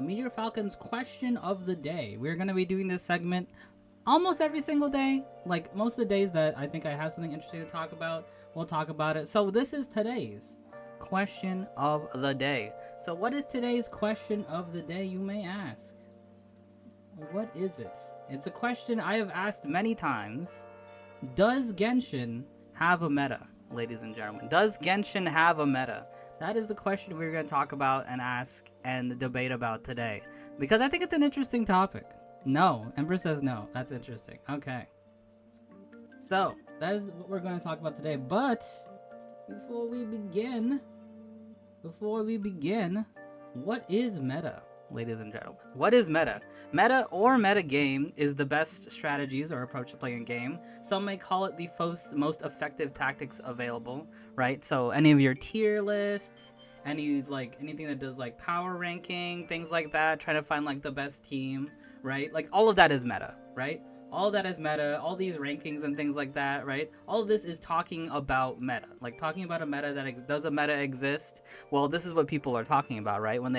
Meteor Falcon's question of the day. We're gonna be doing this segment almost every single day. Like most of the days that I think I have something interesting to talk about, we'll talk about it. So this is today's question of the day. So what is today's question of the day, you may ask? What is it? It's a question I have asked many times. Does Genshin have a meta, ladies and gentlemen? Does Genshin have a meta? That is the question we're going to talk about and ask and debate about today. Because I think it's an interesting topic. No. Ember says no. That's interesting. Okay. So, that is what we're going to talk about today. But, before we begin, what is meta? Ladies and gentlemen, what is meta? Meta or meta game is the best strategies or approach to playing a game. Some may call it the most effective tactics available, right? So any of your tier lists, anything that does like power ranking, things like that, trying to find like the best team, right? Like all of that is meta, right? All that is meta, all these rankings and things like that, right? All of this is talking about meta, like talking about a meta that does a meta exist? Well, this is what people are talking about, right? When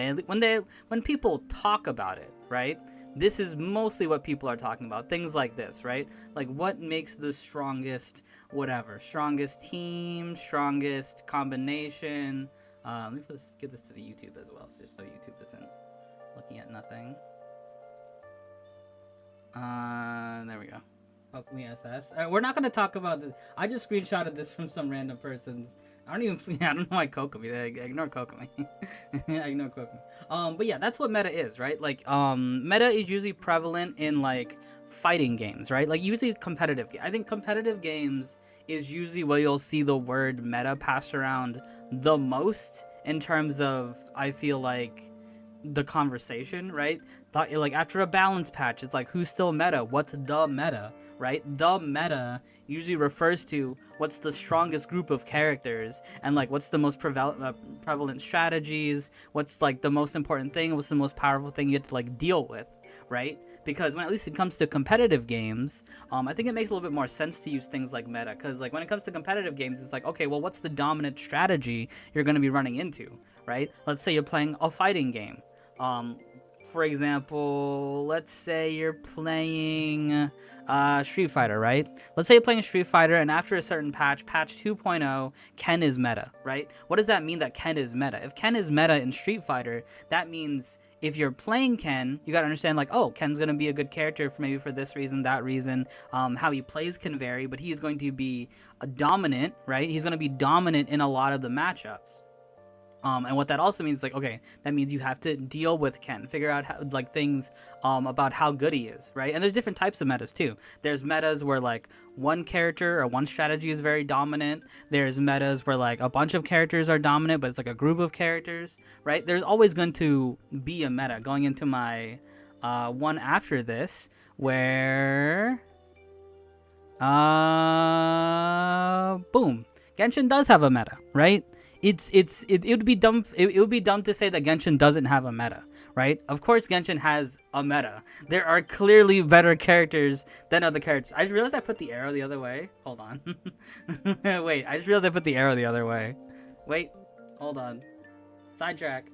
people talk about it, right? This is mostly what people are talking about. Things like this, right? Like what makes the strongest, strongest team, strongest combination. Let me get this to the YouTube as well, just so YouTube isn't looking at nothing. There we go. Fuck me SS. We're not gonna talk about this. I just screenshotted this from some random person's. I don't know why Kokomi. Ignore Kokomi. Ignore Kokomi. But yeah, that's what meta is, right? Like, meta is usually prevalent in like fighting games, right? Like usually competitive. I think competitive games is usually where you'll see the word meta passed around the most in terms of, I feel like, the conversation, right? Like after a balance patch, it's like, who's still meta? What's the meta, right? The meta usually refers to what's the strongest group of characters and like what's the most prevalent strategies, what's like the most important thing, what's the most powerful thing you have to like deal with, right? Because when at least it comes to competitive games, I think it makes a little bit more sense to use things like meta, because like when it comes to competitive games, it's like, okay, well, what's the dominant strategy you're going to be running into, right? Let's say you're playing a fighting game. For example, let's say you're playing Street Fighter, right? Let's say you're playing Street Fighter, and after a certain patch 2.0, Ken is meta, right? What does that mean that Ken is meta? If Ken is meta in Street Fighter, that means if you're playing Ken, you gotta understand like, oh, Ken's gonna be a good character for this reason, that reason. How he plays can vary, but he's going to be a dominant, right? He's gonna be dominant in a lot of the matchups. And what that also means is like, okay, that means you have to deal with Ken, figure out how, like things about how good he is, right? And there's different types of metas too. There's metas where like one character or one strategy is very dominant. There's metas where like a bunch of characters are dominant, but it's like a group of characters, right? There's always going to be a meta. Going into my one after this, where boom, Genshin does have a meta, right? It would be dumb. It would be dumb to say that Genshin doesn't have a meta, right? Of course, Genshin has a meta. There are clearly better characters than other characters. I just realized I put the arrow the other way. Hold on. Wait, I just realized I put the arrow the other way. Wait, hold on. Sidetrack.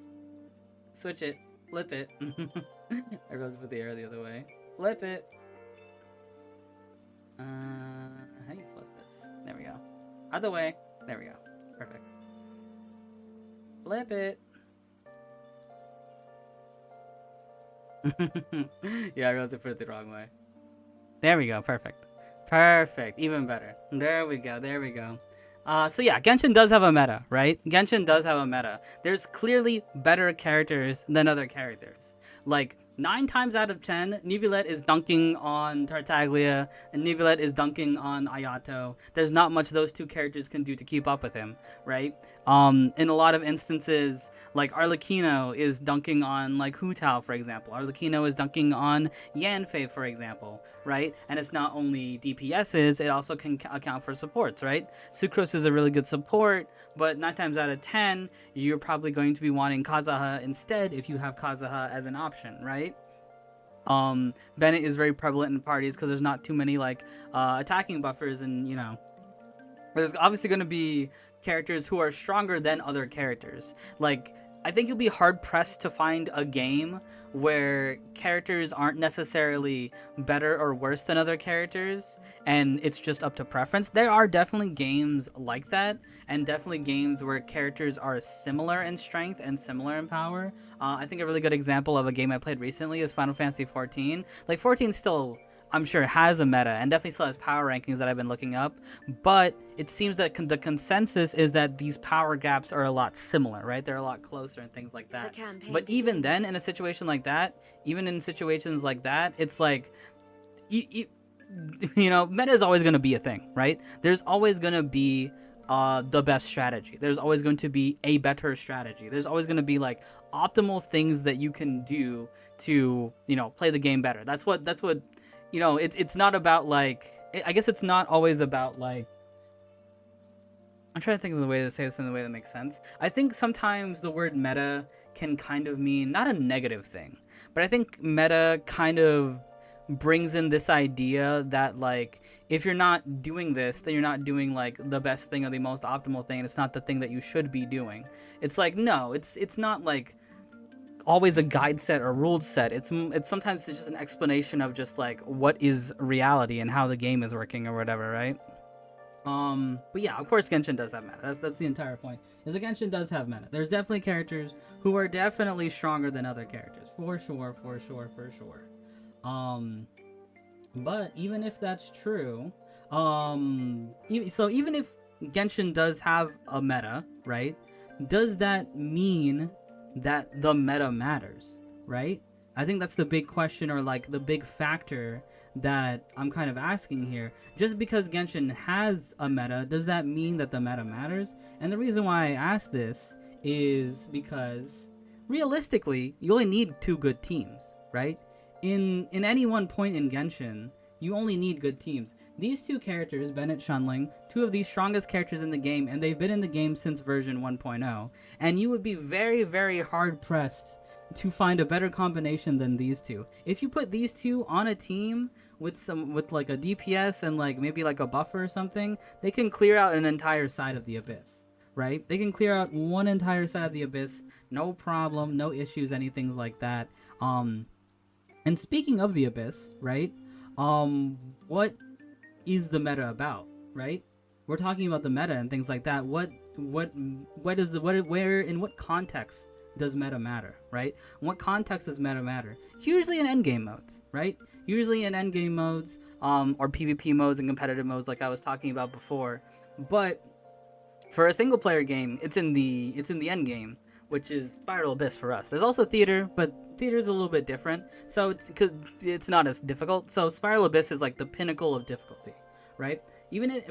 Switch it. Flip it. I realized I put the arrow the other way. Flip it. How do you flip this? There we go. Other way. There we go. Perfect. Flip it. Yeah, I realized I put it the wrong way. There we go. Perfect. Perfect. Even better. There we go. There we go. So yeah, Genshin does have a meta, right? Genshin does have a meta. There's clearly better characters than other characters. Like, 9 times out of 10, Neuvillette is dunking on Tartaglia, and Neuvillette is dunking on Ayato. There's not much those two characters can do to keep up with him, right? In a lot of instances, like Arlecchino is dunking on like Hu Tao, for example. Arlecchino is dunking on Yanfei, for example, right? And it's not only DPSs, it also can account for supports, right? Sucrose is a really good support, but 9 times out of 10, you're probably going to be wanting Kazuha instead if you have Kazuha as an option, right? Bennett is very prevalent in parties because there's not too many like attacking buffers, and you know, there's obviously going to be characters who are stronger than other characters. Like I think you'll be hard pressed to find a game where characters aren't necessarily better or worse than other characters, and it's just up to preference. There are definitely games like that, and definitely games where characters are similar in strength and similar in power. I think a really good example of a game I played recently is Final Fantasy 14. Like 14 still, I'm sure, has a meta and definitely still has power rankings that I've been looking up, but it seems that the consensus is that these power gaps are a lot similar, right? They're a lot closer and things like that. But even then, in a situation like that, even in situations like that, it's like, you know, meta is always going to be a thing, right? There's always going to be the best strategy. There's always going to be a better strategy. There's always going to be like optimal things that you can do to, you know, play the game better. That's what you know, it's not about like, I guess it's not always about like, I'm trying to think of the way to say this in a way that makes sense. I think sometimes the word meta can kind of mean not a negative thing, but I think meta kind of brings in this idea that like, if you're not doing this, then you're not doing like the best thing or the most optimal thing, and it's not the thing that you should be doing. It's like, no, it's not like always a guide set or ruled set. It's sometimes it's just an explanation of just like what is reality and how the game is working or whatever, right? But yeah, of course Genshin does have meta. That's the entire point. Is that Genshin does have meta. There's definitely characters who are definitely stronger than other characters, for sure. But even if that's true, even if Genshin does have a meta, right? Does that mean that the meta matters, right? I think that's the big question, or like the big factor that I'm kind of asking here. Just because Genshin has a meta, does that mean that the meta matters? And the reason why I ask this is because realistically, you only need 2 good teams, right? In any one point in Genshin, you only need good teams. These 2 characters, Bennett Shunling, 2 of the strongest characters in the game, and they've been in the game since version 1.0, and you would be very, very hard-pressed to find a better combination than these 2. If you put these 2 on a team with like a DPS and like maybe like a buffer or something, they can clear out an entire side of the Abyss, right? They can clear out one entire side of the Abyss, no problem, no issues, anything like that. And speaking of the Abyss, right? What is the meta about, right? We're talking about the meta and things like that. Where in what context does meta matter, right? In what context does meta matter? Usually in endgame modes, right? Usually in endgame modes, or PvP modes and competitive modes like I was talking about before. But for a single player game, it's in the endgame, which is Spiral Abyss for us. There's also Theater, but Theater's a little bit different, so it's not as difficult. So Spiral Abyss is like the pinnacle of difficulty, right? Even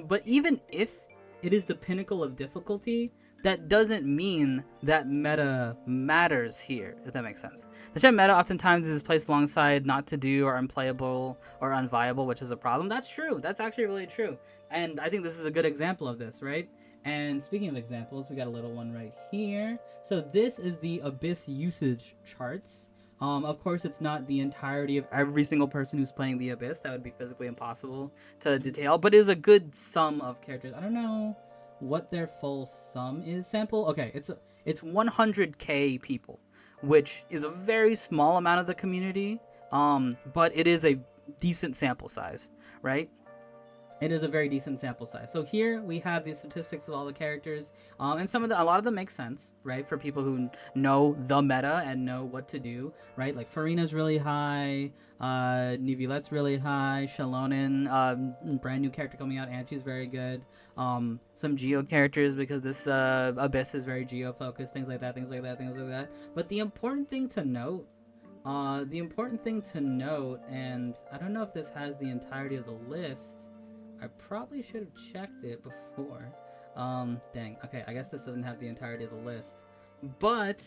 if it is the pinnacle of difficulty, that doesn't mean that meta matters here, if that makes sense. The term meta oftentimes is placed alongside not to do or unplayable or unviable, which is a problem. That's true. That's actually really true. And I think this is a good example of this, right? And speaking of examples, we got a little one right here. So this is the Abyss usage charts. Of course, it's not the entirety of every single person who's playing the Abyss. That would be physically impossible to detail, but it is a good sum of characters. I don't know what their full sum is. Sample? Okay, it's 100k people, which is a very small amount of the community, but it is a decent sample size, right? It is a very decent sample size. So here we have the statistics of all the characters, and a lot of them make sense, right? For people who know the meta and know what to do, right? Like Farina's really high, Nivilette's really high, Shalonen, brand new character coming out, Anshi's very good. Some Geo characters because this Abyss is very Geo focused, things like that. But the important thing to note, and I don't know if this has the entirety of the list. I probably should have checked it before. Dang. Okay, I guess this doesn't have the entirety of the list. But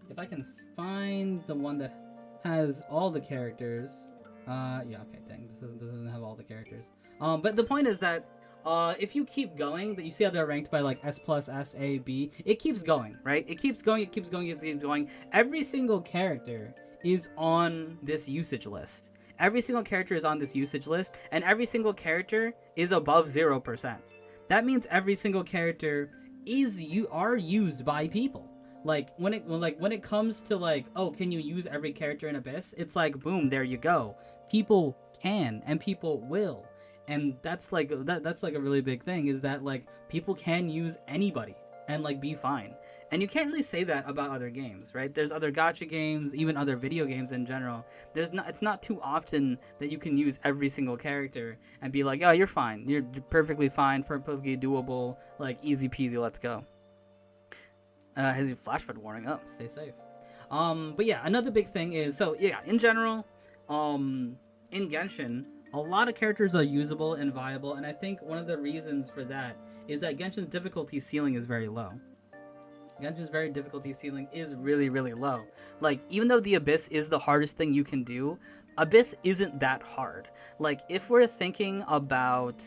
if I can find the one that has all the characters, yeah, okay, dang, this doesn't have all the characters. But the point is that if you keep going, that you see how they're ranked by like S+, S, A, B, it keeps going, right? It keeps going. Every single character is on this usage list. Every single character is on this usage list, and every single character is above 0%. That means every single character are used by people. Like when it comes to like, oh, can you use every character in Abyss? It's like, boom, there you go. People can and people will. And that's like that's like a really big thing, is that like people can use anybody and like be fine. And you can't really say that about other games, right? There's other gacha games, even other video games in general. It's not too often that you can use every single character and be like, oh, you're fine. You're perfectly fine, perfectly doable, like easy peasy, let's go. Has a flash flood warning up. Stay safe. But yeah, another big thing is, so yeah, in general, in Genshin, a lot of characters are usable and viable, and I think one of the reasons for that is that Genshin's difficulty ceiling is very low. Genshin's very difficulty ceiling is really, really low. Like, even though the Abyss is the hardest thing you can do, Abyss isn't that hard. Like, if we're thinking about,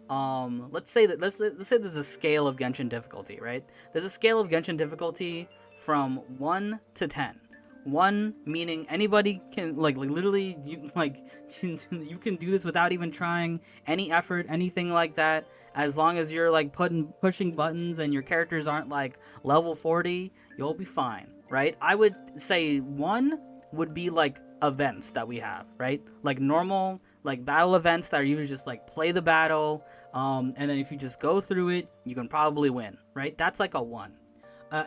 let's say there's a scale of Genshin difficulty, right? There's a scale of Genshin difficulty from 1 to 10. 1 meaning anybody can like literally you can do this without even trying any effort, anything like that, as long as you're like pushing buttons and your characters aren't like level 40, you'll be fine, right? I would say 1 would be like events that we have, right? Like normal like battle events that are usually just like play the battle, and then if you just go through it, you can probably win, right? That's like a 1.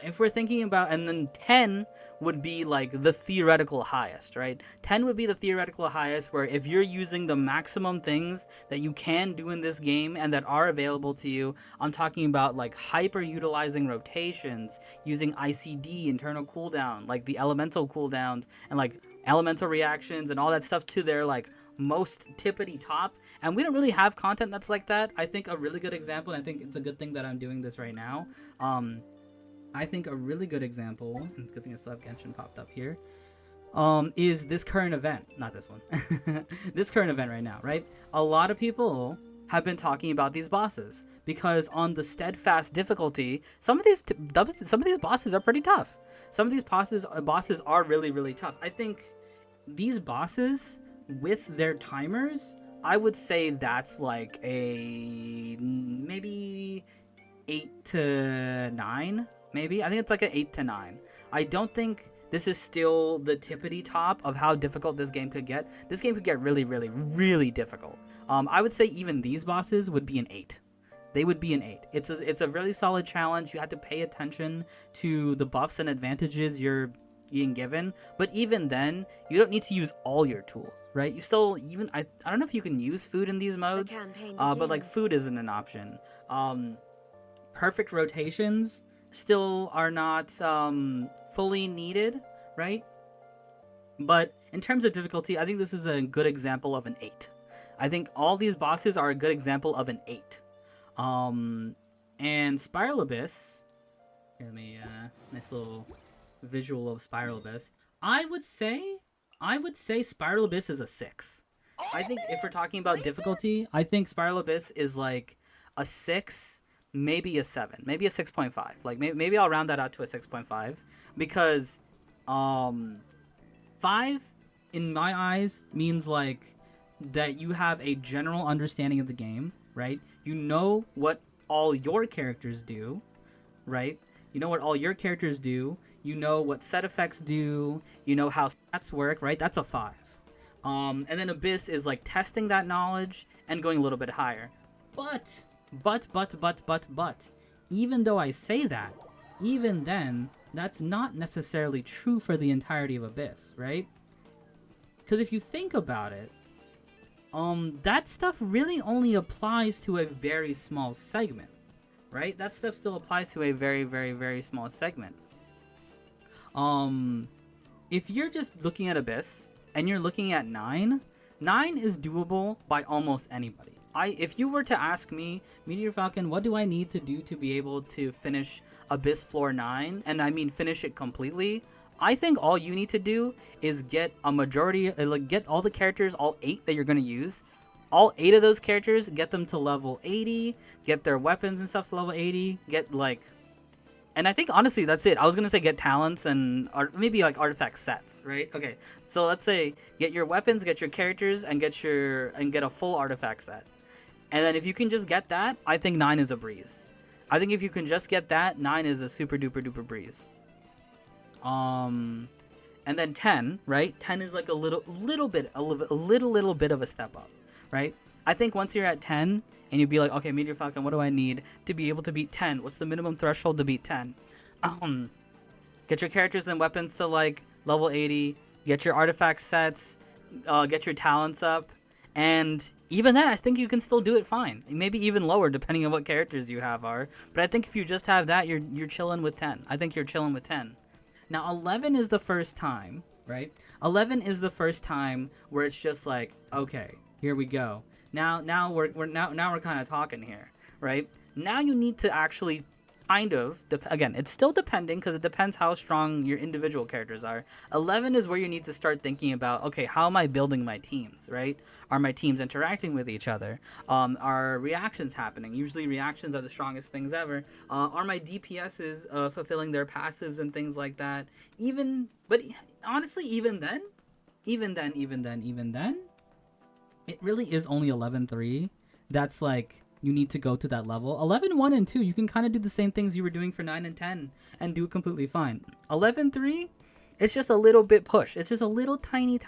If we're thinking about, and then 10 would be like the theoretical highest, right? 10 would be the theoretical highest, where if you're using the maximum things that you can do in this game and that are available to you, I'm talking about like hyper utilizing rotations, using ICD, internal cooldown, like the elemental cooldowns, and like elemental reactions and all that stuff to their like most tippity top. And we don't really have content that's like that. I think a really good example, and I think it's a good thing that I'm doing this right now, I think a really good example, and good thing I still have Genshin popped up here, is this current event. Not this one. This current event right now, right? A lot of people have been talking about these bosses because on the steadfast difficulty, some of these bosses are pretty tough. Some of these bosses are really, really tough. I think these bosses with their timers, I would say that's like a maybe 8 to 9. Maybe. I think it's like an 8 to 9. I don't think this is still the tippity top of how difficult this game could get. This game could get really, really, really difficult. I would say even these bosses would be an 8. They would be an 8. It's a really solid challenge. You have to pay attention to the buffs and advantages you're being given. But even then, you don't need to use all your tools, right? You still, even, I don't know if you can use food in these modes, but like food isn't an option. Perfect rotations still are not fully needed, right? But in terms of difficulty, I think this is a good example of an 8. I think all these bosses are a good example of an 8. And Spiral Abyss, here, let me nice little visual of Spiral Abyss. I would say Spiral Abyss is a 6. I think if we're talking about difficulty, I think Spiral Abyss is like a 6, maybe a 7, maybe a 6.5. Like maybe I'll round that out to a 6.5, because 5 in my eyes means like that you have a general understanding of the game, right? You know what all your characters do, right? You know what all your characters do. You know what set effects do. You know how stats work, right? That's a 5. And then Abyss is like testing that knowledge and going a little bit higher. But even though I say that, even then, that's not necessarily true for the entirety of Abyss, right? Because if you think about it, that stuff really only applies to a very small segment, right? That stuff still applies to a very, very, very small segment. If you're just looking at Abyss and you're looking at 9 is doable by almost anybody. If you were to ask me, Meteor Falcon, what do I need to do to be able to finish Abyss Floor 9, and I mean finish it completely, I think all you need to do is get a majority, like get all the characters, all 8 that you're going to use, all 8 of those characters, get them to level 80, get their weapons and stuff to level 80, get like, and I think honestly that's it. I was going to say get talents and maybe like artifact sets, right? Okay, so let's say get your weapons, get your characters, and get a full artifact set. And then if you can just get that, I think 9 is a breeze. I think if you can just get that, 9 is a super duper duper breeze. And then 10, right? 10 is like a little bit of a step up, right? I think once you're at 10 and you'd be like, okay, Meteor Falcon, what do I need to be able to beat 10? What's the minimum threshold to beat 10? Get your characters and weapons to like level 80, get your artifact sets, get your talents up, and even then I think you can still do it fine. Maybe even lower depending on what characters you have are. But I think if you just have that, you're chilling with 10. I think you're chilling with 10. Now 11 is the first time, right? 11 is the first time where it's just like, okay, here we go. Now we're kind of talking here, right? Now you need to actually kind of again, it's still depending because it depends how strong your individual characters are. 11 is where you need to start thinking about, okay, how am I building my teams, right? Are my teams interacting with each other? Are reactions happening? Usually reactions are the strongest things ever. Are my DPSs fulfilling their passives and things like that? But honestly, even then, it really is only 11.3 that's like you need to go to that level. 11.1 and 2, you can kind of do the same things you were doing for 9 and 10 and do it completely fine. 11.3, it's just a little bit push. It's just a little tiny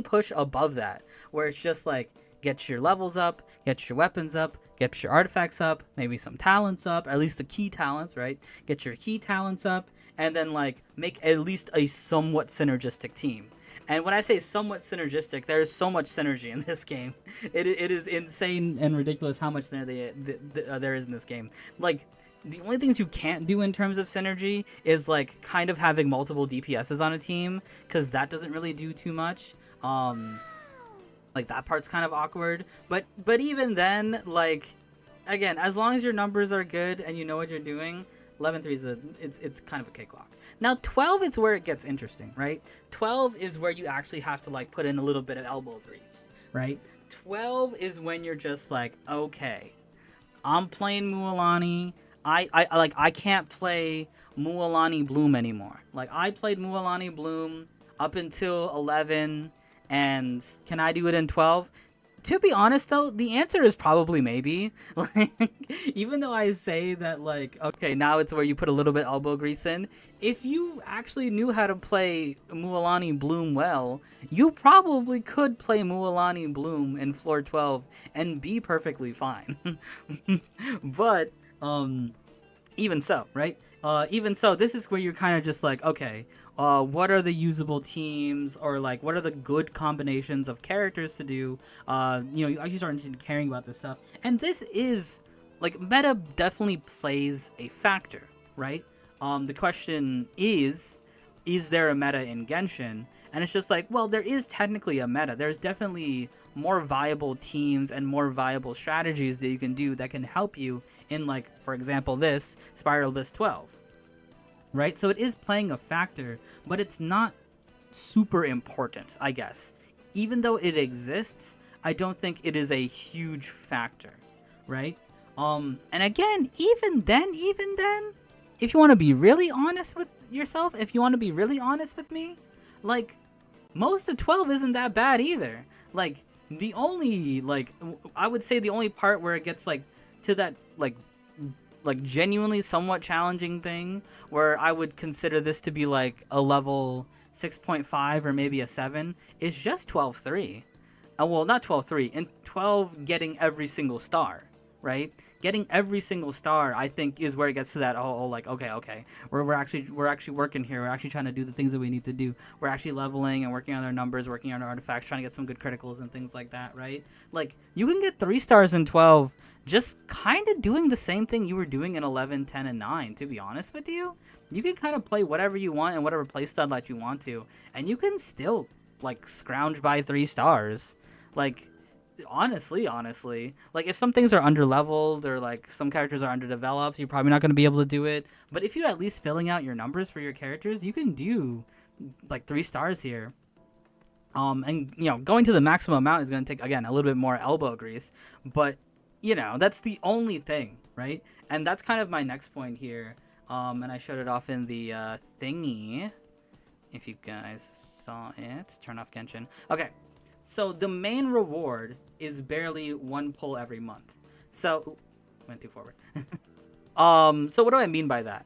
push above that, where it's just like, get your levels up, get your weapons up, get your artifacts up, maybe some talents up, at least the key talents, right? Get your key talents up, and then like make at least a somewhat synergistic team. And when I say somewhat synergistic, there is so much synergy in this game. It is insane and ridiculous how much synergy there is in this game. Like, the only things you can't do in terms of synergy is like kind of having multiple DPSs on a team, because that doesn't really do too much. Like that part's kind of awkward. But even then, like, again, as long as your numbers are good and you know what you're doing, 11.3 is it's kind of a cakewalk. Now 12 is where it gets interesting, right? 12 is where you actually have to like put in a little bit of elbow grease, right? 12 is when you're just like, okay, I'm playing Mualani. I can't play Mualani Bloom anymore. Like, I played Mualani Bloom up until 11, and can I do it in 12? To be honest, though, the answer is probably maybe. Like, even though I say that, like, okay, now it's where you put a little bit elbow grease in. If you actually knew how to play Mualani Bloom well, you probably could play Mualani Bloom in floor 12 and be perfectly fine. But, even so, right? Even so, this is where you're kind of just like, okay, what are the usable teams, or like what are the good combinations of characters to do? You know, you actually start caring about this stuff. And this is like, meta definitely plays a factor, right? The question is there a meta in Genshin? And it's just like, well, there is technically a meta. There's definitely more viable teams and more viable strategies that you can do that can help you in, like, for example, this Spiral Abyss 12. Right? So it is playing a factor, but it's not super important, I guess. Even though it exists, I don't think it is a huge factor, right? And again, even then, if you want to be really honest with yourself, if you want to be really honest with me, like, most of 12 isn't that bad either. Like, the only, like, I would say the only part where it gets, like, to that, like genuinely somewhat challenging thing, where I would consider this to be like a level 6.5 or maybe a 7, is just 12.3. Well, not 12.3, in 12 getting every single star, right? Getting every single star, I think, is where it gets to that whole, like, okay, we're actually working here. We're actually trying to do the things that we need to do. We're actually leveling and working on our numbers, working on our artifacts, trying to get some good criticals and things like that, right? Like, you can get 3 stars in 12 just kind of doing the same thing you were doing in 11, 10, and 9, to be honest with you. You can kind of play whatever you want and whatever playstyle that you want to, and you can still, like, scrounge by 3 stars. Like, honestly, like, if some things are underleveled or like some characters are underdeveloped, you're probably not going to be able to do it. But if you're at least filling out your numbers for your characters, you can do like 3 stars here. And, you know, going to the maximum amount is going to take, again, a little bit more elbow grease, but, you know, that's the only thing, right? And that's kind of my next point here. And I showed it off in the thingy. If you guys saw it, turn off Genshin. Okay, so the main reward is barely 1 pull every month. So, went too forward. So what do I mean by that?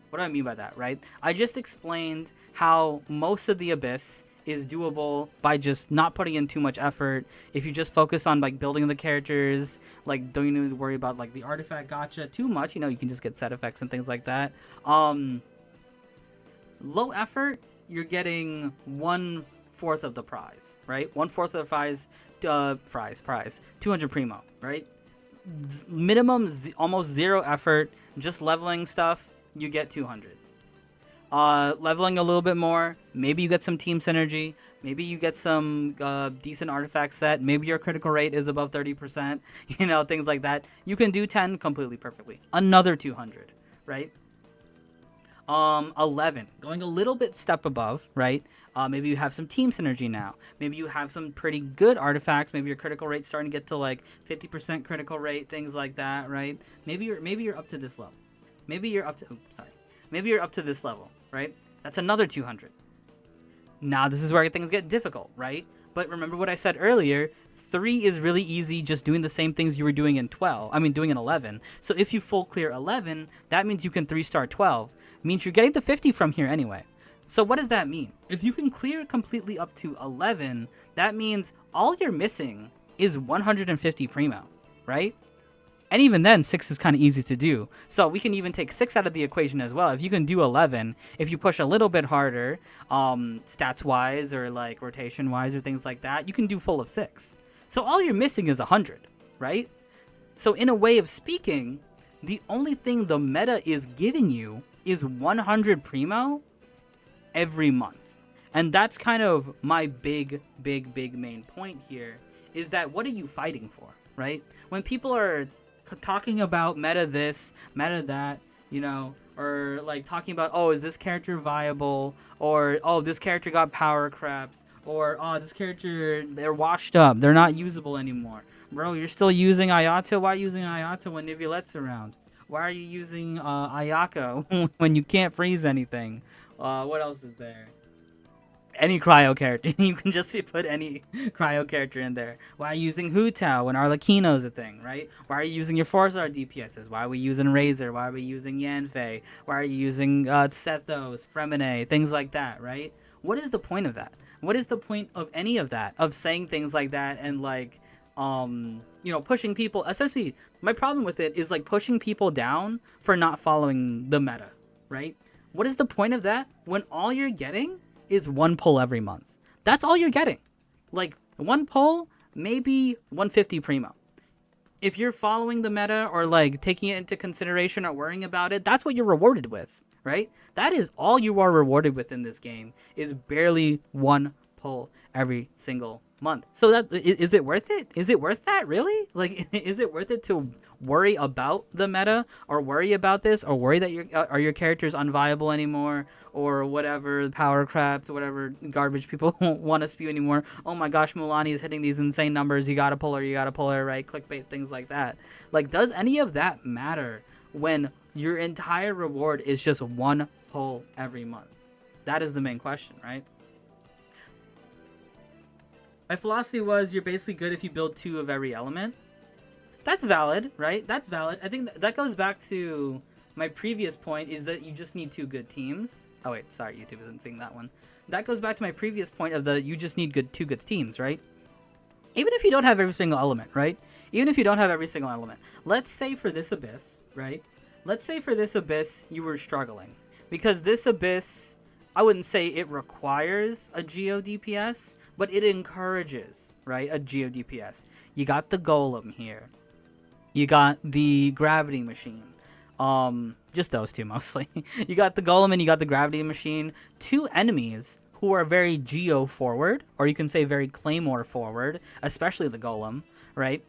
Right? I just explained how most of the Abyss is doable by just not putting in too much effort. If you just focus on like building the characters, like don't need to worry about like the artifact gotcha too much. You can just get set effects and things like that. Low effort, you're getting 1/4 of the prize, right? 1/4 of the prize, 200 primo, right? Minimum almost zero effort, just leveling stuff, you get 200. Leveling a little bit more, maybe you get some team synergy, maybe you get some decent artifact set, maybe your critical rate is above 30%, things like that. You can do 10 completely perfectly. Another 200, right? 11, going a little bit step above, right? Maybe you have some team synergy now. Maybe you have some pretty good artifacts. Maybe your critical rate's starting to get to like 50% critical rate, things like that, right? Maybe you're up to this level. Maybe you're up to this level, right? That's another 200. Now this is where things get difficult, right? But remember what I said earlier, 3 is really easy, just doing the same things you were doing in 11. So if you full clear 11, that means you can 3-star 12. Means you're getting the 50 from here anyway. So what does that mean? If you can clear completely up to 11, that means all you're missing is 150 primo, right? And even then, 6 is kind of easy to do. So we can even take 6 out of the equation as well. If you can do 11, if you push a little bit harder, stats-wise or like rotation-wise or things like that, you can do full of 6. So all you're missing is 100, right? So in a way of speaking, the only thing the meta is giving you is 100 primo every month. And that's kind of my big main point here, is that what are you fighting for, right? When people are talking about meta this, meta that, or like talking about, oh, is this character viable? Or, oh, this character got power craps. Or, oh, this character, they're washed up. They're not usable anymore. Bro, you're still using Ayato? Why using Ayato when Nivulette's around? Why are you using Ayaka when you can't freeze anything? What else is there? Any cryo character. You can just put any cryo character in there. Why are you using Hu Tao when Arlecchino's a thing, right? Why are you using your 4-star DPSs? Why are we using Razor? Why are we using Yanfei? Why are you using Sethos, Fremine, things like that, right? What is the point of that? What is the point of any of that? Of saying things like that and like... pushing people, essentially my problem with it is like pushing people down for not following the meta, right? What is the point of that when all you're getting is 1 pull every month? That's all you're getting. Like 1 pull, maybe 150 primo. If you're following the meta or like taking it into consideration or worrying about it, that's what you're rewarded with, right? That is all you are rewarded with in this game, is barely 1 pull every single month. So that is it worth it? Is it worth that, really? Like, is it worth it to worry about the meta or worry about this or worry that your characters unviable anymore or whatever, power crap, whatever garbage people won't want to spew anymore? Oh my gosh, Mulani is hitting these insane numbers, you gotta pull her, right? Clickbait, things like that. Like, does any of that matter when your entire reward is just 1 pull every month? That is the main question, right? My philosophy was you're basically good if you build 2 of every element. That's valid, right? That's valid. I think that goes back to my previous point, is that you just need 2 good teams. Oh wait, sorry, YouTube isn't seeing that one. That goes back to my previous point of you just need 2 good teams, right? Even if you don't have every single element, right? Even if you don't have every single element. Let's say for this Abyss, right? Let's say for this Abyss you were struggling. Because this Abyss, I wouldn't say it requires a Geo DPS, but it encourages, right, a Geo DPS. You got the Golem here. You got the Gravity Machine. Just those 2 mostly. You got the Golem and you got the Gravity Machine. 2 enemies who are very Geo forward, or you can say very Claymore forward, especially the Golem, right?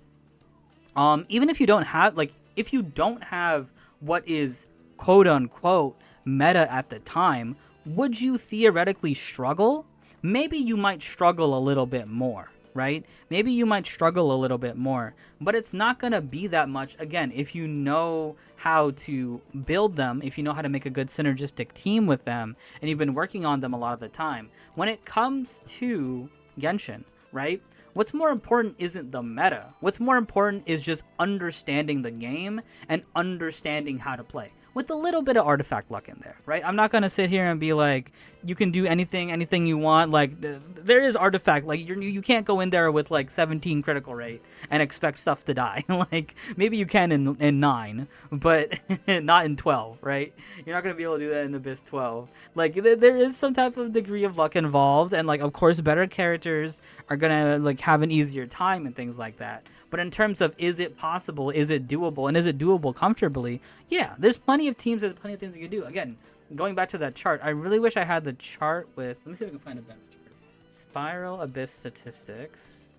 Even if you don't have, if you don't have what is quote-unquote meta at the time, would you theoretically struggle? Maybe you might struggle a little bit more, right? Maybe you might struggle a little bit more, but it's not going to be that much, again, if you know how to build them, if you know how to make a good synergistic team with them, and you've been working on them a lot of the time. When it comes to Genshin, right? What's more important isn't the meta. What's more important is just understanding the game and understanding how to play. with a little bit of artifact luck in there, right? I'm not gonna sit here and be like, you can do anything you want. Like there is artifact. Like you can't go in there with like 17 critical rate and expect stuff to die. Like maybe you can in 9, but not in 12, right? You're not gonna be able to do that in Abyss 12. Like there is some type of degree of luck involved, and like of course better characters are gonna like have an easier time and things like that. But in terms of, is it possible, is it doable, and is it doable comfortably? Yeah, there's plenty of teams, there's plenty of things you can do. Again, going back to that chart, I really wish I had the chart with, let me see if I can find a better chart. Spiral Abyss Statistics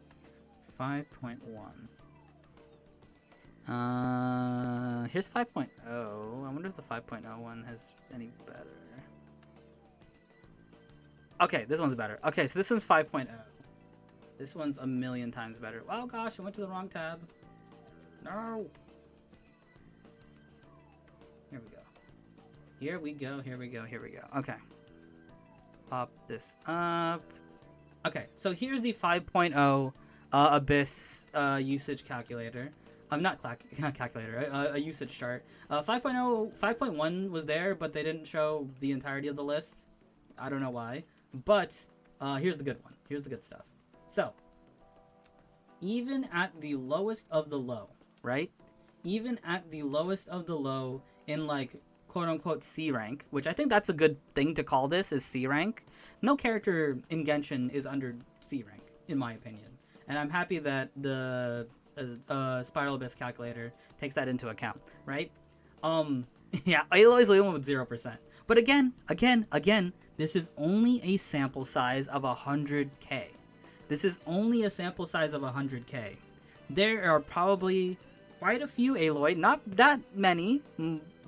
5.1. Here's 5.0. I wonder if the 5.0 one has any better. Okay, this one's better. Okay, so this one's 5.0. This one's a million times better. Oh gosh, I went to the wrong tab. No. Here we go. Here we go, here we go, here we go. Okay. Pop this up. Okay, so here's the 5.0 Abyss usage calculator. Not calculator, a usage chart. 5.1 was there, but they didn't show the entirety of the list. I don't know why. But here's the good one. Here's the good stuff. So, even at the lowest of the low, right? Even at the lowest of the low in like quote-unquote C rank, which I think that's a good thing to call this, is C rank. No character in Genshin is under C rank, in my opinion. And I'm happy that the Spiral Abyss calculator takes that into account, right? Yeah, Aloy's the only one with 0%. But again, this is only a sample size of 100k. This is only a sample size of 100k. There are probably quite a few Aloy, not that many,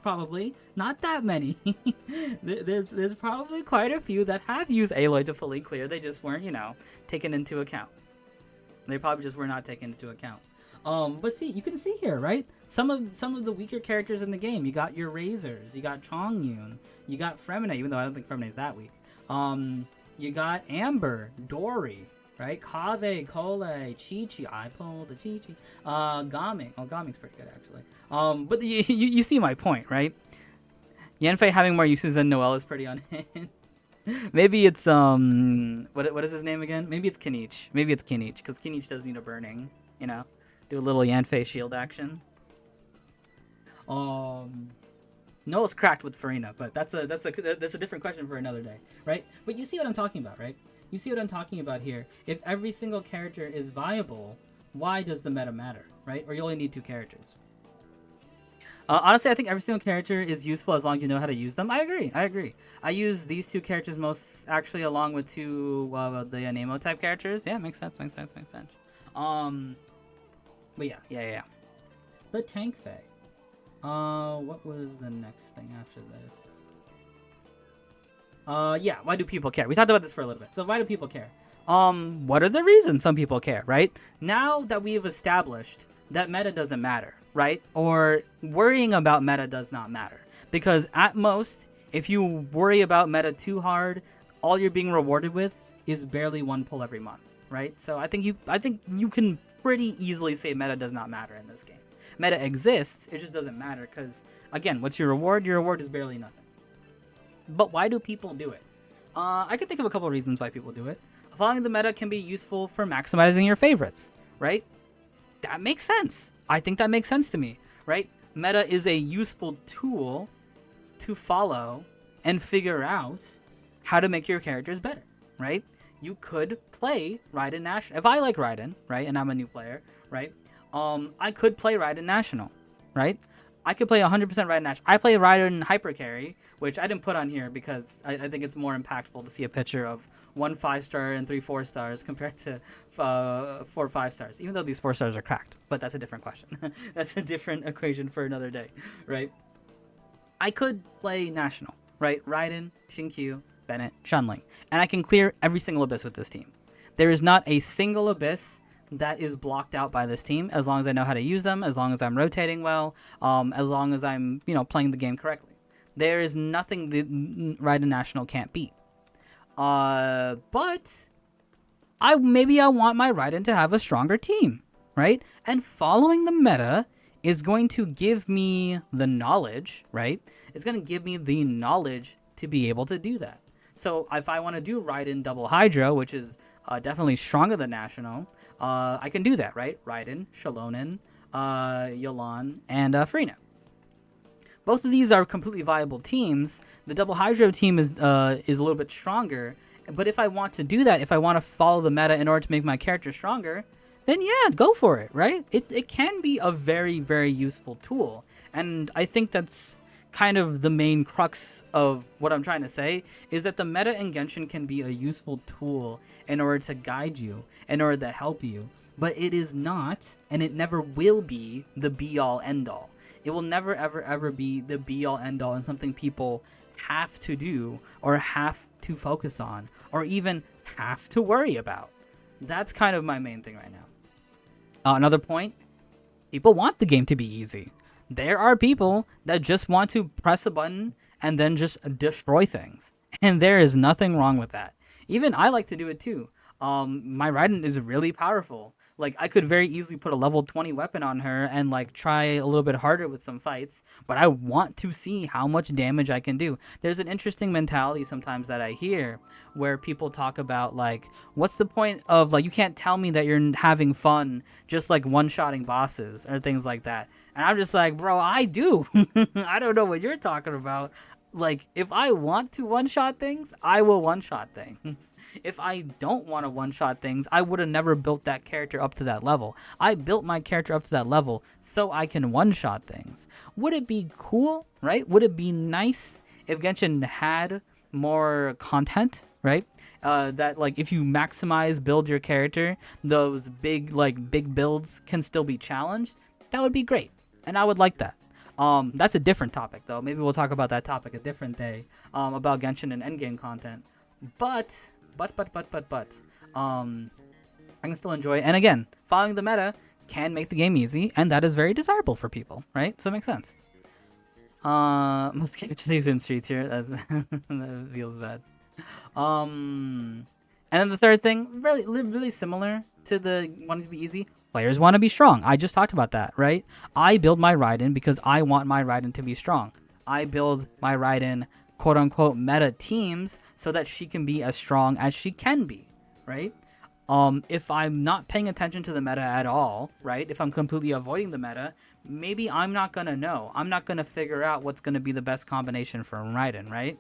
probably, not that many. there's probably quite a few that have used Aloy to fully clear. They just weren't, taken into account. They probably just were not taken into account. But see, you can see here, right? Some of the weaker characters in the game. You got your Razors, you got Chongyun, you got Fremine, even though I don't think Fremine's that weak. You got Amber, Dory, right? Kave, Cole, Chi-Chi. I pulled a Chi-Chi. Gaming. Oh, Gaming's pretty good, actually. But you see my point, right? Yanfei having more uses than Noelle is pretty unhinged. Maybe it's, what is his name again? Maybe it's Kinich. Maybe it's Kinich, because Kinich does need a burning, Do a little Yanfei shield action. Noel's cracked with Farina, but that's a different question for another day, right? But you see what I'm talking about, right? You see what I'm talking about here. If every single character is viable, why does the meta matter, right? Or you only need 2 characters. Honestly, I think every single character is useful as long as you know how to use them. I agree. I use these 2 characters most actually along with 2 the Nemo type characters. Yeah, makes sense. But yeah. The Tank Fae. What was the next thing after this? Yeah, why do people care? We talked about this for a little bit. So why do people care? What are the reasons some people care, right? Now that we've established that meta doesn't matter, right? Or worrying about meta does not matter. Because at most, if you worry about meta too hard, all you're being rewarded with is barely 1 pull every month, right? So I think you can pretty easily say meta does not matter in this game. Meta exists, it just doesn't matter because, again, what's your reward? Your reward is barely nothing. But why do people do it? I can think of a couple of reasons why people do it. Following the meta can be useful for maximizing your favorites, right? That makes sense. I think that makes sense to me, right? Meta is a useful tool to follow and figure out how to make your characters better, right? You could play Raiden National. If I like Raiden, right, and I'm a new player, right, I could play Raiden National, right? I could play 100% Raiden National. I play Raiden Hyper Carry, which I didn't put on here because I think it's more impactful to see a picture of 1 5-star and 3 4-stars compared to 4 5-stars, even though these 4-stars are cracked. But that's a different question. That's a different equation for another day, right? I could play National, right? Raiden, Shinkyu, Bennett, Chun-Li. And I can clear every single Abyss with this team. There is not a single Abyss that is blocked out by this team as long as I know how to use them, as long as I'm rotating well, as long as I'm, playing the game correctly. There is nothing that Raiden National can't beat. But maybe I want my Raiden to have a stronger team, right? And following the meta is going to give me the knowledge, right? It's going to give me the knowledge to be able to do that. So if I want to do Raiden double Hydra, which is definitely stronger than National, I can do that, right? Raiden, Shalonen, Yolan, and Freenet. Both of these are completely viable teams. The double Hydro team is a little bit stronger, but if I want to do that, if I want to follow the meta in order to make my character stronger, then yeah, go for it, right? It can be a very, very useful tool, and I think that's kind of the main crux of what I'm trying to say, is that the meta in Genshin can be a useful tool in order to guide you, in order to help you, but it is not, and it never will be, the be-all, end-all. It will never, ever, ever be the be-all, end-all and something people have to do or have to focus on or even have to worry about. That's kind of my main thing right now. Another point, people want the game to be easy. There are people that just want to press a button and then just destroy things. And there is nothing wrong with that. Even I like to do it too. My Raiden is really powerful. Like, I could very easily put a level 20 weapon on her and, like, try a little bit harder with some fights, but I want to see how much damage I can do. There's an interesting mentality sometimes that I hear where people talk about, like, what's the point of, like, you can't tell me that you're having fun just, like, one-shotting bosses or things like that. And I'm just like, bro, I do. I don't know what you're talking about. Like, if I want to one-shot things, I will one-shot things. If I don't want to one-shot things, I would have never built that character up to that level. I built my character up to that level so I can one-shot things. Would it be cool, right? Would it be nice if Genshin had more content, right? That, like, if you maximize build your character, those big builds can still be challenged? That would be great, and I would like that. That's a different topic, though. Maybe we'll talk about that topic a different day, about Genshin and endgame content. But, I can still enjoy it. And again, following the meta can make the game easy, and that is very desirable for people, right? So it makes sense. Most characters in streets here, that feels bad. And then the third thing, really similar to the wanting to be easy. Players want to be strong. I just talked about that, right? I build my Raiden because I want my Raiden to be strong. I build my Raiden, quote-unquote, meta teams so that she can be as strong as she can be, right? If I'm not paying attention to the meta at all, right? If I'm completely avoiding the meta, maybe I'm not going to know. I'm not going to figure out what's going to be the best combination for Raiden, right?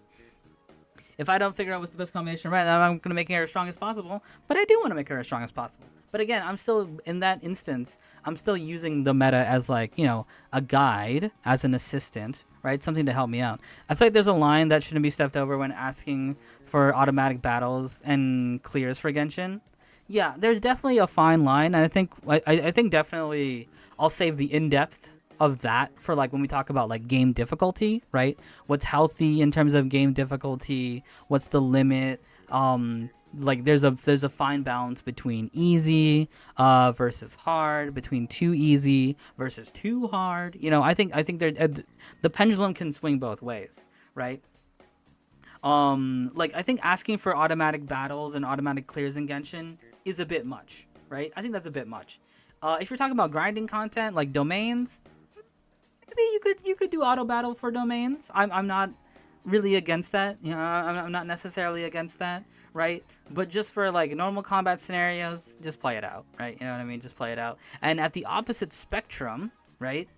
If I don't figure out what's the best combination, right, then I'm going to make her as strong as possible. But I do want to make her as strong as possible. But again, I'm still, in that instance, I'm still using the meta as, like, you know, a guide, as an assistant, right? Something to help me out. I feel like there's a line that shouldn't be stepped over when asking for automatic battles and clears for Genshin. Yeah, there's definitely a fine line. And I think definitely I'll save the in-depth of that for, like, when we talk about, like, game difficulty, right? What's healthy in terms of game difficulty? What's the limit? Like, there's a fine balance between easy versus hard, between too easy versus too hard. You know, I think the pendulum can swing both ways, right? Like, I think asking for automatic battles and automatic clears in Genshin is a bit much, right? I think that's a bit much. If you're talking about grinding content, like domains, maybe you could do auto battle for domains. I'm not really against that. You know, I'm not necessarily against that, right? But just for, like, normal combat scenarios, just play it out, right? You know what I mean? Just play it out. And at the opposite spectrum, right?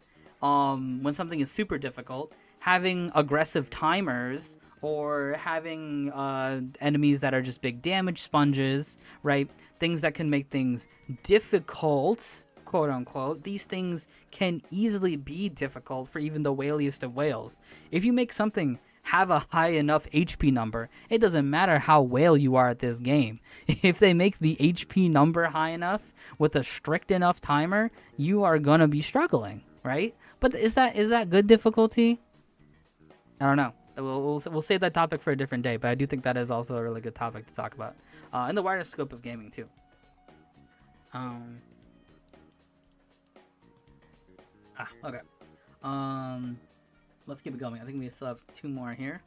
When something is super difficult, having aggressive timers or having enemies that are just big damage sponges, right? Things that can make things difficult, quote unquote. These things can easily be difficult for even the whaliest of whales. If you make something have a high enough HP number, it doesn't matter how whale you are at this game. If they make the HP number high enough with a strict enough timer, you are gonna be struggling, right? But is that good difficulty? I don't know. We'll save that topic for a different day, but I do think that is also a really good topic to talk about in the wider scope of gaming too. Okay. Let's keep it going. I think we still have 2 more here.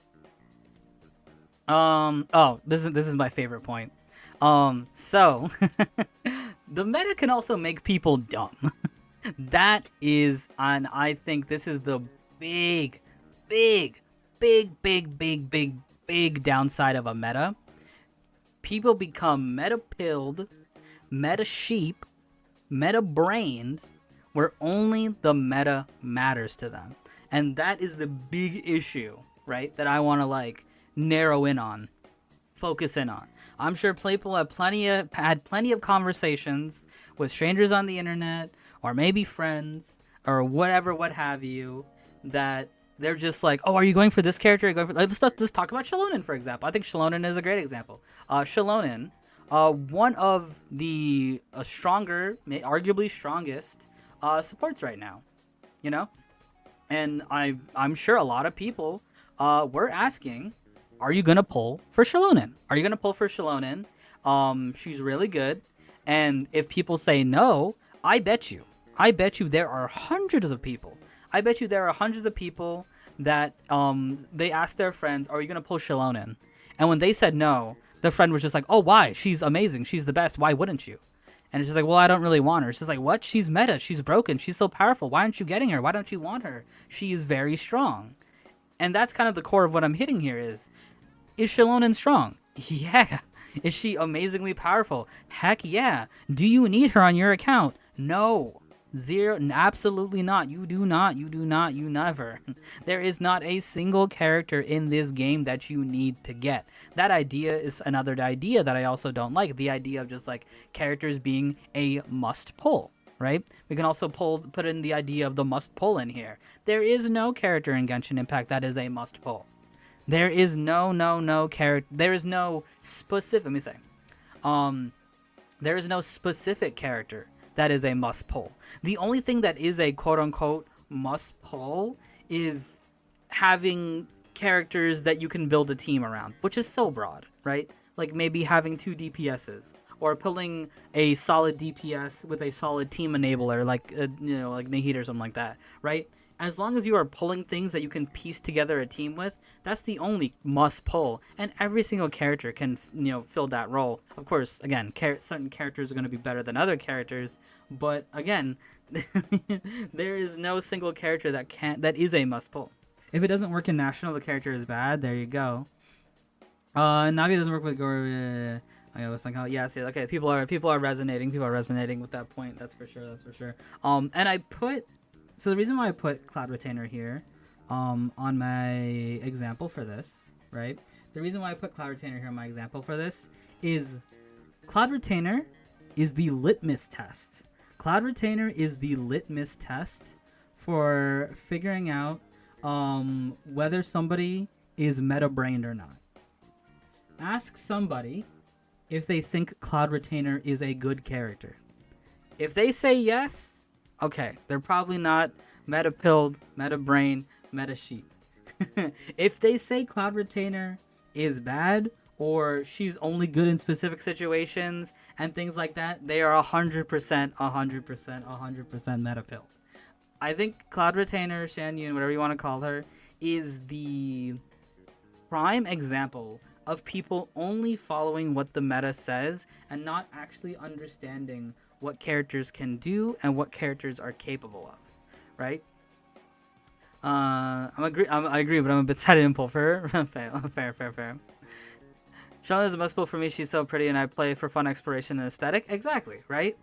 This is my favorite point. So the meta can also make people dumb. That is, and I think this is the big, big, big downside of a meta. People become meta pilled, meta sheep, meta brained, where only the meta matters to them. And that is the big issue, right? That I want to like narrow in on, focus in on. I'm sure people have had plenty of conversations with strangers on the internet or maybe friends or whatever, what have you, that they're just like, oh, are you going for this character? Are you going for... let's talk about Shalonen, for example. I think Shalonen is a great example. Shalonen, one of the stronger, arguably strongest supports right now, you know? And I'm sure a lot of people were asking, are you gonna pull for Shalonen? Are you gonna pull for Shalonen? She's really good. And if people say no, I bet you there are hundreds of people. I bet you there are hundreds of people that they asked their friends, are you gonna pull Shalonen? And when they said no, the friend was just like, oh, why? She's amazing. She's the best. Why wouldn't you? And it's just like, well, I don't really want her. It's just like, what? She's meta. She's broken. She's so powerful. Why aren't you getting her? Why don't you want her? She is very strong. And that's kind of the core of what I'm hitting here is Shalonen strong? Yeah. Is she amazingly powerful? Heck yeah. Do you need her on your account? No. Zero. Absolutely not. You do not. You do not. You never. There is not a single character in this game that you need to get. That idea is another idea that I also don't like. The idea of just like characters being a must pull, right? We can also put in the idea of the must pull in here. There is no character in Genshin Impact that is a must pull. There is no character. There is no specific. Let me say, there is no specific character that is a must pull. The only thing that is a quote unquote must pull is having characters that you can build a team around, which is so broad, right? Like maybe having 2 DPSs or pulling a solid DPS with a solid team enabler, like like Nahid or something like that, right? As long as you are pulling things that you can piece together a team with, that's the only must pull, and every single character can fill that role. Of course, again, certain characters are going to be better than other characters, but again, there is no single character that is a must pull. If it doesn't work in national, the character is bad. There you go. Navi doesn't work with Gore. I was like, oh yes, yeah, okay. People are resonating. People are resonating with that point. That's for sure. That's for sure. And I put. So the reason why I put Cloud Retainer here, on my example for this, right? The reason why I put Cloud Retainer here on my example for this is Cloud Retainer is the litmus test. Cloud Retainer is the litmus test for figuring out whether somebody is meta-brained or not. Ask somebody if they think Cloud Retainer is a good character. If they say yes, okay, they're probably not meta-pilled, meta-brain, meta-sheep. If they say Cloud Retainer is bad, or she's only good in specific situations, and things like that, they are 100% meta-pilled. I think Cloud Retainer, Shan Yun, whatever you want to call her, is the prime example of people only following what the meta says and not actually understanding what characters can do and what characters are capable of, right? I agree, but I'm a bit sad I didn't pull for her. fair. Shauna is a must pull for me. She's so pretty, and I play for fun, exploration, and aesthetic. Exactly, right?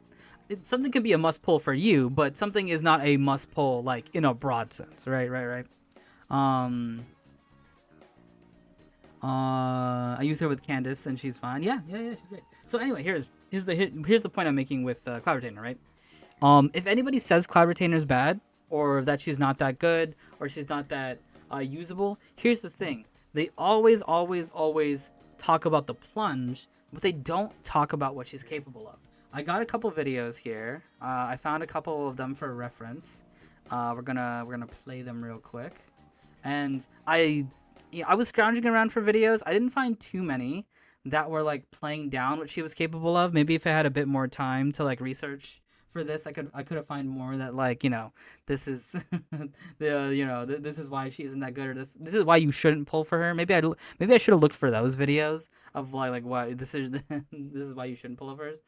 Something can be a must pull for you, but something is not a must pull like in a broad sense, right? I use her with Candace, and she's fine. Yeah, she's great. So anyway, here's the point I'm making with Cloud Retainer, right? If anybody says Cloud Retainer is bad, or that she's not that good, or she's not that usable, here's the thing: they always talk about the plunge, but they don't talk about what she's capable of. I got a couple videos here. I found a couple of them for reference. We're gonna play them real quick, and I was scrounging around for videos. I didn't find too many that were like playing down what she was capable of. Maybe if I had a bit more time to like research for this, I could have find more that like this is this is why she isn't that good, or this is why you shouldn't pull for her. Maybe I should have looked for those videos of like why this is this is why you shouldn't pull over hers.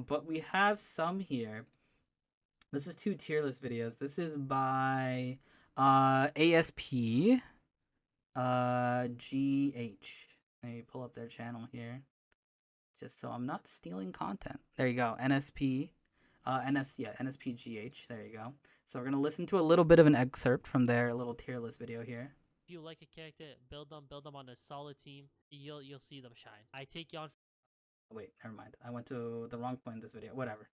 But we have some here This is 2 tier list videos. This is by ASP GH. Let me pull up their channel here, just so I'm not stealing content. There you go. NSPGH. There you go. So we're gonna listen to a little bit of an excerpt from their little tier list video here. If you like a character, build them on a solid team. You'll see them shine. I take you on. Wait, never mind. I went to the wrong point in this video. Whatever.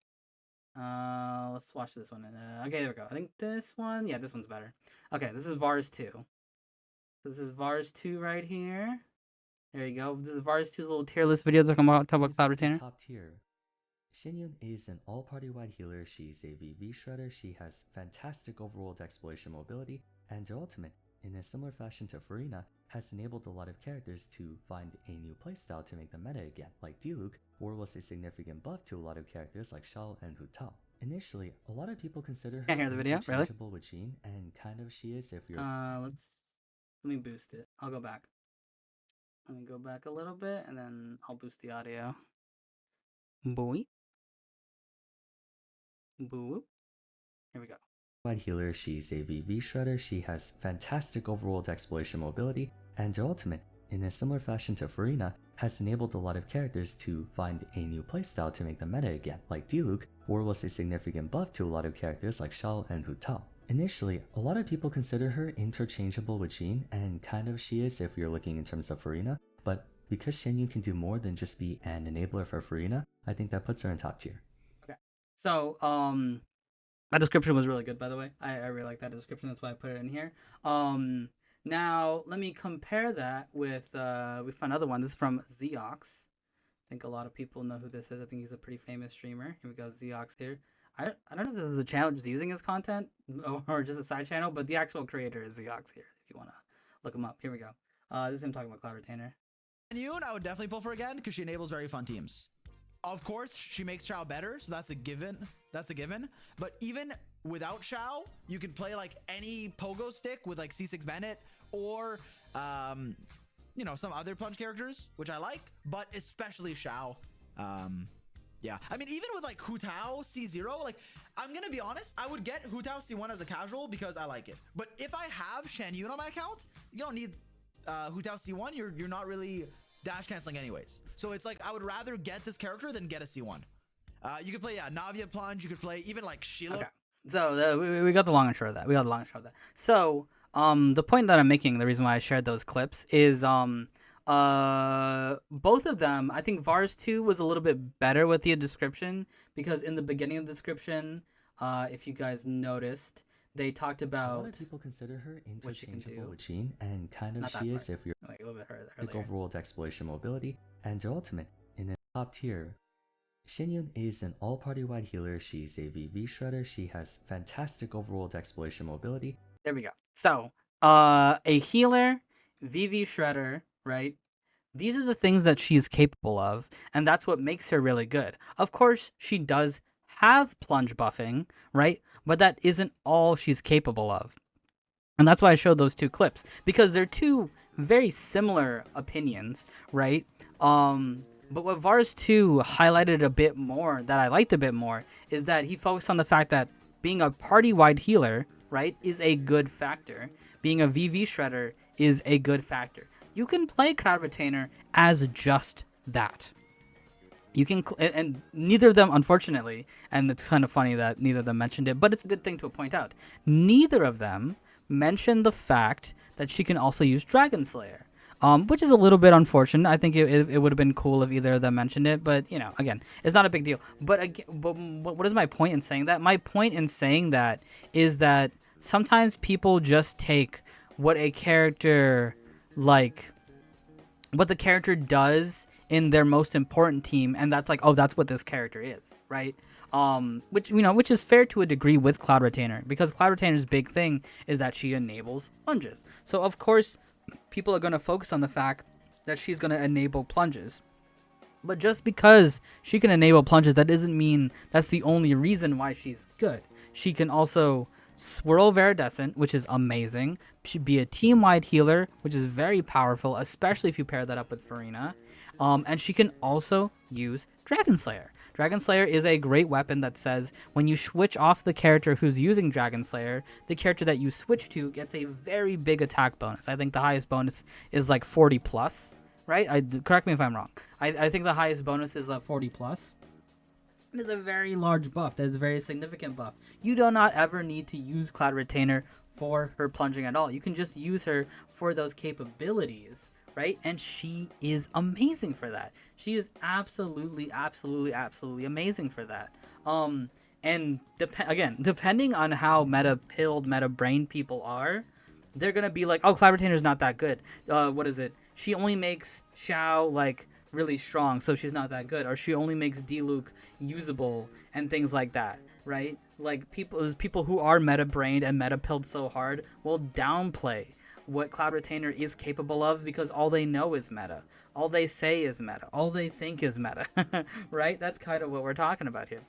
Let's watch this one. Okay, there we go. I think this one. Yeah, this one's better. Okay, this is Vars 2. This is Vars 2 right here. There you go. The Vars 2 little tier list video that talk about Cloud Retainer. Top tier. Xinyun is an all-party-wide healer. She's a VV shredder. She has fantastic overworld exploration mobility, and her ultimate, in a similar fashion to Farina, has enabled a lot of characters to find a new playstyle to make them meta again, like Diluc, or was a significant buff to a lot of characters like Shao and Hu Tao. Initially, a lot of people consider her Can't hear the video, really? interchangeable with Jean, and kind of she is if you're... Let me boost it. I'll go back. Let me go back a little bit, and then I'll boost the audio. Boy. Boo. Here we go. Wide healer, she's a VV shredder. She has fantastic overworld exploration mobility, and her ultimate, in a similar fashion to Farina, has enabled a lot of characters to find a new playstyle to make them meta again, like Diluc, or was a significant buff to a lot of characters like Shao and Hu Tao. Initially, a lot of people consider her interchangeable with Jean, and kind of she is if you're looking in terms of Farina, but because Xinyun can do more than just be an enabler for Farina, I think that puts her in top tier. Okay. So, that description was really good, by the way. I really like that description. That's why I put it in here. Now let me compare that with we found another one. This is from Zeox. I think a lot of people know who this is. I think he's a pretty famous streamer. Here we go, Zeox here. I don't know if this is a channel just using his content or just a side channel, but the actual creator is Zeox here. If you want to look him up, here we go. This is him talking about Cloud Retainer. Yoon, I would definitely pull for again because she enables very fun teams. Of course, she makes Shao better, so that's a given. That's a given. But even without Shao, you can play like any pogo stick with like C6 Bennett or, you know, some other plunge characters, which I like, but especially Shao. Yeah, I mean, even with like Hu Tao C0, like, I'm gonna be honest, I would get Hu Tao C1 as a casual because I like it. But if I have Shan Yun on my account, you don't need Hu Tao C1. You're not really dash canceling anyways. So it's like, I would rather get this character than get a C1. You could play, yeah, Navia plunge. You could play even like Sheila. Okay. So we got the long and short of that. We got the long and short of that. So the point that I'm making, the reason why I shared those clips is both of them, I think Vars 2 was a little bit better with the description, because in the beginning of the description, if you guys noticed, they talked about a lot of people consider her what she can interchangeable do with Jean, and kind of she is if you're like a little bit earlier. overworld exploration mobility, and her ultimate in a top tier. Xinyun is an all-party-wide healer. She's a VV shredder. She has fantastic overworld exploration mobility. There we go. So, a healer, VV shredder, right? These are the things that she is capable of, and that's what makes her really good. Of course, she does have plunge buffing, right? But that isn't all she's capable of. And that's why I showed those two clips, because they're two very similar opinions, right? But what Vars 2 highlighted a bit more, that I liked a bit more, is that he focused on the fact that being a party-wide healer, right, is a good factor. Being a VV shredder is a good factor. You can play Cloud Retainer as just that. You can, and neither of them, unfortunately, and it's kind of funny that neither of them mentioned it, but it's a good thing to point out. Neither of them mentioned the fact that she can also use Dragon Slayer. Which is a little bit unfortunate. I think it would have been cool if either of them mentioned it, but you know, again, it's not a big deal. But again, what is my point in saying that? My point in saying that is that sometimes people just take what a character, like, what the character does in their most important team, and that's like, oh, that's what this character is, right? Which is fair to a degree with Cloud Retainer, because Cloud Retainer's big thing is that she enables plunges. So of course, people are going to focus on the fact that she's going to enable plunges. But just because she can enable plunges, that doesn't mean that's the only reason why she's good. She can also swirl Viridescent, which is amazing. She'd be a team-wide healer, which is very powerful, especially if you pair that up with Farina. And she can also use Dragon Slayer. Dragon Slayer is a great weapon that says when you switch off the character who's using Dragon Slayer, the character that you switch to gets a very big attack bonus. I think the highest bonus is like 40 plus, right? Correct me if I'm wrong. I think the highest bonus is 40 plus. It is a very large buff. There's a very significant buff. You do not ever need to use Cloud Retainer for her plunging at all. You can just use her for those capabilities, right? And she is amazing for that. She is absolutely amazing for that. And again, depending on how meta-pilled, meta-brained people are, they're gonna be like, oh, Cloud Retainer's not that good. What is it? She only makes Xiao like really strong, so she's not that good. Or she only makes Diluc usable and things like that, right? Like people who are meta-brained and meta-pilled so hard will downplay what Cloud Retainer is capable of because all they know is meta. All they say is meta. All they think is meta, right? That's kind of what we're talking about here.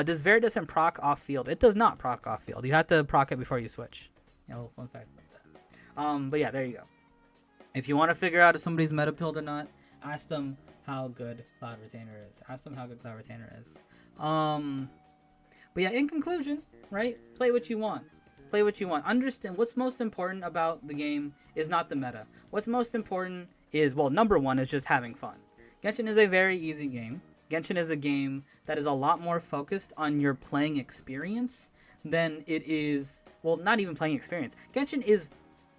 Does Veridescent proc off field? It does not proc off field. You have to proc it before you switch. Yeah, a little fun fact about that. But yeah, there you go. If you want to figure out if somebody's meta-pilled or not, ask them how good Cloud Retainer is. Ask them how good Cloud Retainer is. But yeah, in conclusion, right? Play what you want. Play what you want. Understand what's most important about the game is not the meta. What's most important is, well, number one is just having fun. Genshin is a very easy game. Genshin is a game that is a lot more focused on your playing experience than it is, well, not even playing experience. Genshin is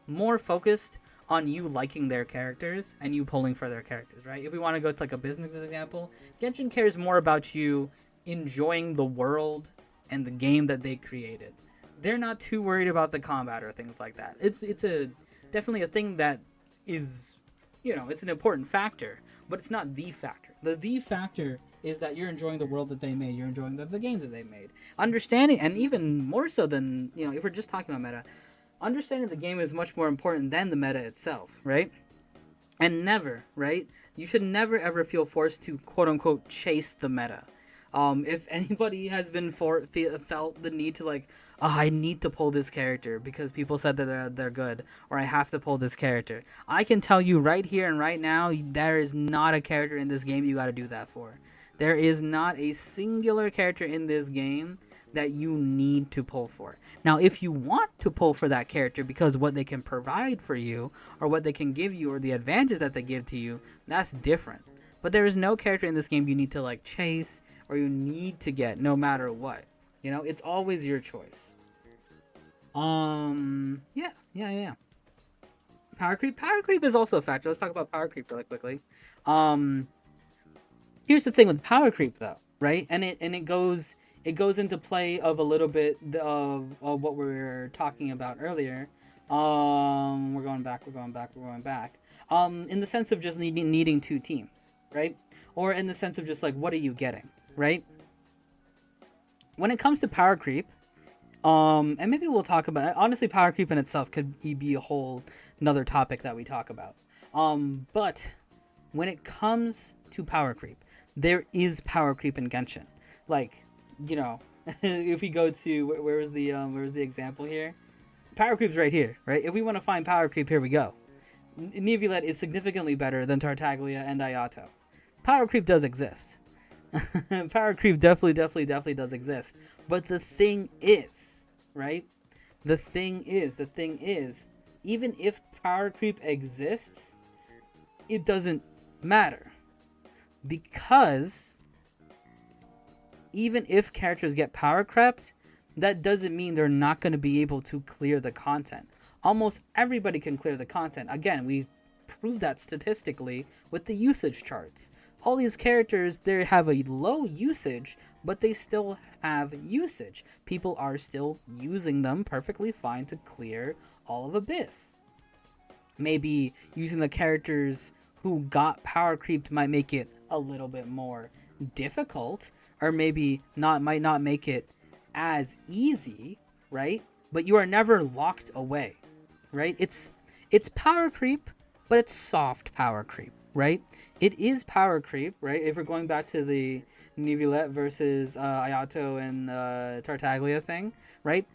more focused on you liking their characters and you pulling for their characters, right? If we want to go to like a business example, Genshin cares more about you enjoying the world and the game that they created. They're not too worried about the combat or things like that. It's definitely a thing that is, it's an important factor, but it's not the factor. The factor is that you're enjoying the world that they made. You're enjoying the games that they made. Understanding, and even more so than, if we're just talking about meta, understanding the game is much more important than the meta itself, right? And never, right? You should never ever feel forced to quote unquote chase the meta. If anybody has been felt the need to like, oh, I need to pull this character because people said that they're good, or I have to pull this character, I can tell you right here and right now, there is not a character in this game you got to do that for. There is not a singular character in this game that you need to pull for. Now, if you want to pull for that character because what they can provide for you, or what they can give you, or the advantage that they give to you, that's different. But there is no character in this game you need to like chase or you need to get no matter what. It's always your choice. Yeah. Power creep is also a factor. Let's talk about power creep really quickly. Here's the thing with power creep though, right? And it goes into play of a little bit of what we were talking about earlier. We're going back. In the sense of just needing two teams, right? Or in the sense of just like, what are you getting, right? When it comes to power creep, and maybe we'll talk about it. Honestly, power creep in itself could be a whole another topic that we talk about. But when it comes to power creep, there is power creep in Genshin. Like, if we go to where's the example here? Power creep's right here, right? If we want to find power creep, here we go. Neuvillette is significantly better than Tartaglia and Ayato. Power creep does exist. Power creep definitely does exist. But the thing is, right? The thing is, even if power creep exists, it doesn't matter. Because even if characters get power crept, that doesn't mean they're not going to be able to clear the content. Almost everybody can clear the content. Again, we proved that statistically with the usage charts. All these characters, they have a low usage, but they still have usage. People are still using them perfectly fine to clear all of Abyss. Maybe using the characters who got power creeped might make it a little bit more difficult, or maybe might not make it as easy, right? But you are never locked away, right? It's power creep, but it's soft power creep, right? It is power creep, right? If we're going back to the Neuvillette versus Ayato and Tartaglia thing, right?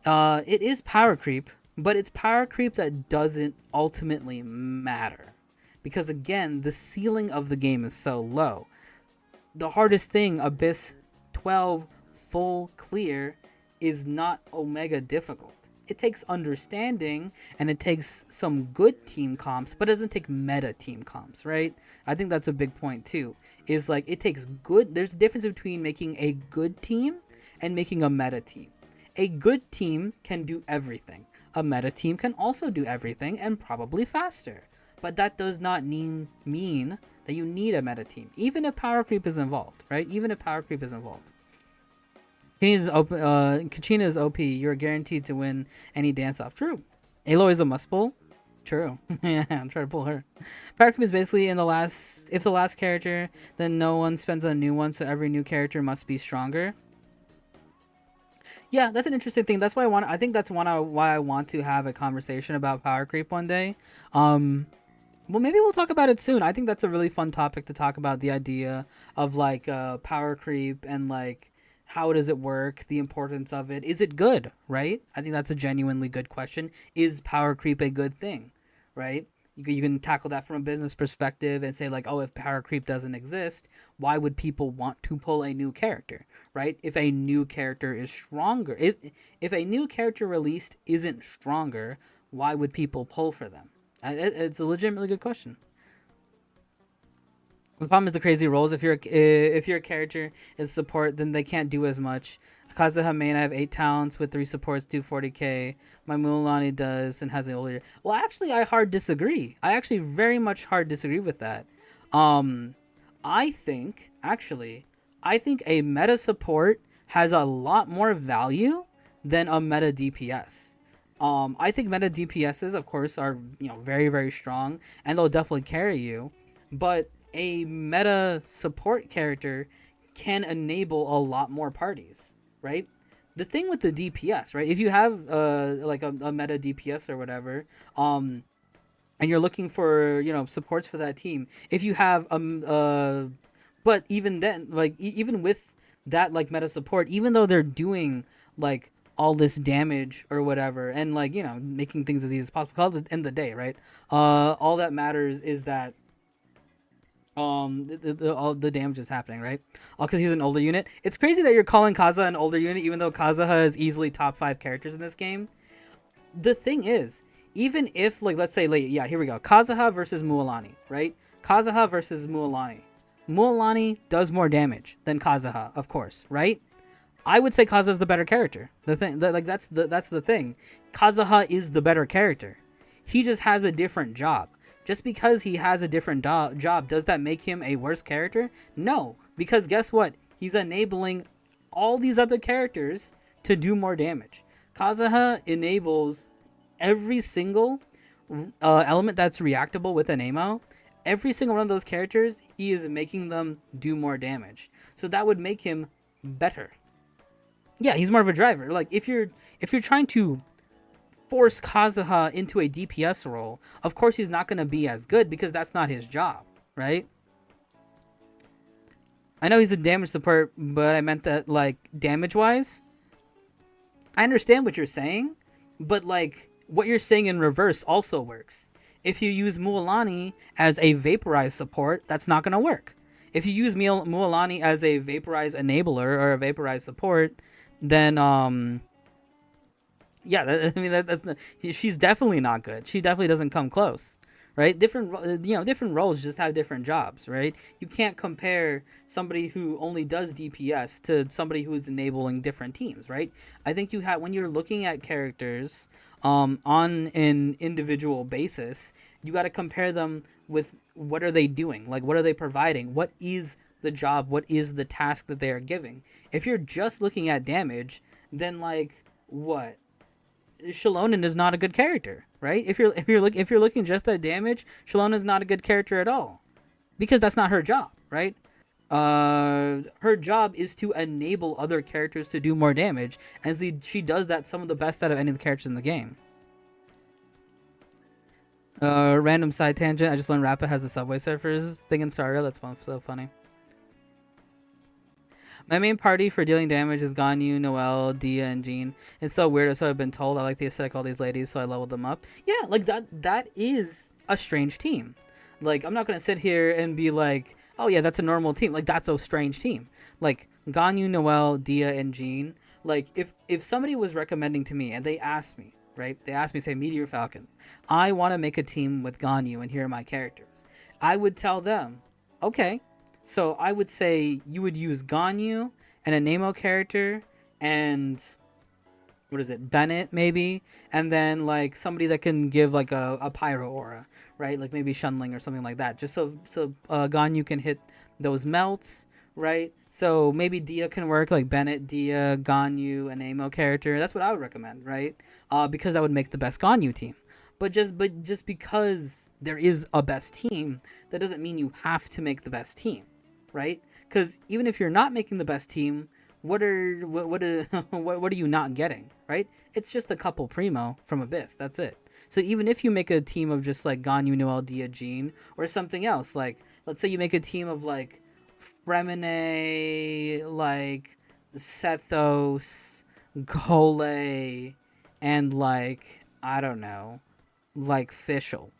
It is power creep, but it's power creep that doesn't ultimately matter. because again, the ceiling of the game is so low. The hardest thing, Abyss 12 full clear, is not Omega difficult. It takes understanding and it takes some good team comps, but it doesn't take meta team comps, right? I think that's a big point too. Is like it takes good. There's a difference between making a good team and making a meta team. A good team can do everything. A meta team can also do everything and probably faster. But that does not mean that you need a meta team, even if power creep is involved, right? Even if power creep is involved. Kachina is OP. You're guaranteed to win any dance off. True. Aloy is a must pull. True. Yeah, I'm trying to pull her. Power creep is basically if the last character, then no one spends on a new one, so every new character must be stronger. Yeah, that's an interesting thing. That's why I think that's why I want to have a conversation about power creep one day. Well, maybe we'll talk about it soon. I think that's a really fun topic to talk about, the idea of like power creep and like how does it work, the importance of it. Is it good, right? I think that's a genuinely good question. Is power creep a good thing, right? You can tackle that from a business perspective and say like, oh, if power creep doesn't exist, why would people want to pull a new character, right? If a new character is stronger, if a new character released isn't stronger, why would people pull for them? It's a legitimately good question. The problem is the crazy rolls. If your character is support, then they can't do as much. Kazuha main, I have 8 talents with 3 supports, 240k. My Mulanni does and has an older. Well, actually, I hard disagree. I actually very much hard disagree with that. I think a meta support has a lot more value than a meta DPS. I think meta DPSs, of course, are very, very strong and they'll definitely carry you, but a meta support character can enable a lot more parties, right? The thing with the DPS, right? If you have like a meta DPS or whatever, and you're looking for supports for that team, if you have but even then, like even with that like meta support, even though they're doing like all this damage or whatever, and like making things as easy as possible, call it at the end of the day, right? All that matters is that all the damage is happening, right? All because he's an older unit. It's crazy that you're calling Kazuha an older unit, even though Kazuha is easily top 5 characters in this game. The thing is, even if like let's say here we go, Kazuha versus Mualani, right? Kazuha versus Mualani. Mualani does more damage than Kazuha, of course, right? I would say Kazuha's the better character. That's the thing. Kazuha is the better character. He just has a different job. Just because he has a different job, does that make him a worse character? No, because guess what? He's enabling all these other characters to do more damage. Kazuha enables every single element that's reactable with an ammo. Every single one of those characters, he is making them do more damage. So that would make him better. Yeah, he's more of a driver. Like if you're trying to force Kazuha into a DPS role, of course he's not going to be as good because that's not his job, right? I know he's a damage support, but I meant that like damage wise. I understand what you're saying, but like what you're saying in reverse also works. If you use Mualani as a vaporize support, that's not going to work. If you use Mualani as a vaporize enabler or a vaporize support, then yeah, she's definitely not good. She definitely doesn't come close, right? Different roles just have different jobs, right? You can't compare somebody who only does DPS to somebody who's enabling different teams, right? I think when you're looking at characters on an individual basis, you got to compare them with what are they doing, like what are they providing, what is the job, what is the task that they are giving. If you're just looking at damage, then like what? Shalonen is not a good character, right? If you're looking just at damage, Shalonen is not a good character at all, because that's not her job, right? Her job is to enable other characters to do more damage, and she does that some of the best out of any of the characters in the game. Random side tangent. I just learned Rappa has the Subway Surfers thing in Sario. That's fun, so funny. My main party for dealing damage is Ganyu, Noelle, Dia, and Jean. It's so weird, so I've been told. I like the aesthetic of all these ladies, so I leveled them up. Yeah, like that is a strange team. Like, I'm not gonna sit here and be like, oh yeah, that's a normal team. Like, that's a strange team. Like Ganyu, Noelle, Dia, and Jean. Like, if somebody was recommending to me and they asked me, right? They asked me, say, Meteor Falcon, I want to make a team with Ganyu and here are my characters. I would tell them, okay. So I would say you would use Ganyu and a Nemo character and what is it, Bennett maybe, and then like somebody that can give like a pyro aura, right? Like maybe Shunling or something like that, just so Ganyu can hit those melts, right? So maybe Dia can work, like Bennett, Dia, Ganyu, an Amo character. That's what I would recommend, right? Because that would make the best Ganyu team. But just because there is a best team, that doesn't mean you have to make the best team, right? Because even if you're not making the best team, what are you not getting, right? It's just a couple primo from Abyss. That's it. So even if you make a team of just like Ganyu, Noelle, Dia, Jean, or something else, like let's say you make a team of like Fremine, like Sethos, Gole, and like I don't know, like Fischl,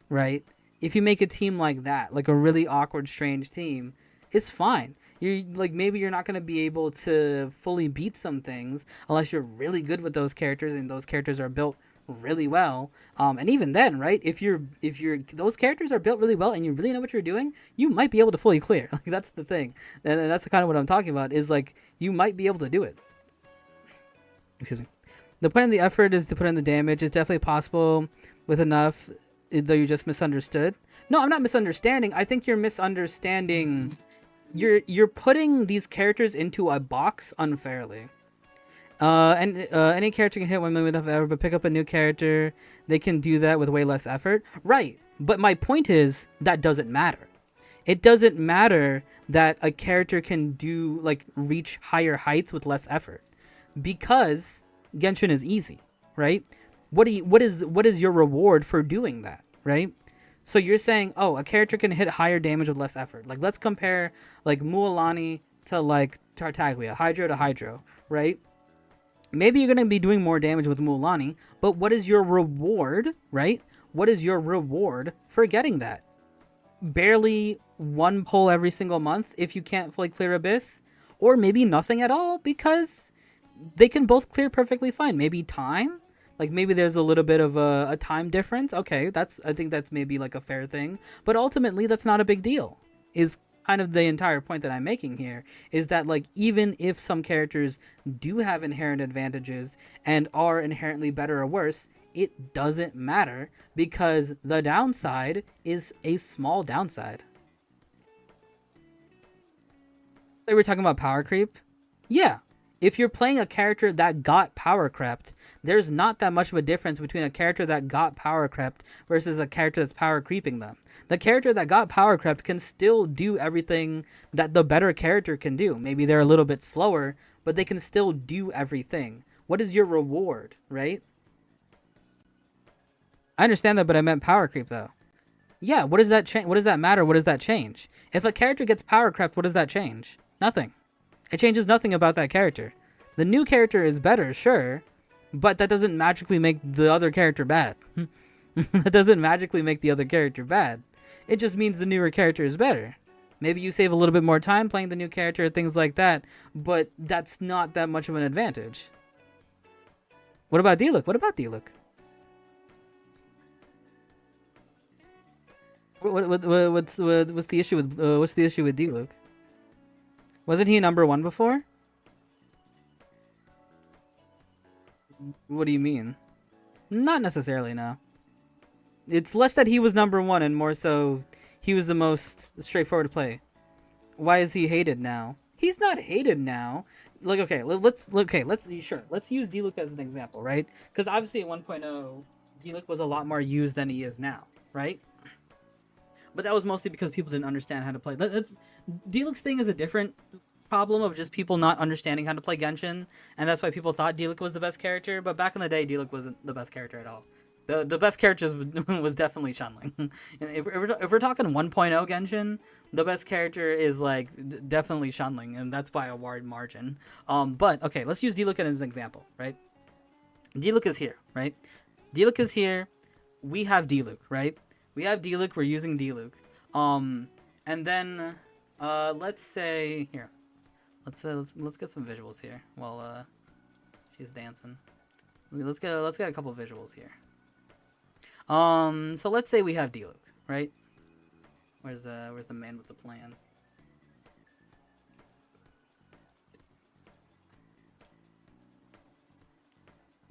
right? If you make a team like that, like a really awkward, strange team, it's fine. You like maybe you're not gonna be able to fully beat some things unless you're really good with those characters and those characters are built really well. And even then, right? If those characters are built really well and you really know what you're doing, you might be able to fully clear. Like that's the thing, and that's kind of what I'm talking about. Is like you might be able to do it. Excuse me. The point of the effort is to put in the damage. It's definitely possible with enough, though you just misunderstood. No, I'm not misunderstanding. I think you're misunderstanding. You're putting these characters into a box unfairly. Any character can hit 1 million without effort, but pick up a new character, they can do that with way less effort. Right. But my point is that doesn't matter. It doesn't matter that a character can do like reach higher heights with less effort because Genshin is easy, right? What is your reward for doing that, right? So you're saying, oh, a character can hit higher damage with less effort. Like let's compare like Mualani to like Tartaglia, Hydro to Hydro, right? Maybe you're going to be doing more damage with Mualani, but what is your reward, right? What is your reward for getting that? Barely one pull every single month if you can't fully clear Abyss, or maybe nothing at all because they can both clear perfectly fine. Maybe time, like maybe there's a little bit of a time difference. Okay, I think that's maybe like a fair thing, but ultimately that's not a big deal. Is kind of the entire point that I'm making here is that like even if some characters do have inherent advantages and are inherently better or worse, it doesn't matter because the downside is a small downside. We were talking about power creep. Yeah. If you're playing a character that got power crept, there's not that much of a difference between a character that got power crept versus a character that's power creeping them. The character that got power crept can still do everything that the better character can do. Maybe they're a little bit slower, but they can still do everything. What is your reward, right? I understand that, but I meant power creep though. Yeah, what does that change? What does that matter? What does that change? If a character gets power crept, what does that change? Nothing. It changes nothing about that character. The new character is better, sure, but that doesn't magically make the other character bad. That doesn't magically make the other character bad. It just means the newer character is better. Maybe you save a little bit more time playing the new character, things like that, but that's not that much of an advantage. What about Diluc? What about Diluc? What's the issue with Diluc? Wasn't he number 1 before? What do you mean? Not necessarily, no. It's less that he was number 1 and more so he was the most straightforward to play. Why is he hated now? He's not hated now. Like, okay, let's use Diluc as an example, right? Because obviously at 1.0, Diluc was a lot more used than he is now, right? But that was mostly because people didn't understand how to play. Diluc's thing is a different problem of just people not understanding how to play Genshin, and that's why people thought Diluc was the best character. But back in the day, Diluc wasn't the best character at all. The best character was definitely Shunling. And if we're talking 1.0 Genshin, the best character is like definitely Shunling, and that's by a wide margin. But okay, let's use Diluc as an example, right? Diluc is here, right? Diluc is here. We have Diluc, right? We have D-Luke. We're using D-Luke. And then let's say here. Let's get some visuals here while she's dancing. Let's get a couple visuals here. So let's say we have D-Luke, right? Where's the man with the plan?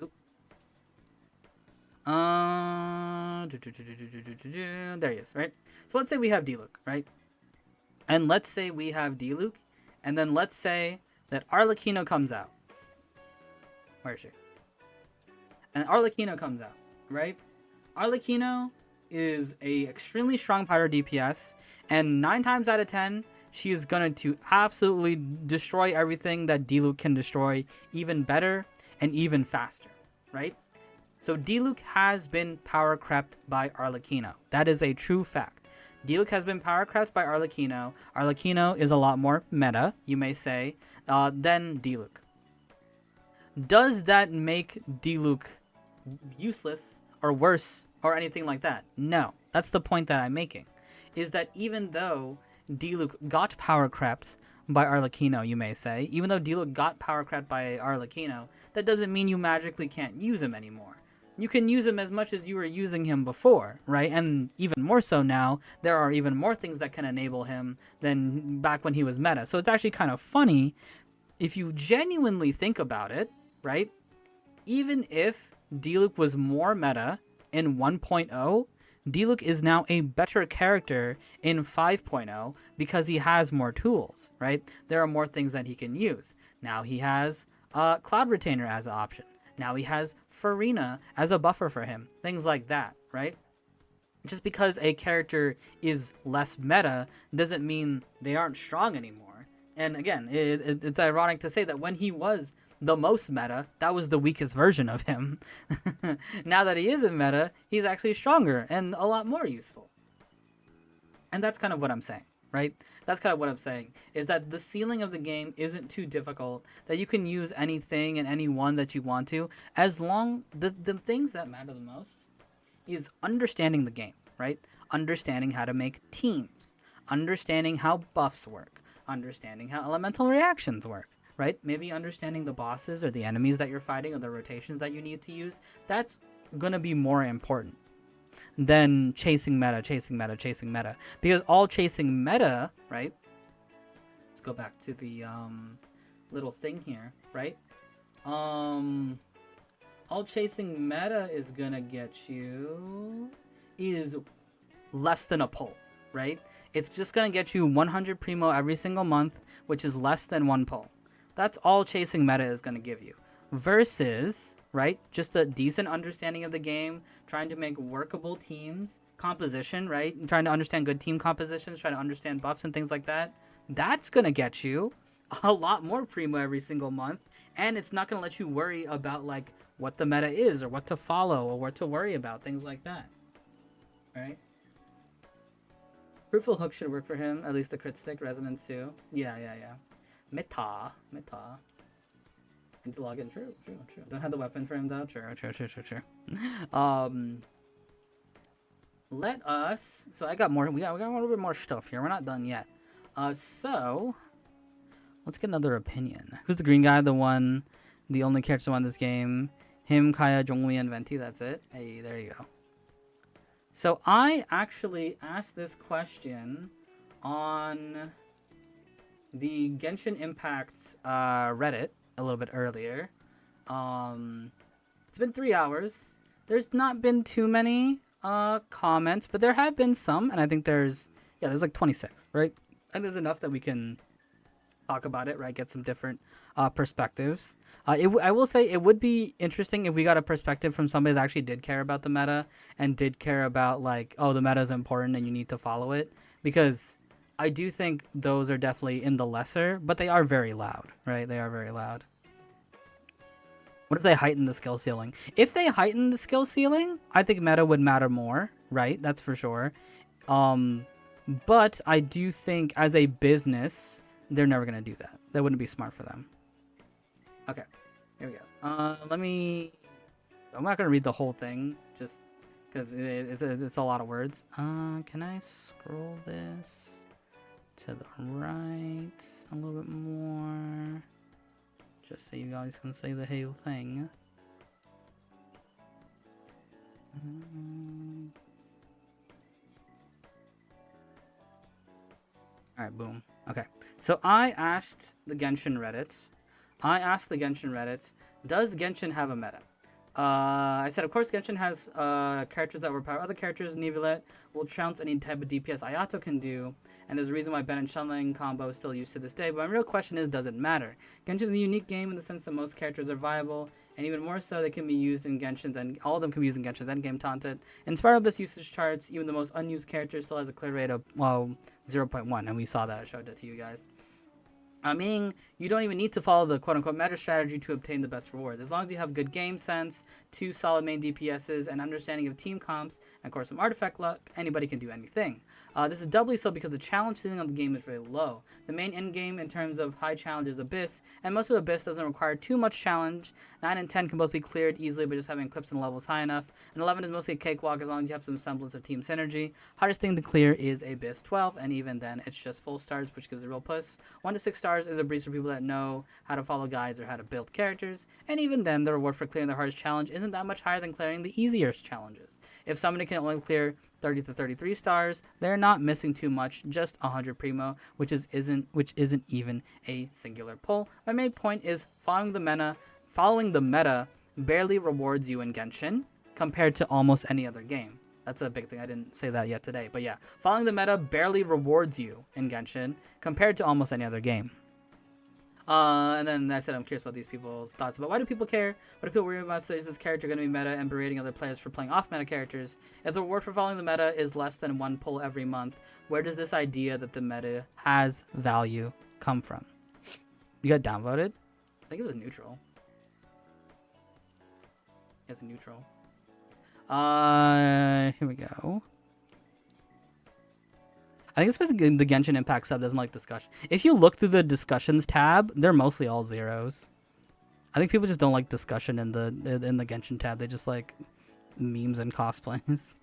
Oop. There he is, right? So let's say we have D-Luke, right? And let's say we have D-Luke, and then let's say that Arlecchino comes out. Where is she? And Arlecchino comes out, right? Arlecchino is a extremely strong powder DPS, and 9 times out of 10, she is going to absolutely destroy everything that D-Luke can destroy even better and even faster, right? So D-Luke has been power crept by Arlecchino. That is a true fact. D-Luke has been power crept by Arlecchino. Arlecchino is a lot more meta, you may say, than D-Luke. Does that make D-Luke useless or worse or anything like that? No. That's the point that I'm making. Is that even though D-Luke got power crept by Arlecchino, you may say, even though D-Luke got power crept by Arlecchino, that doesn't mean you magically can't use him anymore. You can use him as much as you were using him before, right? And even more so now, there are even more things that can enable him than back when he was meta. So it's actually kind of funny if you genuinely think about it, right? Even if D-Luke was more meta in 1.0, D-Luke is now a better character in 5.0 because he has more tools, right? There are more things that he can use. Now he has Cloud Retainer as an option. Now he has Farina as a buffer for him. Things like that, right? Just because a character is less meta doesn't mean they aren't strong anymore. And again, it's ironic to say that when he was the most meta, that was the weakest version of him. Now that he isn't meta, he's actually stronger and a lot more useful. And that's kind of what I'm saying, right? That's kind of what I'm saying, is that the ceiling of the game isn't too difficult, that you can use anything and anyone that you want to, as long, the things that matter the most is understanding the game, right? Understanding how to make teams, understanding how buffs work, understanding how elemental reactions work, right? Maybe understanding the bosses or the enemies that you're fighting or the rotations that you need to use. That's gonna be more important than chasing meta. Because all chasing meta, right? Let's go back to the little thing here, right? All chasing meta is gonna get you is less than a pull, right? It's just gonna get you 100 primo every single month, which is less than 1 pull. That's all chasing meta is gonna give you. Versus, right, just a decent understanding of the game, trying to make workable teams, composition, right, and trying to understand good team compositions, trying to understand buffs and things like that. That's gonna get you a lot more primo every single month, and it's not gonna let you worry about like what the meta is or what to follow or what to worry about, things like that. All right. Fruitful Hook should work for him, at least the crit stick, resonance too. Yeah. Meta. Need to log in. True. Don't have the weapon for him though. True. Let us. So I got more. We got a little bit more stuff here. We're not done yet. So let's get another opinion. Who's the green guy? The only character who won this game. Him, Kaya, Zhongli, and Venti. That's it. Hey, there you go. So I actually asked this question on the Genshin Impact Reddit a little bit earlier. It's been 3 hours. There's not been too many comments, but there have been some, and I think there's like 26, right? And there's enough that we can talk about it, right? Get some different perspectives. I will say it would be interesting if we got a perspective from somebody that actually did care about the meta and did care about like, oh, the meta is important and you need to follow it, because I do think those are definitely in the lesser, but they are very loud, right? They are very loud. What if they heighten the skill ceiling? If they heighten the skill ceiling, I think meta would matter more, right? That's for sure. But I do think as a business, they're never going to do that. That wouldn't be smart for them. Okay, here we go. I'm not going to read the whole thing, just because it's a lot of words. Can I scroll this to the right a little bit more? Just so you guys can say the whole thing. Alright, boom. Okay. So I asked the Genshin Reddit, does Genshin have a meta? I said, of course, Genshin has characters that overpower other characters. Neuvillette will trounce any type of DPS Ayato can do, and there's a reason why Ben and Shenling combo is still used to this day. But my real question is, does it matter? Genshin is a unique game in the sense that most characters are viable, and even more so, they can be used in Genshin's, and all of them can be used in Genshin's endgame content. In Spiral Abyss usage charts, even the most unused character still has a clear rate of, well, 0.1, and we saw that. I showed it to you guys. Meaning you don't even need to follow the quote-unquote meta strategy to obtain the best rewards. As long as you have good game sense, 2 solid main DPSs, and understanding of team comps, and of course some artifact luck, anybody can do anything. This is doubly so because the challenge ceiling of the game is very low. The main end game in terms of high challenge is Abyss, and most of Abyss doesn't require too much challenge. 9 and 10 can both be cleared easily by just having equips and levels high enough, and 11 is mostly a cakewalk as long as you have some semblance of team synergy. Hardest thing to clear is Abyss 12, and even then it's just full stars, which gives a real push. 1 to 6 stars is the breeze for people that know how to follow guides or how to build characters, and even then the reward for clearing the hardest challenge isn't that much higher than clearing the easier challenges. If somebody can only clear 30 to 33 stars, they're not missing too much, just 100 primo, which isn't even a singular pull. My main point is following the meta barely rewards you in Genshin compared to almost any other game. That's a big thing. I didn't say that yet today, but yeah, following the meta barely rewards you in Genshin compared to almost any other game. And then I said I'm curious about these people's thoughts about why do people care? What do people worry about? So is this character going to be meta and berating other players for playing off meta characters? If the reward for following the meta is less than 1 pull every month, where does this idea that the meta has value come from? You got downvoted? I think it was neutral. It's a neutral. Here we go. I think it's because the Genshin Impact sub doesn't like discussion. If you look through the discussions tab, they're mostly all zeros. I think people just don't like discussion in the Genshin tab. They just like memes and cosplays.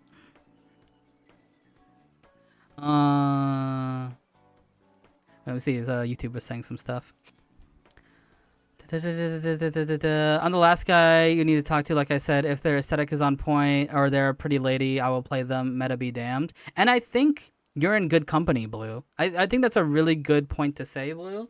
Let me see. YouTube was saying some stuff. I'm the last guy you need to talk to. Like I said, if their aesthetic is on point or they're a pretty lady, I will play them. Meta be damned. And I think you're in good company, Blue. I think that's a really good point to say, Blue.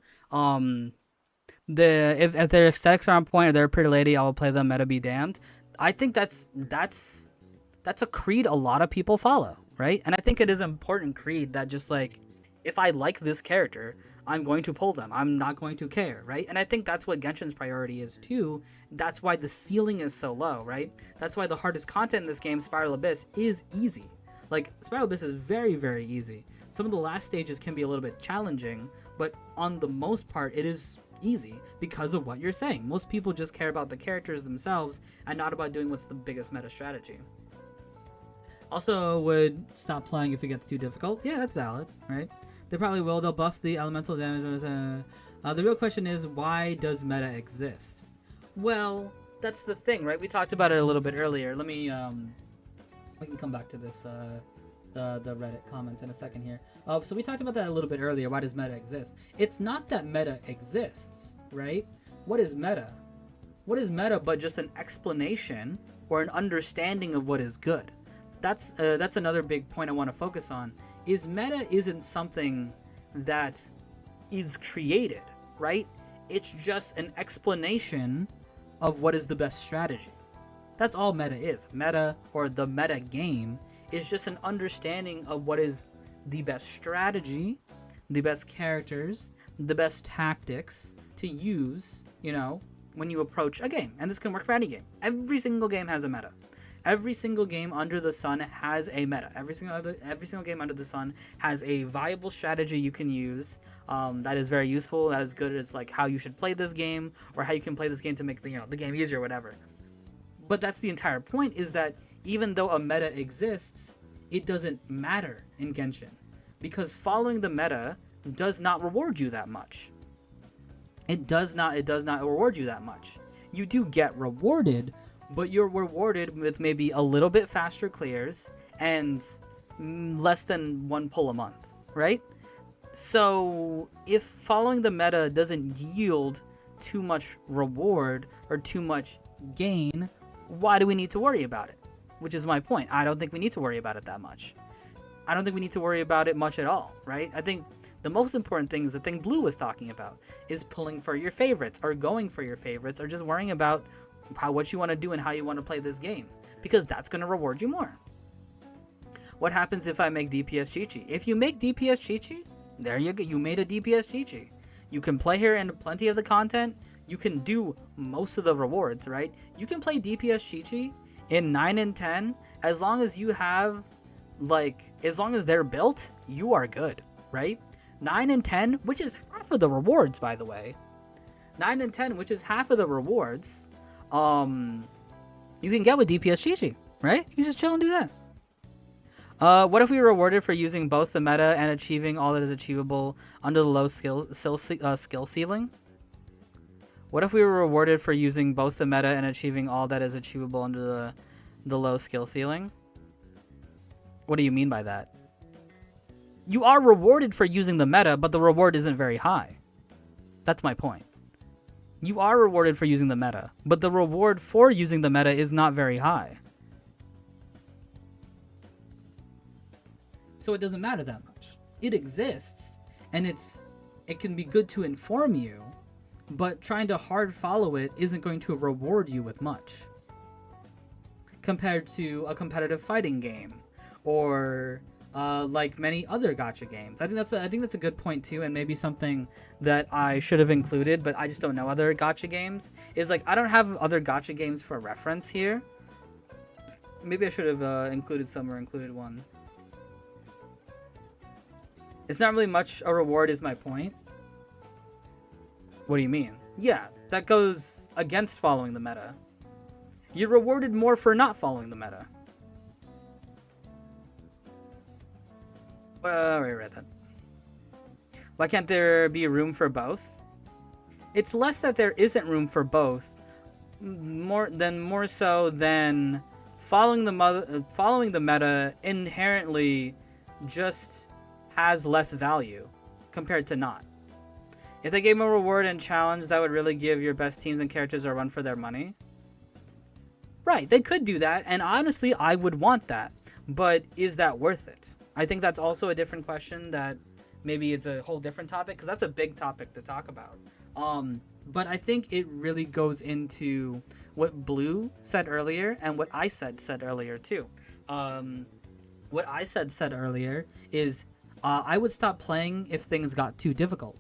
If their aesthetics are on point or they're a pretty lady, I will play them. Meta be damned. I think that's a creed a lot of people follow, right? And I think it is an important creed that just like, if I like this character, I'm going to pull them. I'm not going to care, right? And I think that's what Genshin's priority is too. That's why the ceiling is so low, right? That's why the hardest content in this game, Spiral Abyss, is easy. Like, Spiral Abyss is very, very easy. Some of the last stages can be a little bit challenging, but on the most part, it is easy because of what you're saying. Most people just care about the characters themselves and not about doing what's the biggest meta strategy. Also, would stop playing if it gets too difficult. Yeah, that's valid, right? They probably will. They'll buff the elemental damage. The real question is, why does meta exist? Well, that's the thing, right? We talked about it a little bit earlier. Let me, we can come back to this, the Reddit comments in a second here. So we talked about that a little bit earlier. Why does meta exist? It's not that meta exists, right? What is meta? What is meta but just an explanation or an understanding of what is good? That's another big point I want to focus on. Is meta isn't something that is created, right? It's just an explanation of what is the best strategy. That's all meta is. Meta, or the meta game, is just an understanding of what is the best strategy, the best characters, the best tactics to use, you know, when you approach a game. And this can work for any game. Every single game has a meta. Every single game under the sun has a meta. Every single game under the sun has a viable strategy you can use that is very useful, that is good. It's like how you should play this game, or how you can play this game to make the game easier or whatever. But that's the entire point, is that even though a meta exists, it doesn't matter in Genshin, because following the meta does not reward you that much. It does not reward you that much. You do get rewarded, but you're rewarded with maybe a little bit faster clears and less than 1 pull a month, right? So if following the meta doesn't yield too much reward or too much gain, why do we need to worry about it? Which is my point. I don't think we need to worry about it that much. I don't think we need to worry about it much at all, right? I think the most important thing is the thing Blue was talking about, is pulling for your favorites or going for your favorites or just worrying about what you want to do and how you want to play this game, because that's going to reward you more. What happens if I make DPS Chi-Chi? If you make DPS Chi-Chi, there you go. You made a DPS Chi-Chi. You can play her in plenty of the content. You can do most of the rewards, right? You can play DPS Chi-Chi in 9 and 10 as long as you have, as long as they're built, you are good, right? 9 and 10, which is half of the rewards, by the way. 9 and 10, which is half of the rewards, you can get with DPS Chi-Chi, right? You can just chill and do that. What if we were rewarded for using both the meta and achieving all that is achievable under the low skill ceiling? What if we were rewarded for using both the meta and achieving all that is achievable under the low skill ceiling? What do you mean by that? You are rewarded for using the meta, but the reward isn't very high. That's my point. You are rewarded for using the meta, but the reward for using the meta is not very high. So it doesn't matter that much. It exists, and it can be good to inform you, but trying to hard follow it isn't going to reward you with much. Compared to a competitive fighting game, or like many other gacha games. I think that's a good point too, and maybe something that I should have included, but I just don't know other gacha games. Is I don't have other gacha games for reference here. Maybe I should have included some or included one. It's not really much a reward, is my point. What do you mean? Yeah, that goes against following the meta. You're rewarded more for not following the meta. I already read that. Why can't there be room for both? It's less that there isn't room for both, more so than following the meta inherently just has less value compared to not. If they gave them a reward and challenge that would really give your best teams and characters a run for their money, right, they could do that, and honestly, I would want that. But is that worth it? I think that's also a different question that maybe it's a whole different topic, because that's a big topic to talk about. But I think it really goes into what Blue said earlier and what I said earlier too. What I said earlier is I would stop playing if things got too difficult.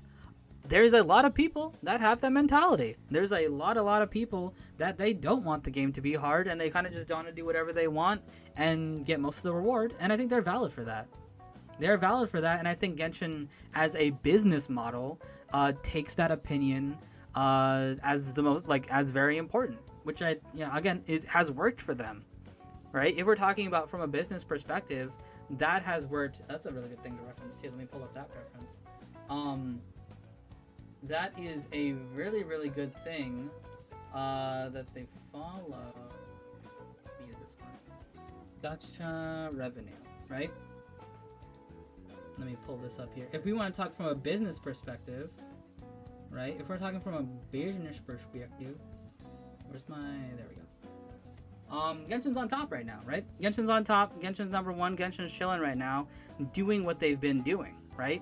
There's a lot of people that have that mentality. There's a lot of people that they don't want the game to be hard, and they kind of just want to do whatever they want and get most of the reward, and I think they're valid for that. They're valid for that, and I think Genshin as a business model takes that opinion as the most, as very important, which has worked for them, right? If we're talking about from a business perspective, that has worked. That's a really good thing to reference too. Let me pull up that reference. That is a really, really good thing that they follow. Let me use this one. Gotcha revenue, right? Let me pull this up here. If we want to talk from a business perspective, right? If we're talking from a business perspective, where's my... There we go. Genshin's on top right now, right? Genshin's on top. Genshin's number one. Genshin's chilling right now, doing what they've been doing, right?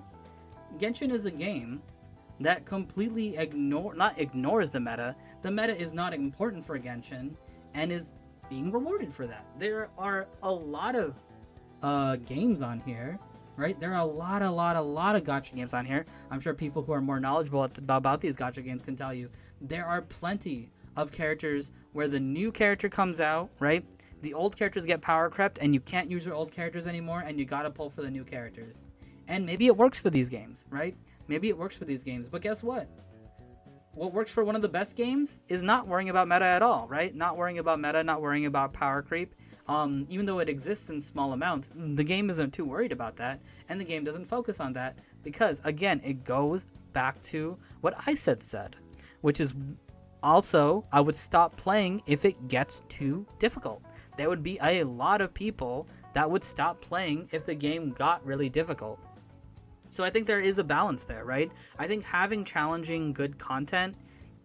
Genshin is a game that completely ignores the meta. The meta is not important for Genshin and is being rewarded for that. There are a lot of games on here, right? There are a lot of gacha games on here. I'm sure people who are more knowledgeable about these gacha games can tell you there are plenty of characters where the new character comes out, right? The old characters get power crept and you can't use your old characters anymore, and you gotta pull for the new characters. And maybe it works for these games, right? Maybe it works for these games, but guess what? What works for one of the best games is not worrying about meta at all, right? Not worrying about meta, not worrying about power creep. Even though it exists in small amounts, the game isn't too worried about that, and the game doesn't focus on that because, again, it goes back to what I said, which is Also, I would stop playing if it gets too difficult. There would be a lot of people that would stop playing if the game got really difficult. So I think there is a balance there, right? I think having challenging, good content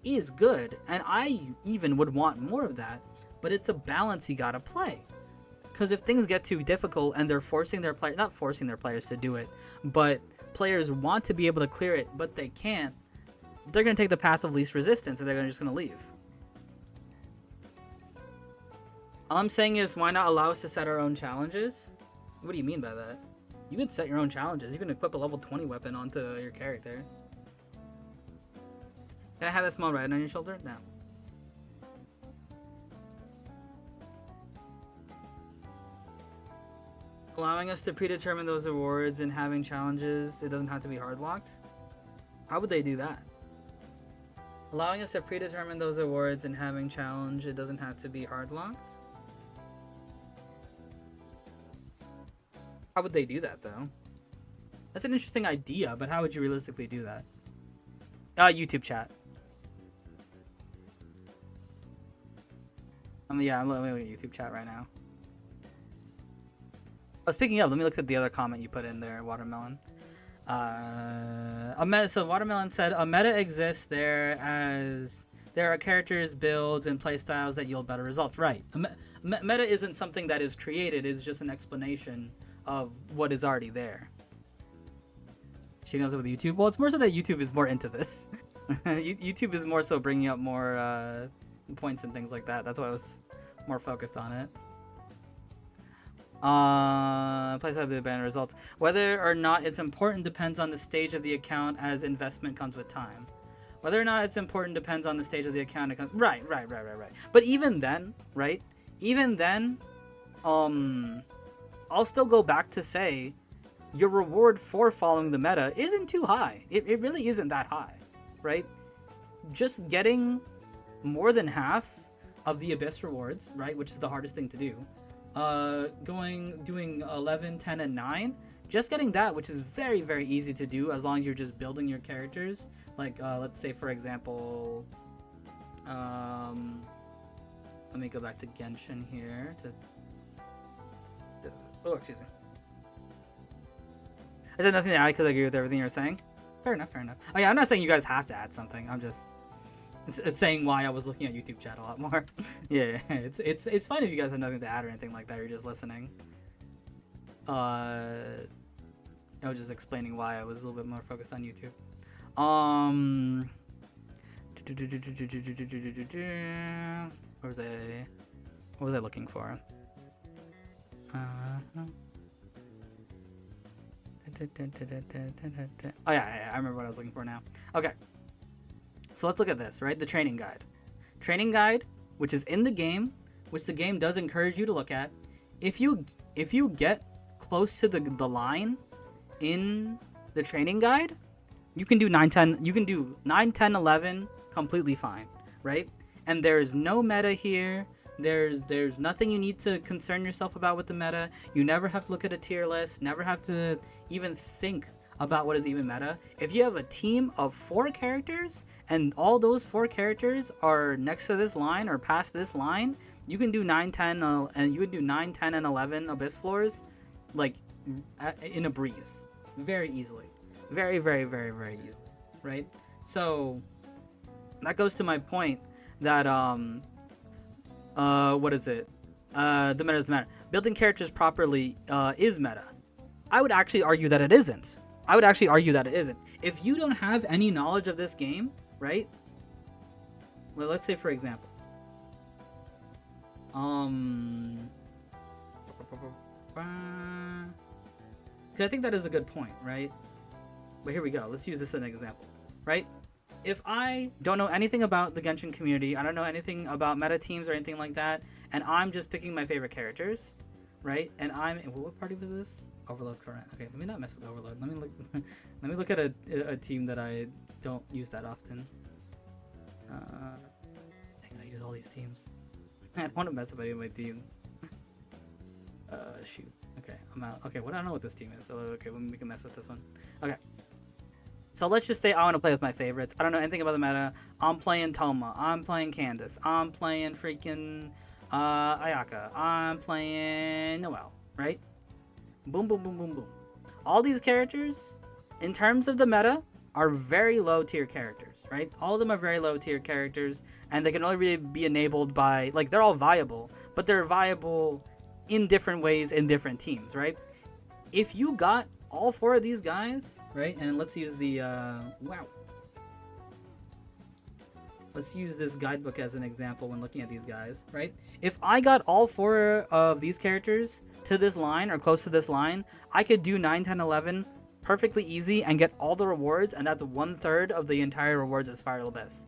is good, and I even would want more of that, but it's a balance you gotta play. Because if things get too difficult and they're forcing their players, not forcing their players to do it, but players want to be able to clear it, but they can't, they're going to take the path of least resistance and they're just going to leave. All I'm saying is, why not allow us to set our own challenges? What do you mean by that? You can set your own challenges. You can equip a level 20 weapon onto your character. Can I have that small red on your shoulder? No. Allowing us to predetermine those rewards and having challenges, it doesn't have to be hard locked? How would they do that? Allowing us to predetermine those rewards and having challenge, it doesn't have to be hard locked? How would they do that though? That's an interesting idea, but how would you realistically do that? YouTube chat. Yeah, I'm looking at YouTube chat right now. Oh, speaking of, let me look at the other comment you put in there, Watermelon. So Watermelon said, a meta exists there as there are characters, builds, and playstyles that yield better results. Right. Meta isn't something that is created, it's just an explanation of what is already there. She knows it with YouTube. Well, it's more so that YouTube is more into this. YouTube is more so bringing up more points and things like that. That's why I was more focused on it. Place have the banner results. Whether or not it's important depends on the stage of the account, as investment comes with time. Whether or not it's important depends on the stage of the account. Right. But even then, right? Even then, I'll still go back to say your reward for following the meta isn't too high. It really isn't that high, right? Just getting more than half of the Abyss rewards, right, which is the hardest thing to do. Doing 11, 10, and 9, just getting that, which is very, very easy to do as long as you're just building your characters. Like, let's say, for example, let me go back to Genshin here. Oh, excuse me. I said nothing to add because I agree with everything you're saying. Fair enough. Oh yeah, I'm not saying you guys have to add something. I'm just it's saying why I was looking at YouTube chat a lot more. yeah, it's fine if you guys have nothing to add or anything like that. You're just listening. I was just explaining why I was a little bit more focused on YouTube. What was I looking for? Oh yeah, I remember what I was looking for now. Okay. So let's look at this, right? The training guide. Training guide, which is in the game, which the game does encourage you to look at. If you get close to the line in the training guide, you can do 9, 10, you can do 9, 10, 11 completely fine, right? And there's no meta here. There's nothing you need to concern yourself about with the meta. You never have to look at a tier list, never have to even think about what is even meta. If you have a team of 4 characters and all those 4 characters are next to this line or past this line, you can do 9, 10, and you can do 9, 10, and 11 Abyss floors like in a breeze, very easily, very, very, very, very easily, right? So that goes to my point that what is it? The meta doesn't matter. Building characters properly is meta. I would actually argue that it isn't. If you don't have any knowledge of this game, right? Well, let's say, for example, because I think that is a good point, right? But here we go. Let's use this as an example, right? If I don't know anything about the Genshin community, I don't know anything about meta teams or anything like that, and I'm just picking my favorite characters, right? And what party was this? Overload current. Okay, let me not mess with Overload. Let me look. Let me look at a team that I don't use that often. Dang it, I use all these teams. I don't want to mess with any of my teams. Shoot. Okay, I'm out. Okay, I don't know what this team is. So okay, we can mess with this one. Okay. So let's just say I want to play with my favorites. I don't know anything about the meta. I'm playing Toma. I'm playing Candace. I'm playing freaking Ayaka. I'm playing Noelle, right? Boom, boom, boom, boom, boom. All these characters, in terms of the meta, are very low tier characters, right? All of them are very low tier characters, and they can only really be enabled by, like, they're all viable, but they're viable in different ways in different teams, right? If you got all 4 of these guys, right? And let's use the, wow. Let's use this guidebook as an example when looking at these guys, right? If I got all 4 of these characters to this line or close to this line, I could do 9, 10, 11 perfectly easy and get all the rewards, and that's 1/3 of the entire rewards of Spiral Abyss.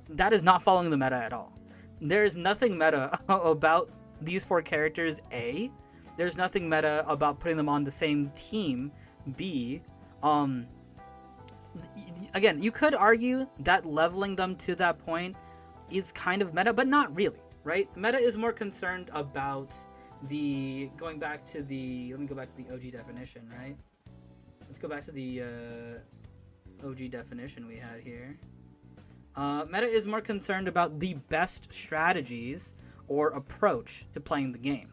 That is not following the meta at all. There's nothing meta about these 4 characters, A. There's nothing meta about putting them on the same team, B. Again, you could argue that leveling them to that point is kind of meta, but not really, right? Meta is more concerned about the, going back to the, let me go back to the OG definition, right? Let's go back to the OG definition we had here. Meta is more concerned about the best strategies or approach to playing the game.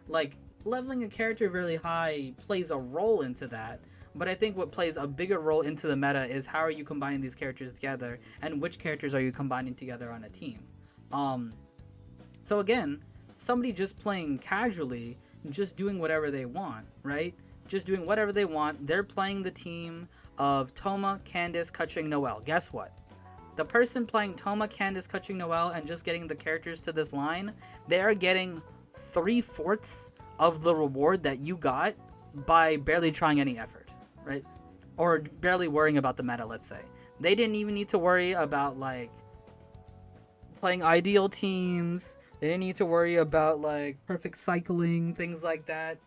Like, leveling a character really high plays a role into that, but I think what plays a bigger role into the meta is how are you combining these characters together, and which characters are you combining together on a team. So again, somebody just playing casually, just doing whatever they want, right? Just doing whatever they want. They're playing the team of Toma, Candace, Kaching, Noelle. Guess what? The person playing Toma, Candace, Kaching, Noelle, and just getting the characters to this line, they are getting 3/4 of the reward that you got by barely trying any effort, right? Or barely worrying about the meta, let's say. They didn't even need to worry about, like, playing ideal teams. They didn't need to worry about, like, perfect cycling, things like that.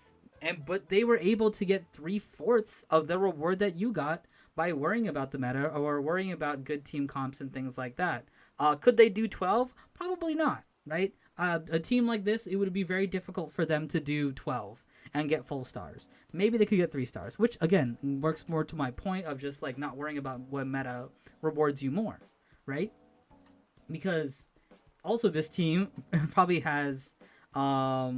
But they were able to get 3/4 of the reward that you got by worrying about the meta or worrying about good team comps and things like that. Could they do 12? Probably not, right? A team like this, it would be very difficult for them to do 12 and get full stars. Maybe they could get 3 stars, which again works more to my point of just like not worrying about what meta rewards you more, right? Because also this team probably has a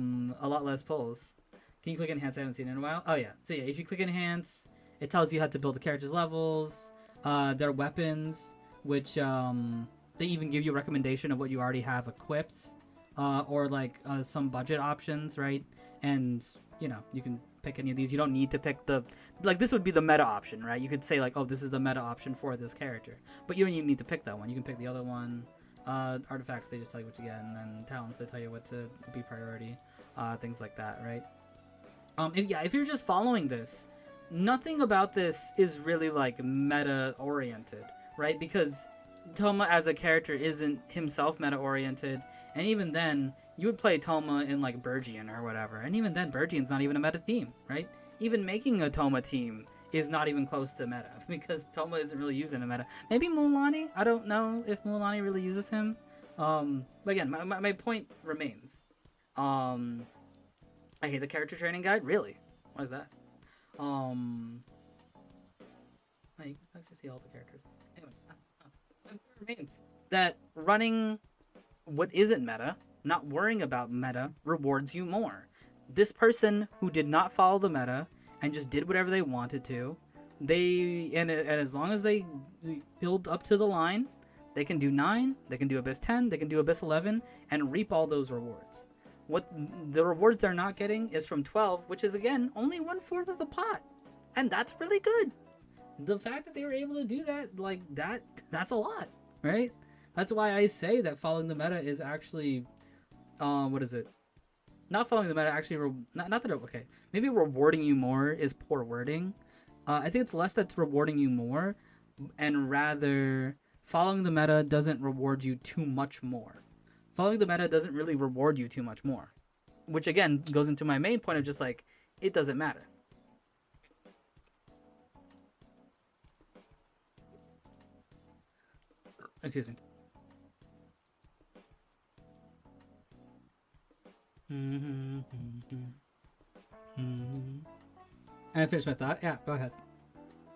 lot less pulls. Can you click enhance? I haven't seen it in a while. Oh yeah. So yeah, if you click enhance, it tells you how to build the character's levels, their weapons, which they even give you a recommendation of what you already have equipped, or like some budget options, right? And you know, you can pick any of these. You don't need to pick the, like, this would be the meta option, right? You could say like, oh, this is the meta option for this character, but you don't even need to pick that one. You can pick the other one. Artifacts, they just tell you what you get, and then talents, they tell you what to be priority, things like that, right? If you're just following this, nothing about this is really like meta oriented, right? Because Toma as a character isn't himself meta oriented, and even then you would play Toma in like Burgian or whatever, and even then Burgian's not even a meta team, right? Even making a Toma team is not even close to meta because Toma isn't really using a meta. Maybe Mulaney, I don't know if Mulaney really uses him, but again, my point remains. I hate the character training guide. Really? Why is that? You can actually see all the characters. Anyway, it remains that running what isn't meta, not worrying about meta, rewards you more. This person who did not follow the meta and just did whatever they wanted to, and as long as they build up to the line, they can do 9, they can do Abyss 10, they can do Abyss 11, and reap all those rewards. What the rewards they're not getting is from 12, which is again only 1/4 of the pot, and that's really good. The fact that they were able to do that, like that's a lot, right? That's why I say that following the meta is actually, what is it? Not following the meta actually, not that okay. Maybe rewarding you more is poor wording. I think it's less that's rewarding you more, and rather following the meta doesn't reward you too much more. Following the meta doesn't really reward you too much more, which again goes into my main point of just like, it doesn't matter. Excuse me. I finished my thought. Yeah, go ahead.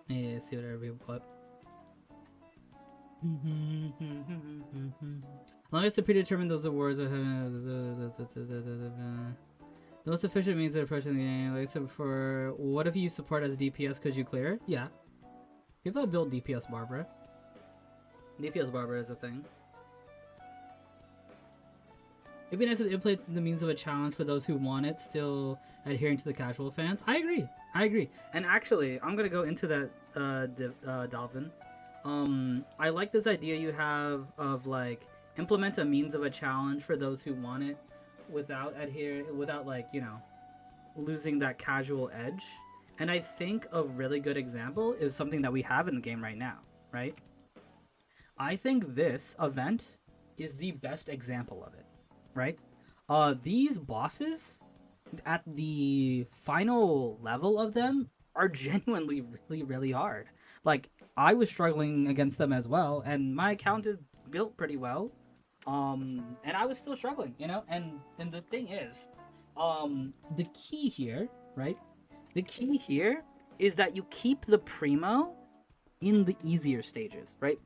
Yeah, see whatever people put. As long as to predetermine those awards are the most efficient means of approaching the game. Like I said before, what if you support as DPS because you clear it? Yeah. People that build DPS Barbara. DPS Barbara is a thing. It'd be nice to implement the means of a challenge for those who want it, still adhering to the casual fans. I agree. I agree. And actually, I'm gonna go into that, Dalvin. I like this idea you have of like implement a means of a challenge for those who want it, without like, you know, losing that casual edge. And I think a really good example is something that we have in the game right now, right? I think this event is the best example of it. Right? These bosses at the final level of them are genuinely really, really hard. Like, I was struggling against them as well, and my account is built pretty well. And I was still struggling, you know? And the thing is, the key here, right? The key here is that you keep the primo in the easier stages, right?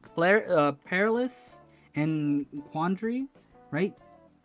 Perilous and Quandary, right?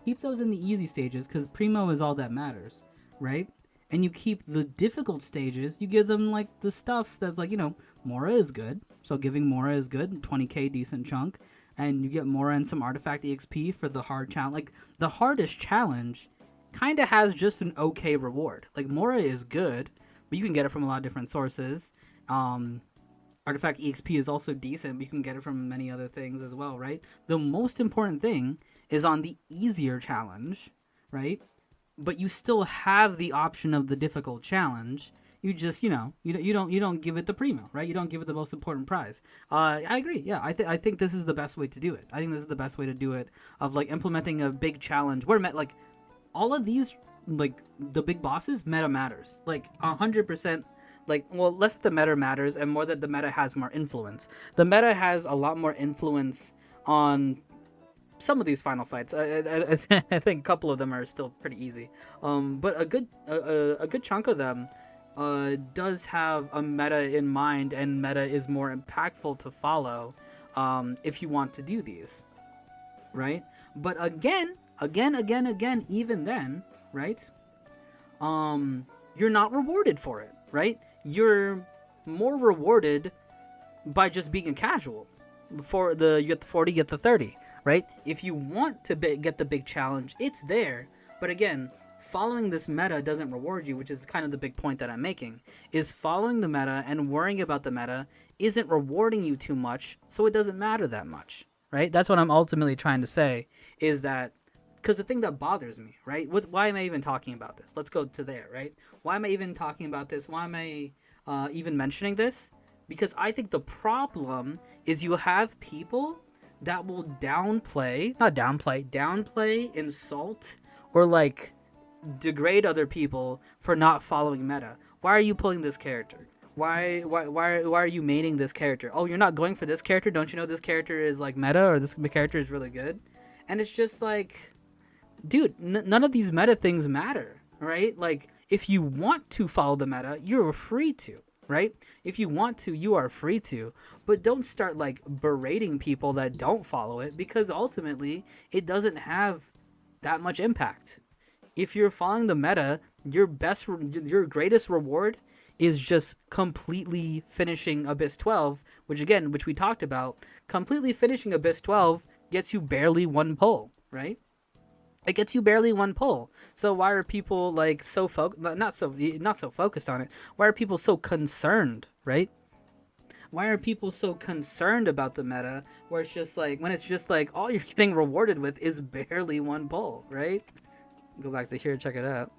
Keep those in the easy stages because primo is all that matters, right? And you keep the difficult stages, you give them like the stuff that's like, you know, Mora is good. So giving Mora is good, 20k decent chunk. And you get Mora and some artifact EXP for the hard challenge. Like the hardest challenge kind of has just an okay reward. Like Mora is good, but you can get it from a lot of different sources. Artifact EXP is also decent, but you can get it from many other things as well, right? The most important thing is on the easier challenge, right? But you still have the option of the difficult challenge. You just, you know, you don't give it the primo, right? You don't give it the most important prize. I agree. Yeah, I think this is the best way to do it. I think this is the best way to do it, of like implementing a big challenge where like all of these, like the big bosses, meta matters. Like 100%. Like, well, less that the meta matters and more that the meta has more influence. The meta has a lot more influence on some of these final fights. I think a couple of them are still pretty easy. But a good chunk of them does have a meta in mind, and meta is more impactful to follow if you want to do these, right? But again, even then, right? You're not rewarded for it, right? You're more rewarded by just being a casual. Before you get the 40, get the 30, right? If you want to get the big challenge, it's there. But again, following this meta doesn't reward you, which is kind of the big point that I'm making, is following the meta and worrying about the meta isn't rewarding you too much, so it doesn't matter that much, right? That's what I'm ultimately trying to say, is that, because the thing that bothers me, right? Why am I even talking about this? Let's go to there, right? Why am I even talking about this? Why am I even mentioning this? Because I think the problem is you have people that will downplay, insult, or like degrade other people for not following meta. Why are you pulling this character? Why are you maining this character? Oh, you're not going for this character? Don't you know this character is like meta, or this character is really good? And it's just like, dude, none of these meta things matter, right? Like, if you want to follow the meta, you're free to, right? If you want to, you are free to. But don't start, like, berating people that don't follow it, because ultimately, it doesn't have that much impact. If you're following the meta, your greatest reward is just completely finishing Abyss 12, which we talked about. Completely finishing Abyss 12 gets you barely one pull, right? It gets you barely one pull. So why are people like so not so focused on it? Why are people so concerned, right? Why are people so concerned about the meta, where it's just like, when it's just like all you're getting rewarded with is barely one pull, right? Go back to here, check it out.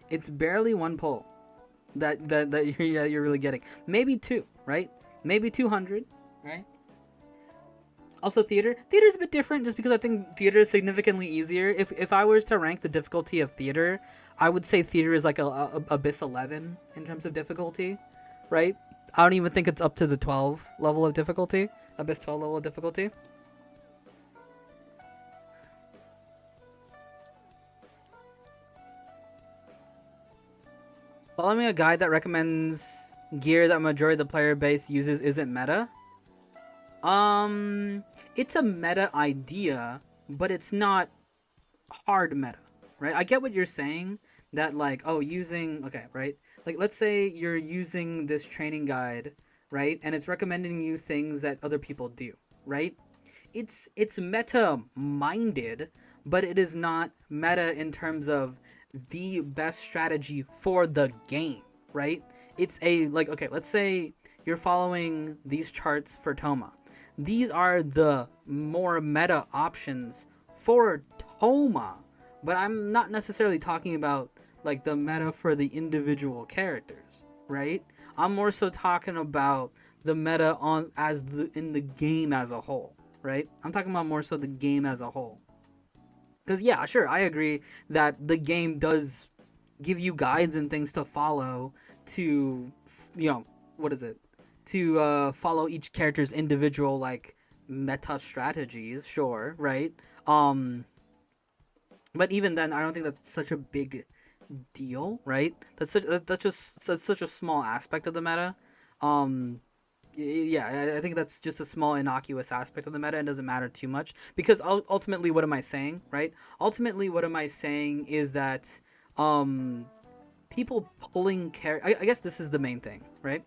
It's barely one pull that you're really getting. Maybe two, right? Maybe 200, right? Also, theater's a bit different, just because I think theater is significantly easier. If I was to rank the difficulty of theater, I would say theater is like a Abyss 11 in terms of difficulty, right? I don't even think it's up to the 12 level of difficulty, Abyss 12 level of difficulty. Following a guide that recommends gear that majority of the player base uses isn't meta. It's a meta idea, but it's not hard meta, right? I get what you're saying, that like, oh, using, okay, right? Like, let's say you're using this training guide, right? And it's recommending you things that other people do, right? It's meta minded, but it is not meta in terms of the best strategy for the game, right? It's a, like, okay, let's say you're following these charts for Toma. These are the more meta options for Toma, but I'm not necessarily talking about like the meta for the individual characters, right? I'm more so talking about the meta on as the in the game as a whole, right? I'm talking about more so the game as a whole. Because yeah, sure, I agree that the game does give you guides and things to follow to, you know, what is it? To follow each character's individual like meta strategies, sure, right? But even then, I don't think that's such a big deal, right? That's such a small aspect of the meta. Yeah, I think that's just a small innocuous aspect of the meta and doesn't matter too much, because ultimately, what am I saying, right? Ultimately, what am I saying is that people pulling I guess this is the main thing, right?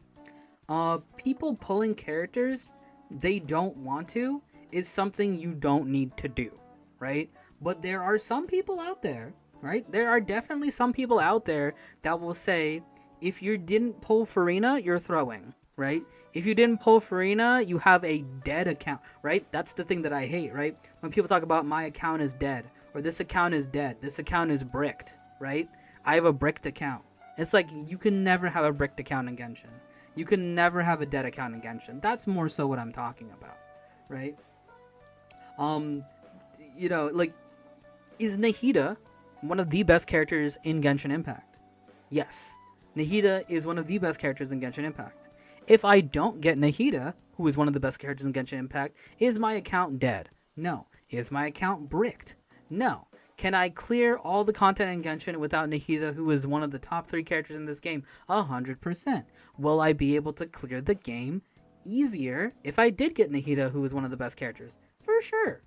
People pulling characters they don't want to is something you don't need to do, right? But there are some people out there, right? There are definitely some people out there that will say, if you didn't pull Farina, you're throwing, right? If you didn't pull Farina, you have a dead account, right? That's the thing that I hate, right? When people talk about my account is dead, or this account is dead, this account is bricked, right? I have a bricked account. It's like, you can never have a bricked account in Genshin. You can never have a dead account in Genshin. That's more so what I'm talking about, right? You know, like, is Nahida one of the best characters in Genshin Impact? Yes. Nahida is one of the best characters in Genshin Impact. If I don't get Nahida, who is one of the best characters in Genshin Impact, is my account dead? No. Is my account bricked? No. Can I clear all the content in Genshin without Nahida, who is one of the top 3 characters in this game? 100%. Will I be able to clear the game easier if I did get Nahida, who is one of the best characters? For sure.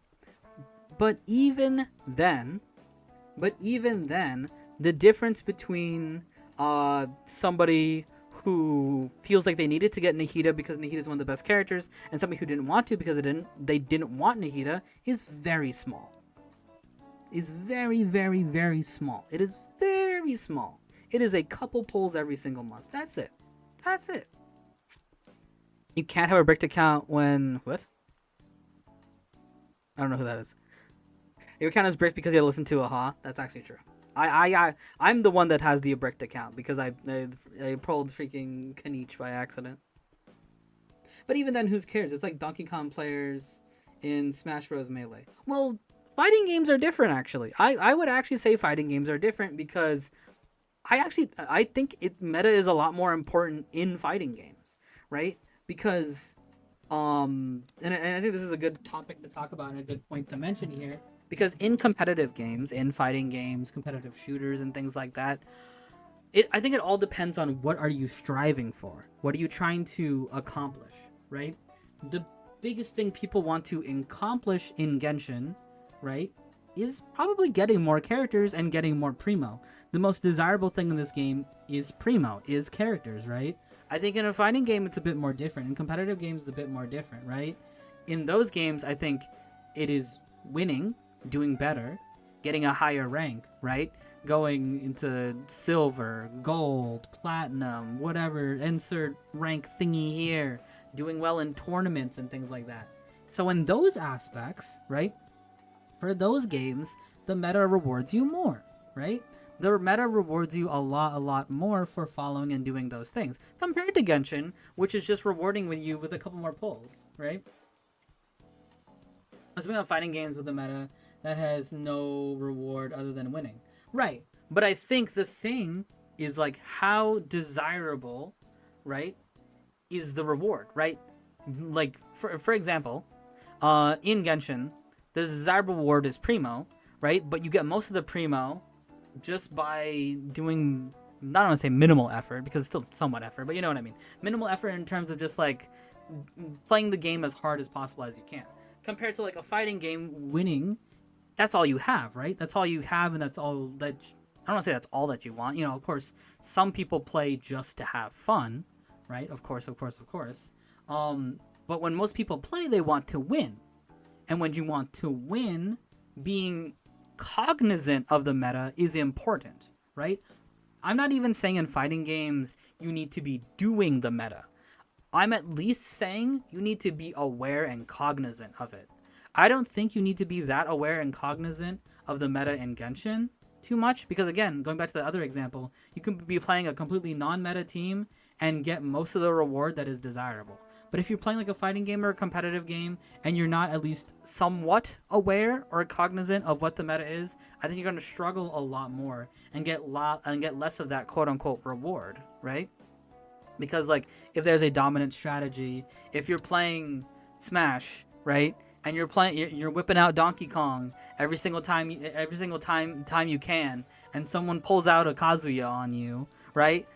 But even then, the difference between somebody who feels like they needed to get Nahida because Nahida is one of the best characters, and somebody who didn't want to because they didn't want Nahida, is very small. Is very, very, very small. It is very small. It is a couple pulls every single month. That's it. That's it. You can't have a bricked account when... What? I don't know who that is. Your account is bricked because you listen to Aha. That's actually true. I'm the one that has the bricked account because I pulled freaking Kanich by accident. But even then, who cares? It's like Donkey Kong players in Smash Bros. Melee. Well, fighting games are different, actually. I would actually say fighting games are different because I think meta is a lot more important in fighting games, right? Because and I think this is a good topic to talk about and a good point to mention here, because in competitive games, in fighting games, competitive shooters and things like that, I think it all depends on what are you striving for? What are you trying to accomplish, right? The biggest thing people want to accomplish in Genshin, right, is probably getting more characters and getting more primo. The most desirable thing in this game is primo, is characters, right? I think in a fighting game, it's a bit more different. In competitive games, it's a bit more different, right? In those games, I think it is winning, doing better, getting a higher rank, right? Going into silver, gold, platinum, whatever, insert rank thingy here, doing well in tournaments and things like that. So in those aspects, right, for those games, the meta rewards you more, right? The meta rewards you a lot more for following and doing those things, compared to Genshin, which is just rewarding you with a couple more pulls, right? Let's be on fighting games with a meta that has no reward other than winning. Right. But I think the thing is, like, how desirable, right, is the reward, right? Like, for example, in Genshin, the desirable reward is Primo, right? But you get most of the Primo just by doing not want to say minimal effort because it's still somewhat effort, but you know what I mean. Minimal effort in terms of just like playing the game as hard as possible as you can. Compared to like a fighting game, winning, that's all you have, right? That's all you have, and that's all that. I don't want to say that's all that you want. You know, of course, some people play just to have fun, right? Of course. But when most people play, they want to win, and when you want to win, being cognizant of the meta is important, right? I'm not even saying in fighting games you need to be doing the meta. I'm at least saying you need to be aware and cognizant of it. I don't think you need to be that aware and cognizant of the meta in Genshin too much, because again, going back to the other example, you can be playing a completely non-meta team and get most of the reward that is desirable. But if you're playing like a fighting game or a competitive game and you're not at least somewhat aware or cognizant of what the meta is, I think you're going to struggle a lot more and get less of that quote-unquote reward, right? Because like if there's a dominant strategy, if you're playing Smash, right, and you're whipping out Donkey Kong every single time you can, and someone pulls out a Kazuya on you, right?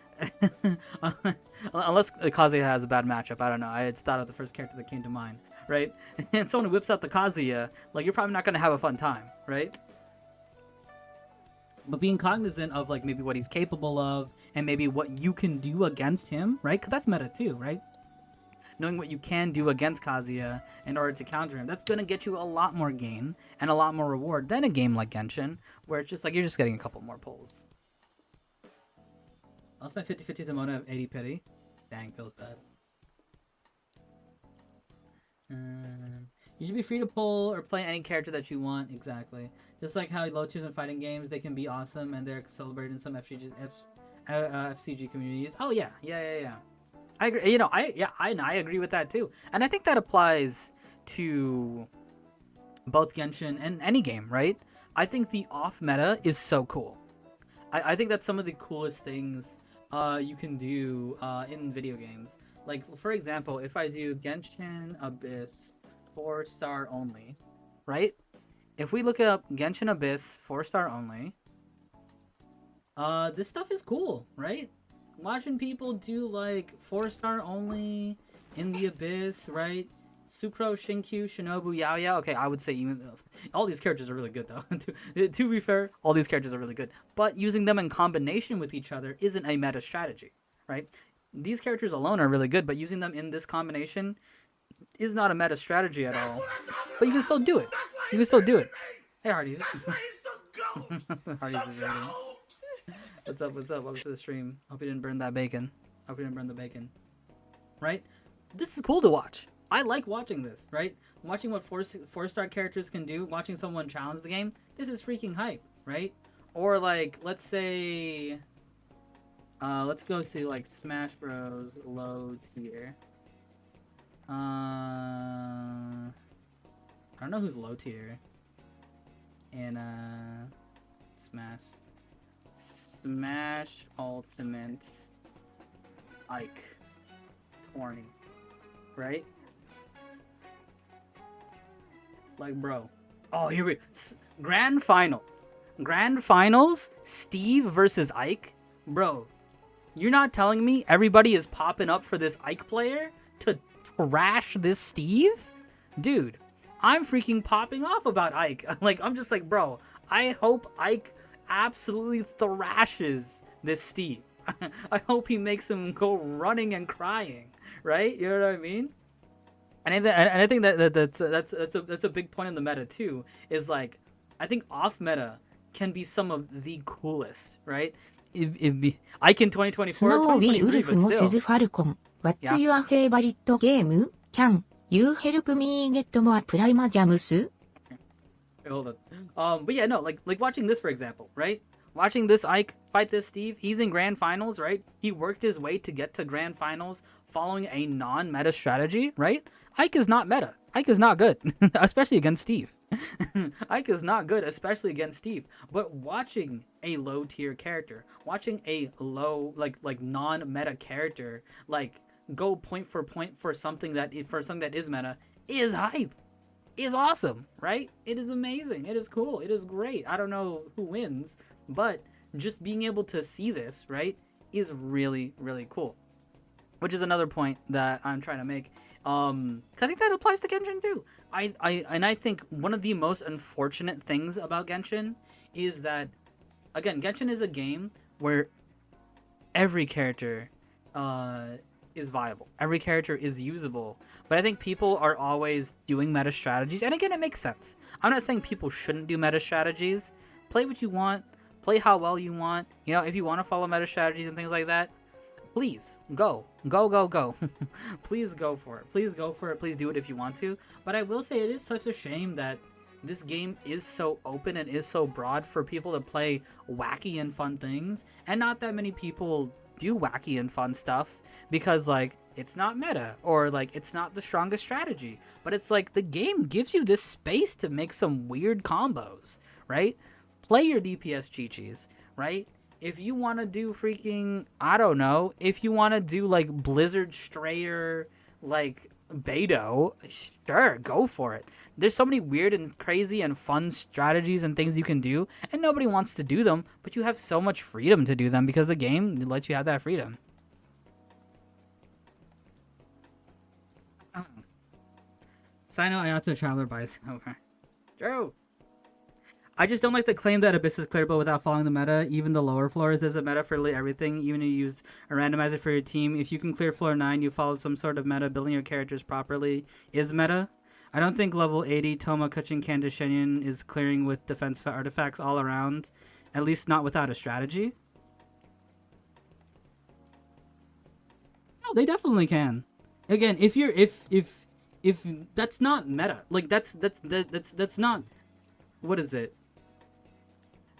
Unless Kazuya has a bad matchup, I don't know. It's thought of the first character that came to mind, right? And someone whips out the Kazuya, like you're probably not gonna have a fun time, right? But being cognizant of like maybe what he's capable of and maybe what you can do against him, right? Because that's meta too, right? Knowing what you can do against Kazuya in order to counter him, that's going to get you a lot more gain and a lot more reward than a game like Genshin, where it's just like you're just getting a couple more pulls. I'll spend 50-50 to Mona of 80 pity. Dang, feels bad. You should be free to pull or play any character that you want, exactly. Just like how low tiers in fighting games, they can be awesome and they're celebrated in some FCG communities. Oh yeah. I agree. You know, I agree with that too. And I think that applies to both Genshin and any game, right? I think the off meta is so cool. I think that's some of the coolest things you can do in video games. Like, for example, if I do Genshin Abyss 4-star only, right? If we look up Genshin Abyss 4-star only, this stuff is cool, right? Watching people do like 4-star only in the Abyss, right? Sukro, Shinkyu, Shinobu, Yao Yao. Okay, I would say even all these characters are really good though. to be fair, all these characters are really good. But using them in combination with each other isn't a meta strategy, right? These characters alone are really good, but using them in this combination is not a meta strategy at all. But you can still do it. You can still do it. Hey, Hardee's. Hardee's is rating. What's up? Welcome to the stream. Hope you didn't burn that bacon. Hope you didn't burn the bacon. Right? This is cool to watch. I like watching this, right? Watching what four-star characters can do, watching someone challenge the game, this is freaking hype, right? Or like, let's say, let's go to like Smash Bros. Low tier. I don't know who's low tier in Smash Ultimate Ike Torny, right? Like, bro. Oh, here we Grand Finals. Steve versus Ike. Bro, you're not telling me everybody is popping up for this Ike player to trash this Steve? Dude, I'm freaking popping off about Ike. Like, I'm just like, bro, I hope Ike absolutely thrashes this Steve. I hope he makes him go running and crying, right? You know what I mean? And I think that's a big point in the meta too. Is like, I think off meta can be some of the coolest, right? Ike in 2024, 2023, but still. Falcon, what's Yeah. your favorite game? Can you help me get more Prima Gems? Hold on. But yeah, no, like watching this, for example, right? Watching this Ike fight this Steve, he's in grand finals, right? He worked his way to get to grand finals following a non-meta strategy, right? Ike is not meta. Ike is not good, especially against Steve. Ike is not good, especially against Steve. But watching a low tier character, watching a low like non-meta character, like go point for something that is meta is hype. Is awesome, right? It is amazing. It is cool. It is great. I don't know who wins, but just being able to see this, right, is really, really cool. Which is another point that I'm trying to make. 'Cause I think that applies to Genshin too. I think one of the most unfortunate things about Genshin is that, again, Genshin is a game where every character is viable. Every character is usable. But I think people are always doing meta strategies. And again, it makes sense. I'm not saying people shouldn't do meta strategies. Play what you want. Play how well you want. You know, if you want to follow meta strategies and things like that, please go. Please go for it. Please go for it. Please do it if you want to. But I will say it is such a shame that this game is so open and is so broad for people to play wacky and fun things. And not that many people do wacky and fun stuff because, like, it's not meta or, like, it's not the strongest strategy. But it's like the game gives you this space to make some weird combos, right? Play your DPS Chi-Chis, right? If you want to do freaking, I don't know, if you want to do, like, Blizzard Strayer, like, Beto, sure, go for it. There's so many weird and crazy and fun strategies and things you can do, and nobody wants to do them, but you have so much freedom to do them because the game lets you have that freedom. Sino Ayato Traveler buys over. True. I just don't like the claim that Abyss is clearable without following the meta. Even the lower floors, there's a meta for literally everything. Even if you use a randomizer for your team, if you can clear floor 9, you follow some sort of meta. Building your characters properly is meta. I don't think level 80 Toma Kuchin Candice Shenyan is clearing with defense artifacts all around. At least not without a strategy. No, they definitely can. Again, if that's not meta, like that's not, what is it?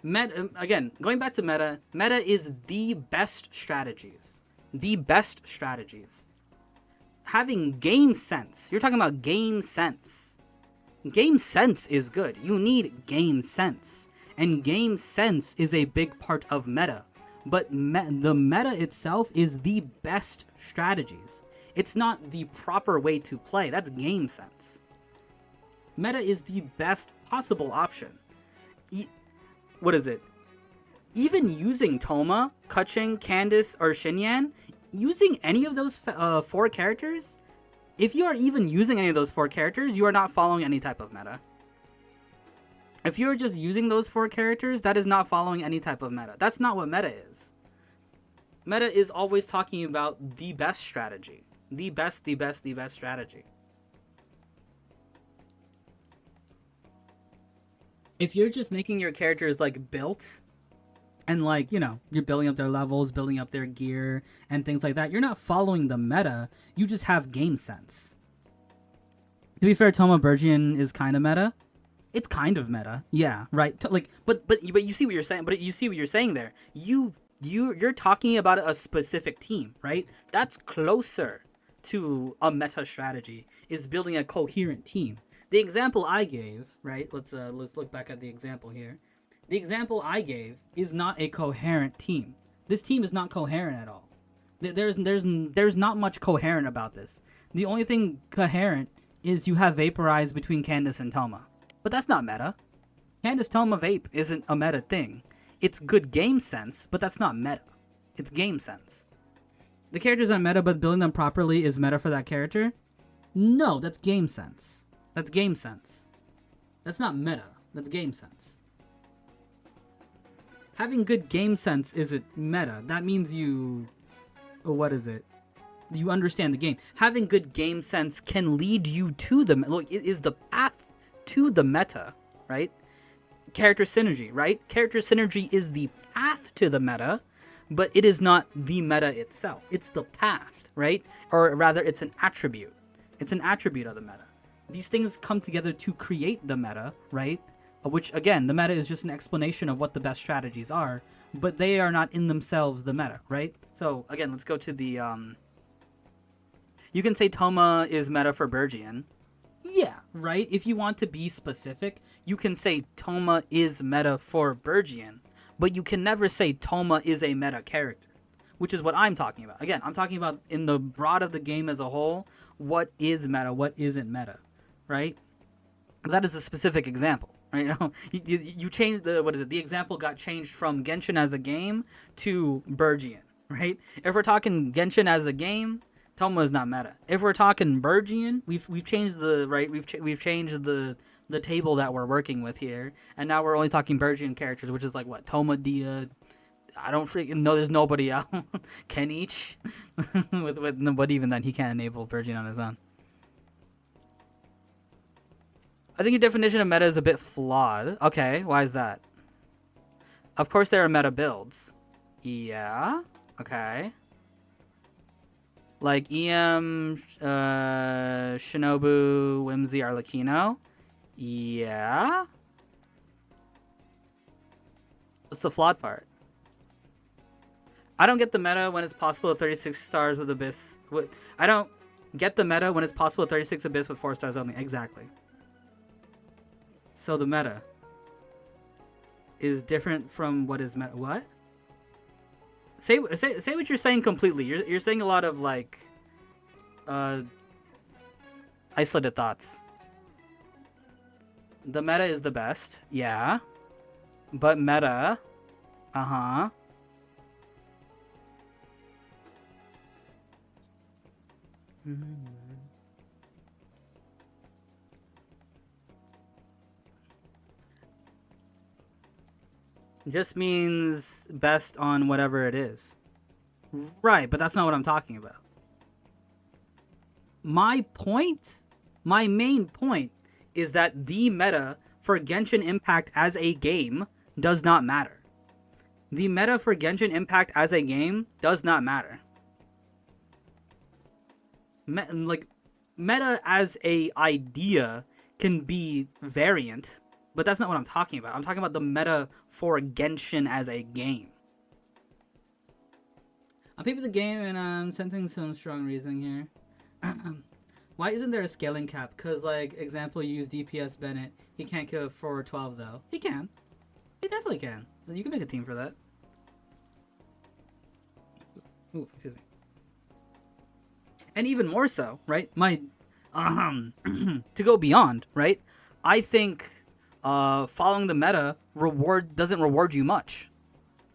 Meta, again, going back to meta is the best strategies. The best strategies. Having game sense. You're talking about game sense. Game sense is good. You need game sense. And game sense is a big part of meta. But the meta itself is the best strategies. It's not the proper way to play. That's game sense. Meta is the best possible option. What is it? Even using Toma, Kuching, Candice, or Shinyan, using any of those 4 characters, if you are even using any of those 4 characters, you are not following any type of meta. If you're just using those 4 characters, that is not following any type of meta. That's not what meta is. Meta is always talking about the best strategy. The best strategy. If you're just making your characters, like, built, and, like, you know, you're building up their levels, building up their gear, and things like that, you're not following the meta, you just have game sense. To be fair, Toma Bergian is kind of meta. It's kind of meta, yeah, right. Like, but you see what you're saying. But you see what you're saying there. You're talking about a specific team, right? That's closer to a meta strategy. Is building a coherent team. The example I gave, right? Let's look back at the example here. The example I gave is not a coherent team. This team is not coherent at all. There's not much coherent about this. The only thing coherent is you have Vaporize between Candice and Toma. But that's not meta. Candice Toma Vape isn't a meta thing. It's good game sense, but that's not meta. It's game sense. The characters are meta, but building them properly is meta for that character? No, that's game sense. That's game sense. That's not meta. That's game sense. Having good game sense isn't meta. That means you... what is it? You understand the game. Having good game sense can lead you to the... look, it is the path to the meta, right? Character synergy, right? Character synergy is the path to the meta, but it is not the meta itself. It's the path, right? Or rather, it's an attribute. It's an attribute of the meta. These things come together to create the meta, right? Which, again, the meta is just an explanation of what the best strategies are, but they are not in themselves the meta, right? So, again, let's go to the... you can say Toma is meta for Bergian. Yeah, right? If you want to be specific, you can say Toma is meta for Bergian, but you can never say Toma is a meta character, which is what I'm talking about. Again, I'm talking about in the broad of the game as a whole, what is meta, what isn't meta, right? That is a specific example. right? You changed the what is it? The example got changed from Genshin as a game to Burgian, right? If we're talking Genshin as a game, Toma is not meta. If we're talking Burgian, we've changed the right. We've changed the table that we're working with here, and now we're only talking Burgian characters, which is like what Toma, Dia. I don't freaking know. There's nobody else. Kenich, but even then, he can't enable Burgian on his own. I think your definition of meta is a bit flawed. Okay, why is that? Of course there are meta builds. Yeah, okay. Like EM, Shinobu, Whimsy, Arlecchino. Yeah. What's the flawed part? I don't get the meta when it's possible at 36 stars with Abyss. I don't get the meta when it's possible at 36 Abyss with 4 stars only. Exactly. So the meta is different from what is meta. What? Say what you're saying completely. You're saying a lot of like isolated thoughts. The meta is the best. Yeah. But meta, uh-huh. Just means best on whatever it is. Right, but that's not what I'm talking about. My main point, is that the meta for Genshin Impact as a game does not matter. The meta for Genshin Impact as a game does not matter. Meta as a idea can be variant, but that's not what I'm talking about. I'm talking about the meta for Genshin as a game. I'm peeping the game and I'm sensing some strong reasoning here. Why isn't there a scaling cap? Because, like, example, use DPS Bennett. He can't kill 412, though. He can. He definitely can. You can make a team for that. Ooh, excuse me. And even more so, right? To go beyond, right? I think following the meta doesn't reward you much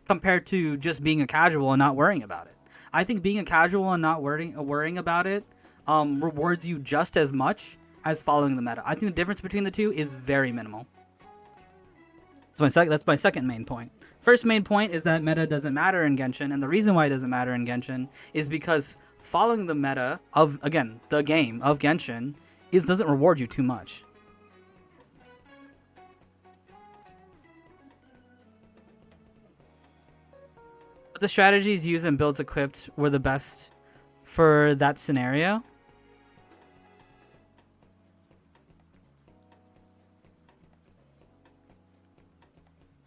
compared to just being a casual and not worrying about it. I think being a casual and not worrying about it rewards you just as much as following the meta. I think the difference between the two is very minimal. That's my second main point. First main point is that meta doesn't matter in Genshin, and the reason why it doesn't matter in Genshin is because following the meta of, again, the game of Genshin doesn't reward you too much. But the strategies used and builds equipped were the best for that scenario.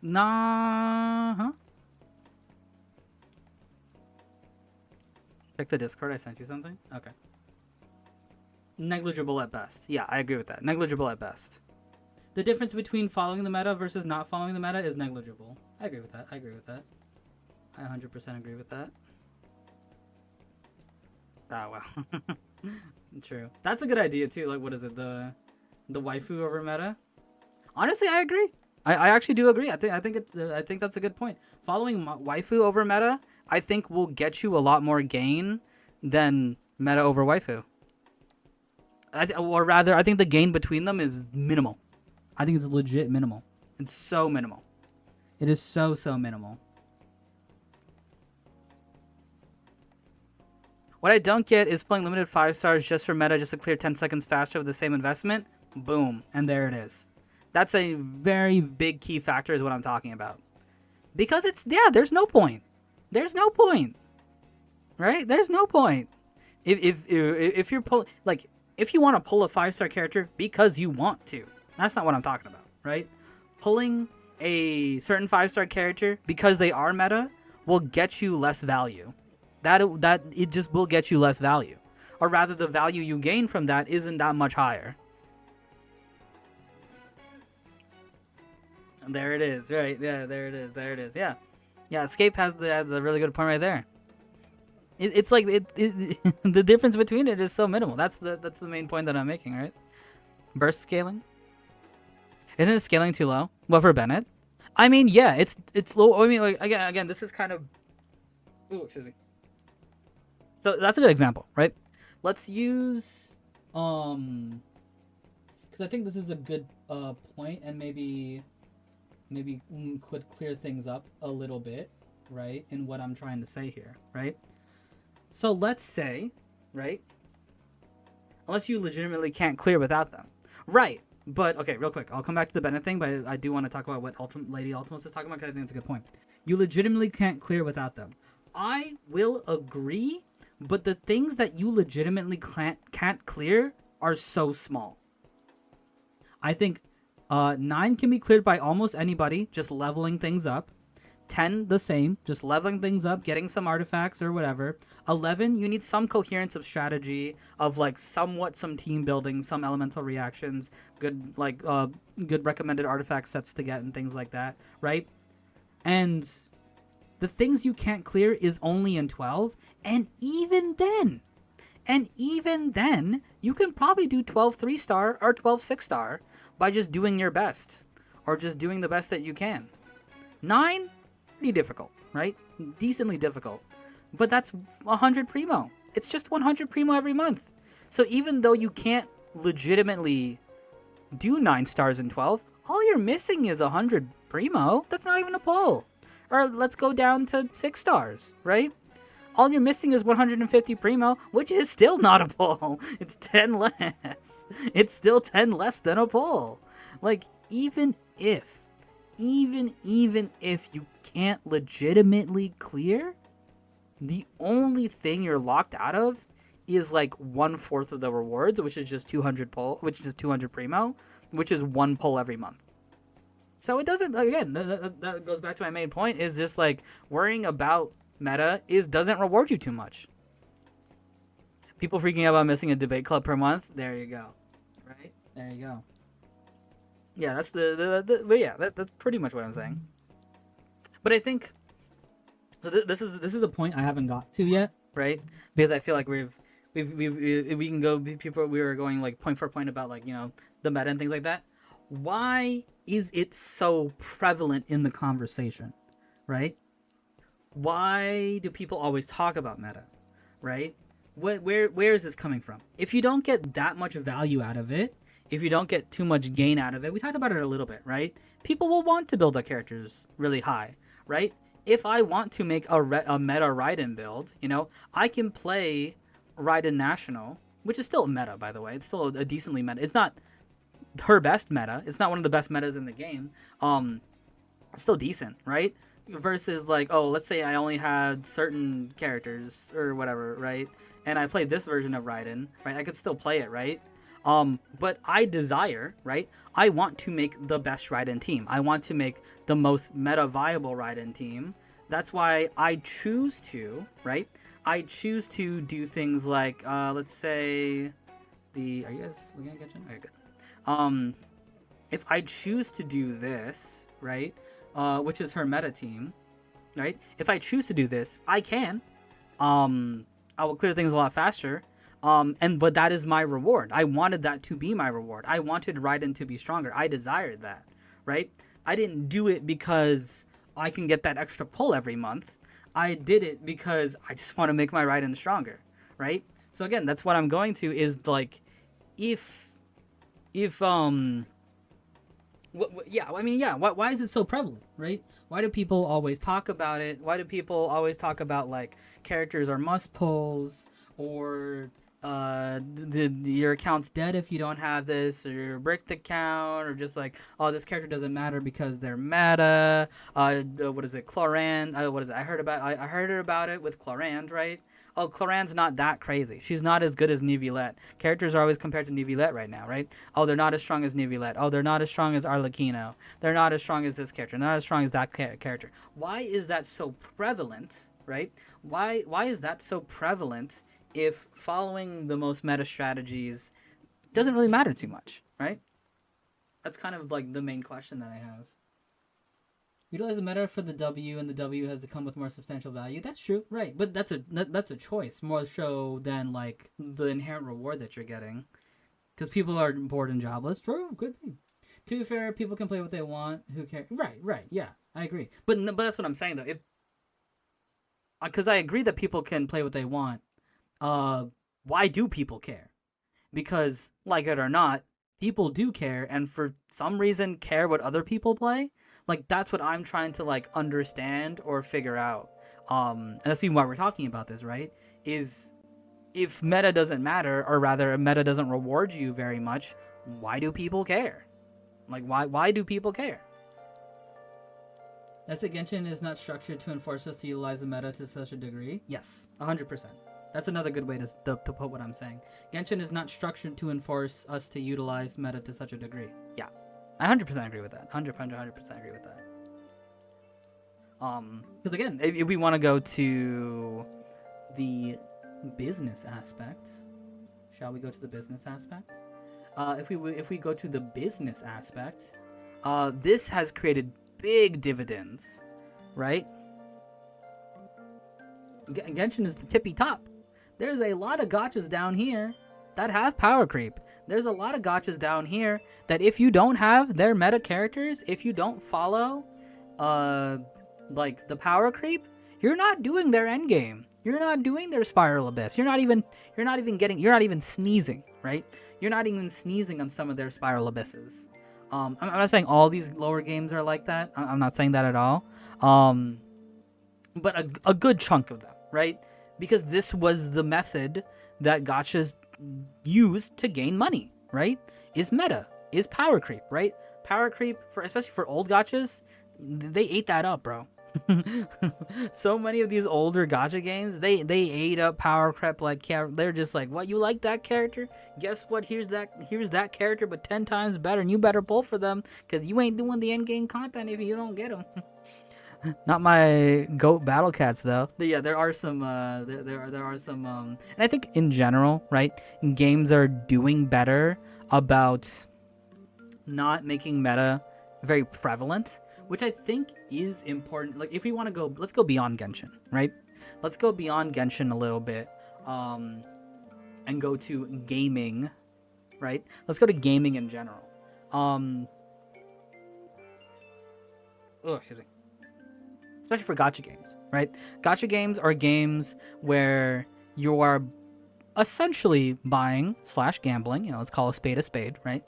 Nah. Huh? Check the Discord. I sent you something. Okay. Negligible at best. Yeah, I agree with that. Negligible at best. The difference between following the meta versus not following the meta is negligible. I agree with that. I 100% agree with that. Ah, wow. True. That's a good idea too. Like, what is it? The waifu over meta. Honestly, I agree. I actually do agree. I think that's a good point. Following waifu over meta, I think will get you a lot more gain than meta over waifu. Or rather, I think the gain between them is minimal. I think it's legit minimal. It's so minimal. It is so minimal. What I don't get is playing limited 5 stars just for meta, just to clear 10 seconds faster with the same investment. Boom. And there it is. That's a very big key factor is what I'm talking about. Because there's no point. There's no point. Right? There's no point. If you're if you want to pull a 5-star character because you want to. That's not what I'm talking about, right? Pulling a certain 5-star character because they are meta will get you less value. That it just will get you less value. Or rather, the value you gain from that isn't that much higher. There it is, right? Yeah, there it is. Yeah, Escape has a really good point right there. It's like the difference between it is so minimal. That's the main point that I'm making, right? Burst scaling. Isn't it scaling too low? What, for Bennett? I mean, yeah, it's low. I mean, like, again, this is kind of. Ooh, excuse me. So that's a good example, right? Let's use because I think this is a good point, and maybe could clear things up a little bit, right? In what I'm trying to say here, right? So let's say, right? Unless you legitimately can't clear without them, right? But okay, real quick, I'll come back to the Bennett thing, but I do want to talk about what Lady Ultimos is talking about, because I think it's a good point. You legitimately can't clear without them. I will agree, but the things that you legitimately can't clear are so small. I think 9 can be cleared by almost anybody, just leveling things up. 10, the same, just leveling things up, getting some artifacts or whatever. 11, you need some coherence of strategy, of like somewhat some team building, some elemental reactions, good like good recommended artifact sets to get and things like that, right? And the things you can't clear is only in 12, and even then, you can probably do 12 3-star or 12 6-star by just doing your best, or just doing the best that you can. 9, pretty difficult, right? Decently difficult. But that's 100 primo. It's just 100 primo every month. So even though you can't legitimately do 9 stars in 12, all you're missing is 100 primo. That's not even a pull. Or let's go down to 6 stars, right? All you're missing is 150 primo, which is still not a pull. It's 10 less. It's still 10 less than a pull. Like, even if you can't legitimately clear, the only thing you're locked out of is like 1/4 of the rewards, which is just 200 pull, which is 200 primo, which is 1 pull every month. So it doesn't, again, that goes back to my main point, is just like worrying about meta doesn't reward you too much. People freaking out about missing a debate club per month. There you go. Right? There you go. Yeah, that's but yeah, that's pretty much what I'm saying. But I think so. This is a point I haven't got to yet, right? Because I feel like we can go. People, we were going like point for point about, like, you know, the meta and things like that. Why is it so prevalent in the conversation, right? Why do people always talk about meta, right? Where is this coming from? If you don't get that much value out of it, if you don't get too much gain out of it, we talked about it a little bit, right? People will want to build their characters really high, right? If I want to make a meta Raiden build, you know, I can play Raiden National, which is still meta, by the way. It's still a decently meta. It's not her best meta. It's not one of the best metas in the game. It's still decent, right? Versus like, oh, let's say I only had certain characters or whatever, right? And I played this version of Raiden, right? I could still play it, right? But I desire, right? I want to make the best Raiden team. I want to make the most meta viable Raiden team. That's why I choose to, right? I choose to do things like, let's say, are you guys looking at Genshin? Okay, good. If I choose to do this, right? Which is her meta team, right? If I choose to do this, I can. I will clear things a lot faster. But that is my reward. I wanted that to be my reward. I wanted Raiden to be stronger. I desired that, right? I didn't do it because I can get that extra pull every month. I did it because I just want to make my Raiden stronger, right? So again, that's what I'm going to, is like, why is it so prevalent, right? Why do people always talk about it? Why do people always talk about like characters are must pulls, or your account's dead if you don't have this, or your bricked account, or just like, oh, this character doesn't matter because they're meta. What is it, Clorand? What is it? I heard about it with Clorand, right? Oh, Clorand's not that crazy. She's not as good as Neuvillette. Characters are always compared to Neuvillette right now, right? Oh, they're not as strong as Neuvillette. Oh, they're not as strong as Arlecchino. They're not as strong as this character. Not as strong as that character. Why is that so prevalent, right? Why is that so prevalent if following the most meta strategies doesn't really matter too much, right? That's kind of like the main question that I have. Utilize the meta for the W, and the W has to come with more substantial value. That's true, right? But that's a choice more so than like the inherent reward that you're getting, because people are bored and jobless. True, could be. To be fair, people can play what they want. Who cares? Right. Yeah, I agree. But that's what I'm saying though. Because I agree that people can play what they want. Why do people care? Because, like it or not, people do care, and for some reason care what other people play. Like, that's what I'm trying to, like, understand or figure out. And that's even why we're talking about this, right? Is if meta doesn't matter, or rather, meta doesn't reward you very much, why do people care? Like, why do people care? That's it. Genshin is not structured to enforce us to utilize the meta to such a degree. Yes, 100%. That's another good way to put what I'm saying. Genshin is not structured to enforce us to utilize meta to such a degree. Yeah, I 100% agree with that. 100% agree with that. Because again, if we want to go to the business aspect, shall we go to the business aspect? If we go to the business aspect, this has created big dividends, right? Genshin is the tippy top. There's a lot of gachas down here that have power creep. There's a lot of gachas down here that if you don't have their meta characters, if you don't follow, like the power creep, you're not doing their end game. You're not doing their spiral abyss. You're not even sneezing, right? You're not even sneezing on some of their spiral abysses. I'm not saying all these lower games are like that. I'm not saying that at all. But a good chunk of them, right? Because this was the method that gachas used to gain money, right? Is meta, is power creep, right? Power creep, especially for old gachas, they ate that up, bro. So many of these older gacha games, they ate up power creep. Like, they're just like, what, you like that character? Guess what? Here's that character, but 10 times better, and you better pull for them because you ain't doing the end game content if you don't get them. Not my goat battle cats though. But yeah, there are some there are some and I think in general, right, games are doing better about not making meta very prevalent, which I think is important. Like, if we want to go, let's go beyond Genshin, right? Let's go beyond Genshin a little bit, and go to gaming, right? Let's go to gaming in general. Excuse me. Especially for gacha games, right? Gacha games are games where you are essentially buying / gambling. You know, let's call a spade, right?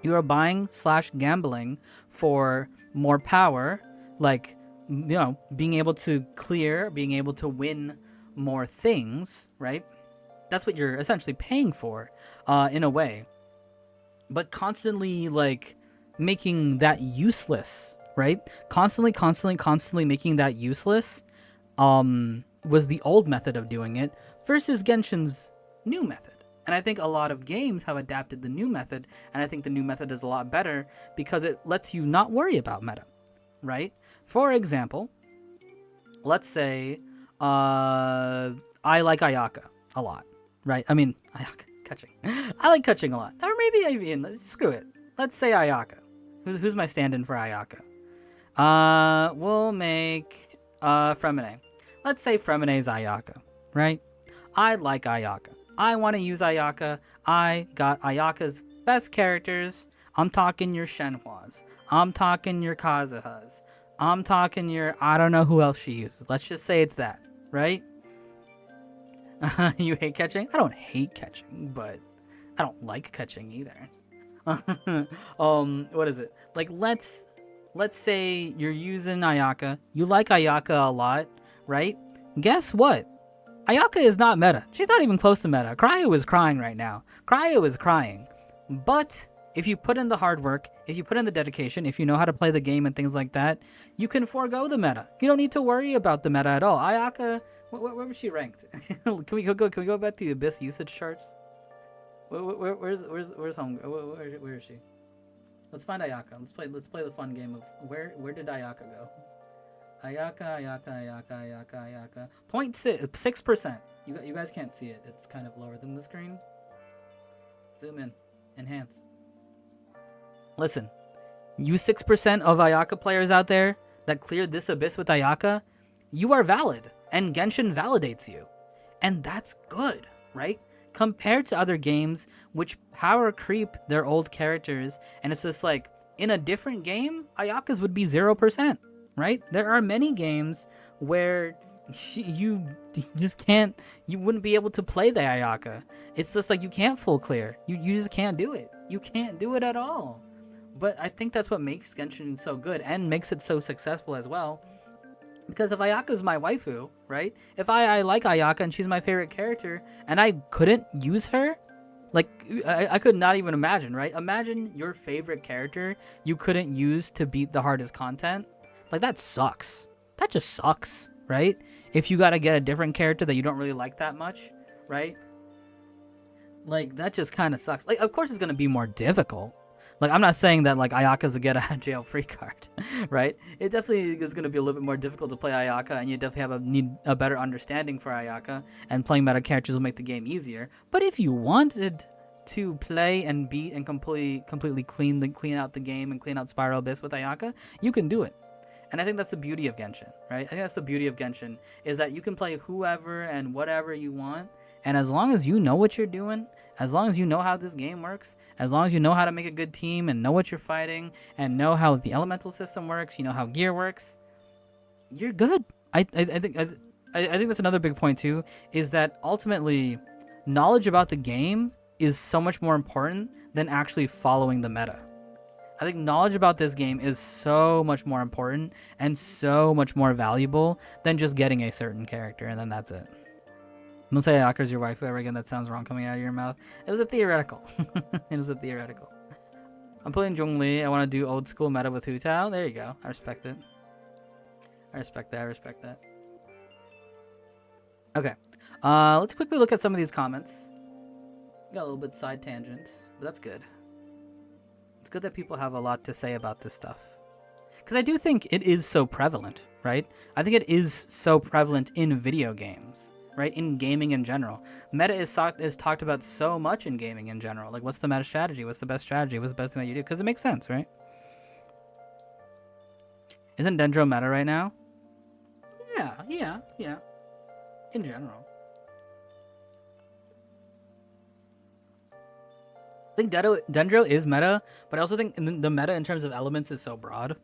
You are buying / gambling for more power, like, you know, being able to clear, being able to win more things, right? That's what you're essentially paying for, in a way. But constantly, like, making that useless, right? Constantly making that useless, was the old method of doing it versus Genshin's new method. And I think a lot of games have adapted the new method, and I think the new method is a lot better because it lets you not worry about meta, right? For example, let's say I like Ayaka a lot, right? I mean, Ayaka, catching. I like catching a lot. Or maybe I mean, screw it. Let's say Ayaka. Who's my stand-in for Ayaka? We'll make Fremine. Let's say Fremine's Ayaka, right? I like Ayaka. I want to use Ayaka. I got Ayaka's best characters. I'm talking your Shenhuas. I'm talking your Kazuhas. I'm talking your, I don't know who else she uses. Let's just say it's that, right? You hate catching? I don't hate catching, but I don't like catching either. What is it? Like, let's say you're using Ayaka. You like Ayaka a lot, right? Guess what? Ayaka is not meta. She's not even close to meta. Cryo is crying right now. Cryo is crying. But if you put in the hard work, if you put in the dedication, if you know how to play the game and things like that, you can forego the meta. You don't need to worry about the meta at all. Ayaka, where was she ranked? Can we go back to the Abyss usage charts? Where's home? Where is she? Let's find Ayaka. Let's play the fun game of where did Ayaka go? Ayaka. 0.6%. You guys can't see it. It's kind of lower than the screen. Zoom in. Enhance. Listen, you 6% of Ayaka players out there that cleared this abyss with Ayaka, you are valid, and Genshin validates you. And that's good, right? compared to other games which power creep their old characters, and it's just like in a different game, Ayaka's would be 0%, right? There are many games where you just can't, you wouldn't be able to play the Ayaka. It's just like you can't full clear. You just can't do it. You can't do it at all. But I think that's what makes Genshin so good and makes it so successful as well. Because if Ayaka's my waifu, right? If I like Ayaka and she's my favorite character and I couldn't use her, like, I could not even imagine, right? Imagine your favorite character you couldn't use to beat the hardest content. Like, that sucks. That just sucks, right? If you gotta get a different character that you don't really like that much, right? Like, that just kind of sucks. Like, of course it's gonna be more difficult. Like, I'm not saying that, like, Ayaka's a get-out-of-jail-free card, right? It definitely is going to be a little bit more difficult to play Ayaka, and you definitely need a better understanding for Ayaka, and playing meta characters will make the game easier. But if you wanted to play and beat and completely clean out the game and clean out Spiral Abyss with Ayaka, you can do it. And I think that's the beauty of Genshin, right? I think that's the beauty of Genshin, is that you can play whoever and whatever you want, and as long as you know what you're doing, as long as you know how this game works, as long as you know how to make a good team and know what you're fighting and know how the elemental system works, you know how gear works, you're good. I think that's another big point too, is that ultimately knowledge about the game is so much more important than actually following the meta. I think knowledge about this game is so much more important and so much more valuable than just getting a certain character, and then that's it. Don't say Ayaka's your wife ever again. That sounds wrong coming out of your mouth. It was a theoretical. It was a theoretical. I'm playing Zhongli. I want to do old school meta with Hu Tao. There you go. I respect it. I respect that. I respect that. Okay. Let's quickly look at some of these comments. Got a little bit side tangent, but that's good. It's good that people have a lot to say about this stuff. Because I do think it is so prevalent, right? I think it is so prevalent in video games. Right, in gaming in general, meta is talked about so much in gaming in general. Like, what's the meta strategy? What's the best strategy? What's the best thing that you do? Because it makes sense, right? Isn't Dendro meta right now? Yeah. In general, I think Dendro is meta, but I also think the meta in terms of elements is so broad.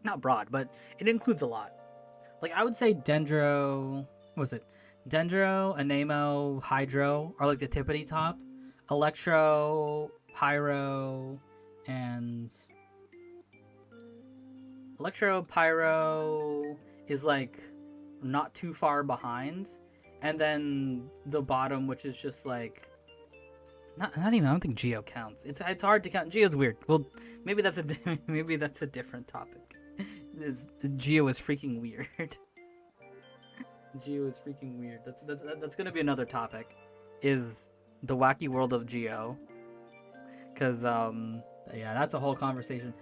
Not broad, but it includes a lot. Like, I would say Dendro. What was it? Dendro, Anemo, Hydro are like the tippity top. Electro, Pyro, and Electro, Pyro is like not too far behind. And then the bottom, which is just like not even, I don't think Geo counts. It's hard to count. Geo's weird. Well, maybe that's a different topic. Geo is freaking weird. Geo is freaking weird. That's gonna be another topic, is the wacky world of Geo. Cause yeah, that's a whole conversation.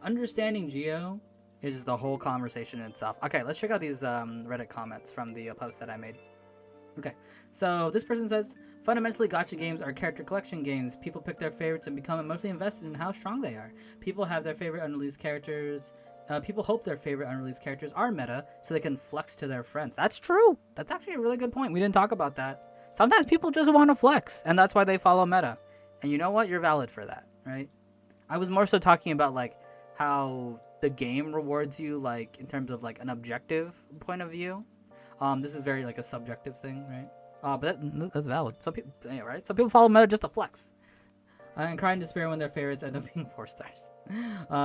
Understanding Geo is just a whole conversation in itself. Okay, let's check out these Reddit comments from the post that I made. Okay, so this person says, fundamentally gacha games are character collection games. People pick their favorites and become emotionally invested in how strong they are. People have their favorite unreleased characters. People hope their favorite unreleased characters are meta so they can flex to their friends. That's true. That's actually a really good point. We didn't talk about that. Sometimes people just want to flex, and that's why they follow meta. And you know what? You're valid for that, right? I was more so talking about like how the game rewards you, like in terms of like an objective point of view. This is very like a subjective thing, right? But that's valid. Some people, yeah, right? Some people follow meta just to flex. And cry in despair when their favorites end up being 4 stars.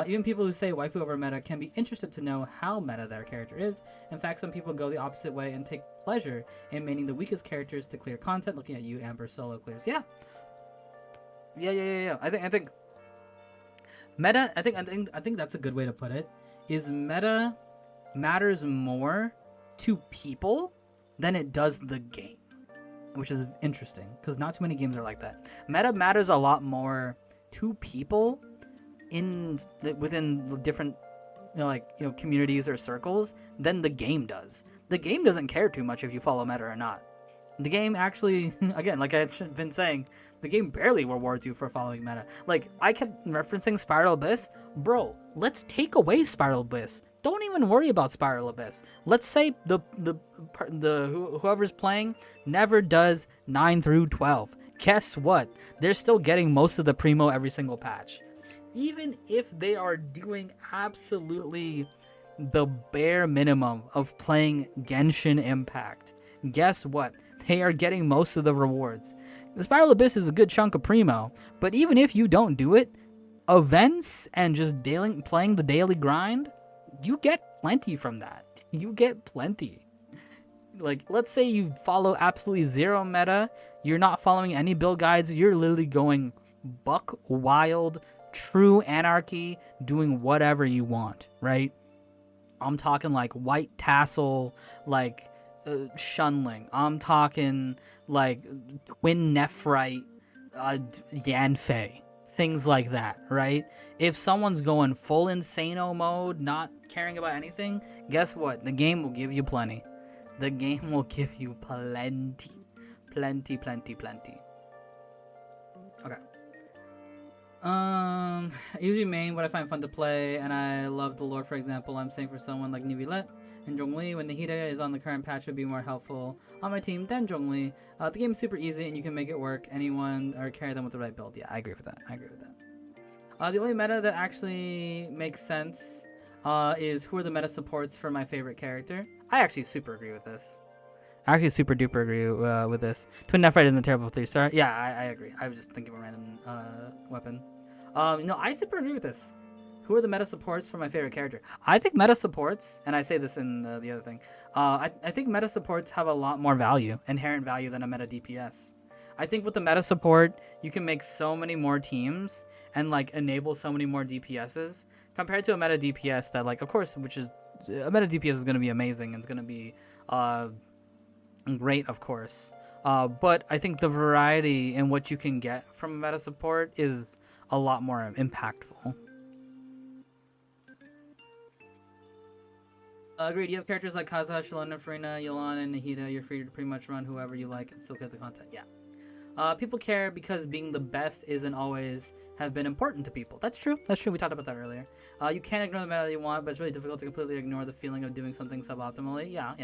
Even people who say waifu over meta can be interested to know how meta their character is. In fact, some people go the opposite way and take pleasure in maining the weakest characters to clear content. Looking at you, Amber solo clears. Yeah. I think meta. I think that's a good way to put it. Is meta matters more to people than it does the game. Which is interesting, because not too many games are like that. Meta matters a lot more to people within different, communities or circles than the game does. The game doesn't care too much if you follow meta or not. The game actually, again, like I've been saying, the game barely rewards you for following meta. Like, I kept referencing Spiral Abyss. Bro, let's take away Spiral Abyss. Don't even worry about Spiral Abyss. Let's say whoever's playing never does 9 through 12. guess what? They're still getting most of the primo every single patch. Even if they are doing absolutely the bare minimum of playing Genshin Impact, guess what? They are getting most of the rewards. The Spiral Abyss is a good chunk of primo, but even if you don't do it, events and just playing the daily grind, you get plenty from that. You get plenty. Like, let's say you follow absolutely zero meta, you're not following any build guides, you're literally going buck wild, true anarchy, doing whatever you want, right? I'm talking like White Tassel, like Shunling. I'm talking like Twin Nephrite, Yanfei. Things like that, right? If someone's going full insano mode, not caring about anything, guess what? The game will give you plenty. The game will give you plenty. Plenty, plenty, plenty. Okay. Usually main what I find fun to play, and I love the lore. For example, I'm saying for someone like Nivilet and Zhongli, when Nahida is on the current patch, would be more helpful on my team than Zhongli. The game is super easy, and you can make it work. Anyone or carry them with the right build. Yeah, I agree with that. The only meta that actually makes sense is who are the meta supports for my favorite character. I actually super agree with this. I actually super duper agree with this. Twin Nephrite isn't a terrible 3-star. Yeah, I agree. I was just thinking of a random weapon. I super agree with this. Who are the meta supports for my favorite character? I think meta supports, and I say this in the other thing, I think meta supports have a lot more value, inherent value, than a meta DPS. I think with the meta support, you can make so many more teams and like enable so many more DPSs compared to a meta DPS that, like, of course, which is a meta DPS is going to be amazing and it's going to be great, of course. But I think the variety in what you can get from a meta support is a lot more impactful. Agreed. You have characters like Kaza, Shalona, Farina, Yolan, and Nahida. You're free to pretty much run whoever you like and still get the content. Yeah. People care because being the best isn't always have been important to people. That's true. That's true. We talked about that earlier. You can't ignore the meta you want, but it's really difficult to completely ignore the feeling of doing something suboptimally. Yeah.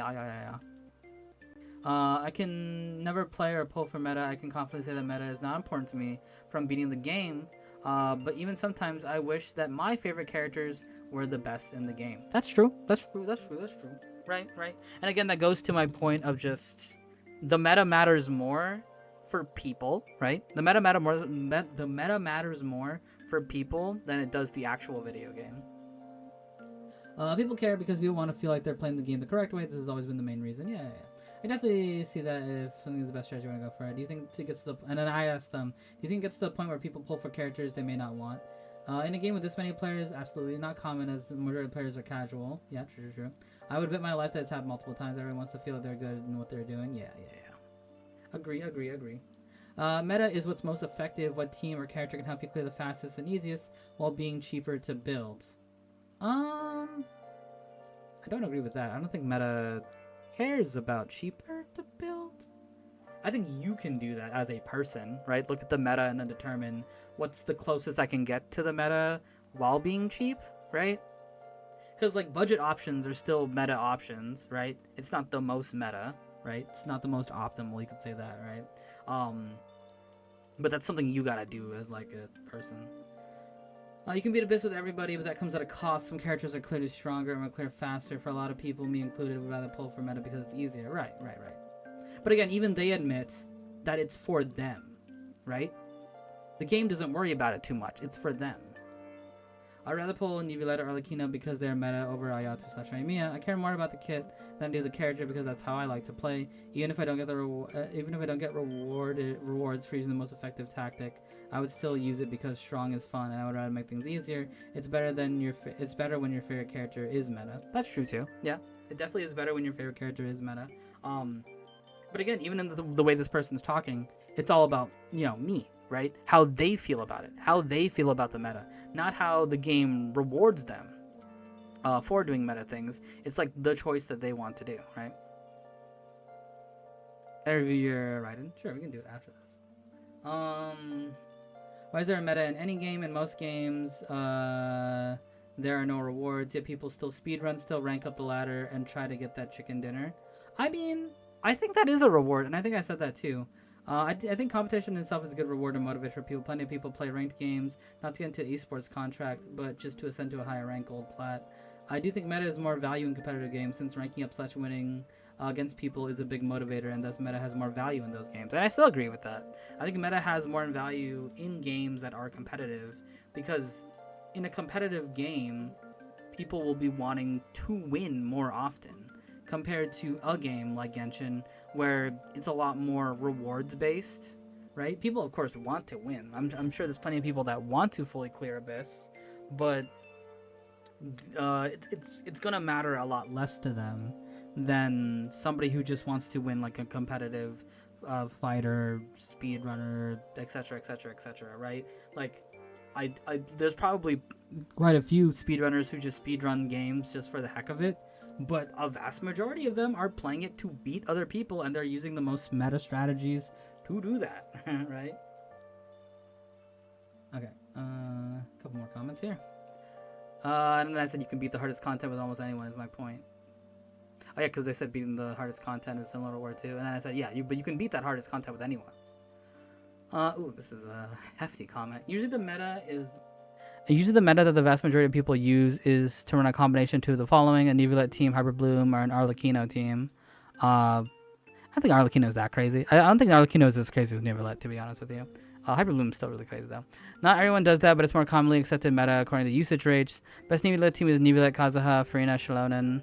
I can never play or pull for meta. I can confidently say that meta is not important to me from beating the game. But even sometimes I wish that my favorite characters were the best in the game. That's true. Right. And again, that goes to my point of just the meta matters more for people, right? The meta matters more for people than it does the actual video game. People care because people want to feel like they're playing the game the correct way. This has always been the main reason. Yeah. I definitely see that if something is the best strategy, you want to go for it. Do you think it gets to the... And then I asked them, do you think it gets to the point where people pull for characters they may not want? In a game with this many players, absolutely. Not common, as the majority of players are casual. Yeah, true. I would bet my life that it's happened multiple times. Everyone wants to feel that they're good in what they're doing. Yeah. Agree. Meta is what's most effective. What team or character can help you clear the fastest and easiest while being cheaper to build? I don't agree with that. I don't think meta cares about cheaper to build. I think you can do that as a person, right? Look at the meta and then determine what's the closest I can get to the meta while being cheap, right? Because like budget options are still meta options, right? It's not the most meta, right? It's not the most optimal, you could say that, right? But that's something you gotta do as like a person. You can beat Abyss with everybody, but that comes at a cost. Some characters are clearly stronger and will clear faster. For a lot of people, me included, would rather pull for meta because it's easier. Right. But again, even they admit that it's for them, right? The game doesn't worry about it too much. It's for them. I'd rather pull Nivileta or Arlecchino because they're meta over Ayato/Ayamiya. I care more about the kit than I do the character because that's how I like to play. Even if I don't get rewards for using the most effective tactic, I would still use it because strong is fun and I would rather make things easier. It's better when your favorite character is meta. That's true too. Yeah, it definitely is better when your favorite character is meta. But again, even in the way this person's talking, it's all about, me, right? How they feel about it, how they feel about the meta, not how the game rewards them for doing meta things. It's like the choice that they want to do, right? Can I review your write-in? Sure, we can do it after this. Why is there a meta in any game? In most games, there are no rewards, yet people still speedrun, still rank up the ladder, and try to get that chicken dinner. I mean, I think that is a reward, and I think I said that too. I think competition itself is a good reward and motivator for people. Plenty of people play ranked games, not to get into esports contract, but just to ascend to a higher rank, gold, plat. I do think meta is more value in competitive games since ranking up / winning against people is a big motivator, and thus meta has more value in those games. And I still agree with that. I think meta has more value in games that are competitive because in a competitive game, people will be wanting to win more often compared to a game like Genshin where it's a lot more rewards based, right? People of course want to win. I'm sure there's plenty of people that want to fully clear Abyss, but it's gonna matter a lot less to them than somebody who just wants to win, like a competitive fighter, speedrunner, etc., etc., etc., right? Like I there's probably quite a few speedrunners who just speedrun games just for the heck of it, but a vast majority of them are playing it to beat other people, and they're using the most meta strategies to do that, right? Okay, a couple more comments here. And then I said you can beat the hardest content with almost anyone is my point. Oh yeah, because they said beating the hardest content is similar to War 2. And then I said, yeah, but you can beat that hardest content with anyone. Ooh, this is a hefty comment. Usually the meta that the vast majority of people use is to run a combination to the following: a Neuvillette team, Hyperbloom, or an Arlecchino team. I don't think Arlecchino is that crazy. I don't think Arlecchino is as crazy as Neuvillette, to be honest with you. Hyperbloom is still really crazy though. Not everyone does that, but it's more commonly accepted meta according to usage rates. Best Neuvillette team is Neuvillette, Kazuha, Furina, Shallonen.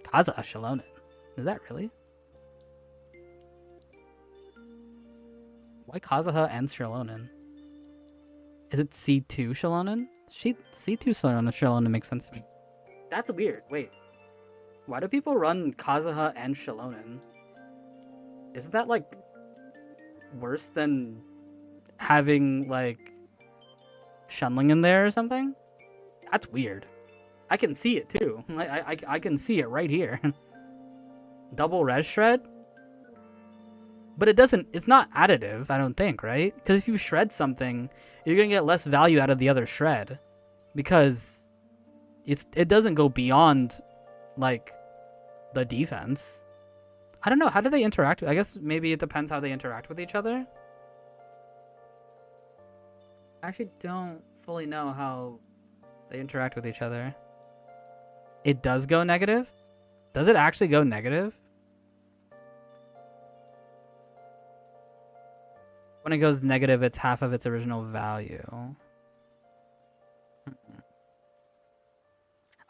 Kazuha Shallonen? Is that really? Why Kazuha and Shallonen? Is it C2 Shallonen? C2 Shallonen makes sense to me. That's weird. Wait. Why do people run Kazuha and Shallonen? Isn't that like worse than having like Shunling in there or something? That's weird. I can see it too. I can see it right here. Double res shred? But it's not additive, I don't think, right? Because if you shred something, you're gonna get less value out of the other shred. Because it doesn't go beyond like the defense. I don't know, how do they interact? I guess maybe it depends how they interact with each other. I actually don't fully know how they interact with each other. It does go negative? Does it actually go negative? When it goes negative, it's half of its original value.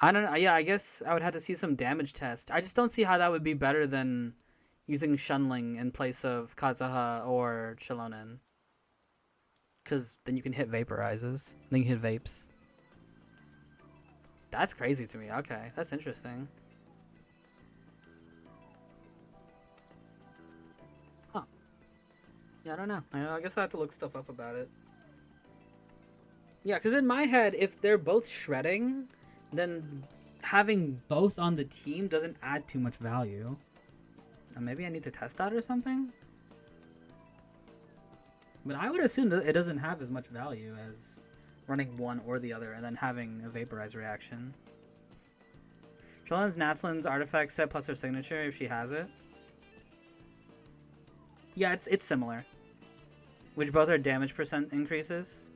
I don't know. Yeah, I guess I would have to see some damage test. I just don't see how that would be better than using Shunling in place of Kazuha or Shallonen. Because then you can hit vaporizes. Then you can hit vapes. That's crazy to me. Okay, that's interesting. Huh. Yeah, I don't know. I guess I have to look stuff up about it. Yeah, because in my head, if they're both shredding, then having both on the team doesn't add too much value. Maybe I need to test that or something? But I would assume that it doesn't have as much value as running one or the other and then having a vaporize reaction. Shalonen's Natlin's artifact set plus her signature if she has it. Yeah, it's similar. Which both are damage percent increases.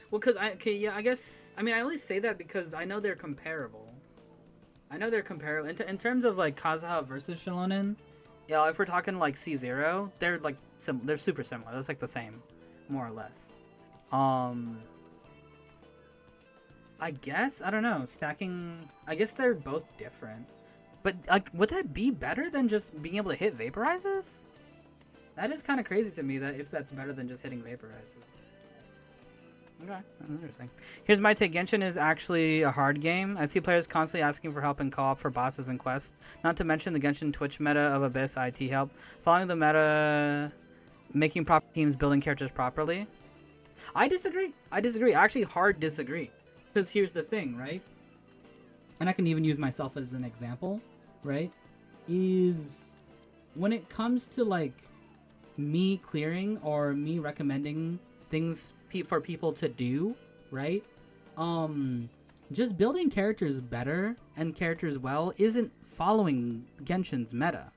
Well, I guess, I only say that because I know they're comparable. In terms of like Kazuha versus Shallonen, yeah, if we're talking like C0, they're like they're super similar. That's like the same, more or less. I guess, I don't know, stacking, I guess they're both different. But like, would that be better than just being able to hit vaporizes? That is kind of crazy to me, that if that's better than just hitting vaporizes. Okay, that's interesting. Here's my take. Genshin is actually a hard game. I see players constantly asking for help in co-op for bosses and quests. Not to mention the Genshin Twitch meta of Abyss IT help. Following the meta, making proper teams, building characters properly. I disagree. I actually hard disagree. Because here's the thing, right? And I can even use myself as an example, right? Is when it comes to like me clearing or me recommending things for people to do, right? just building characters better and characters well isn't following Genshin's meta.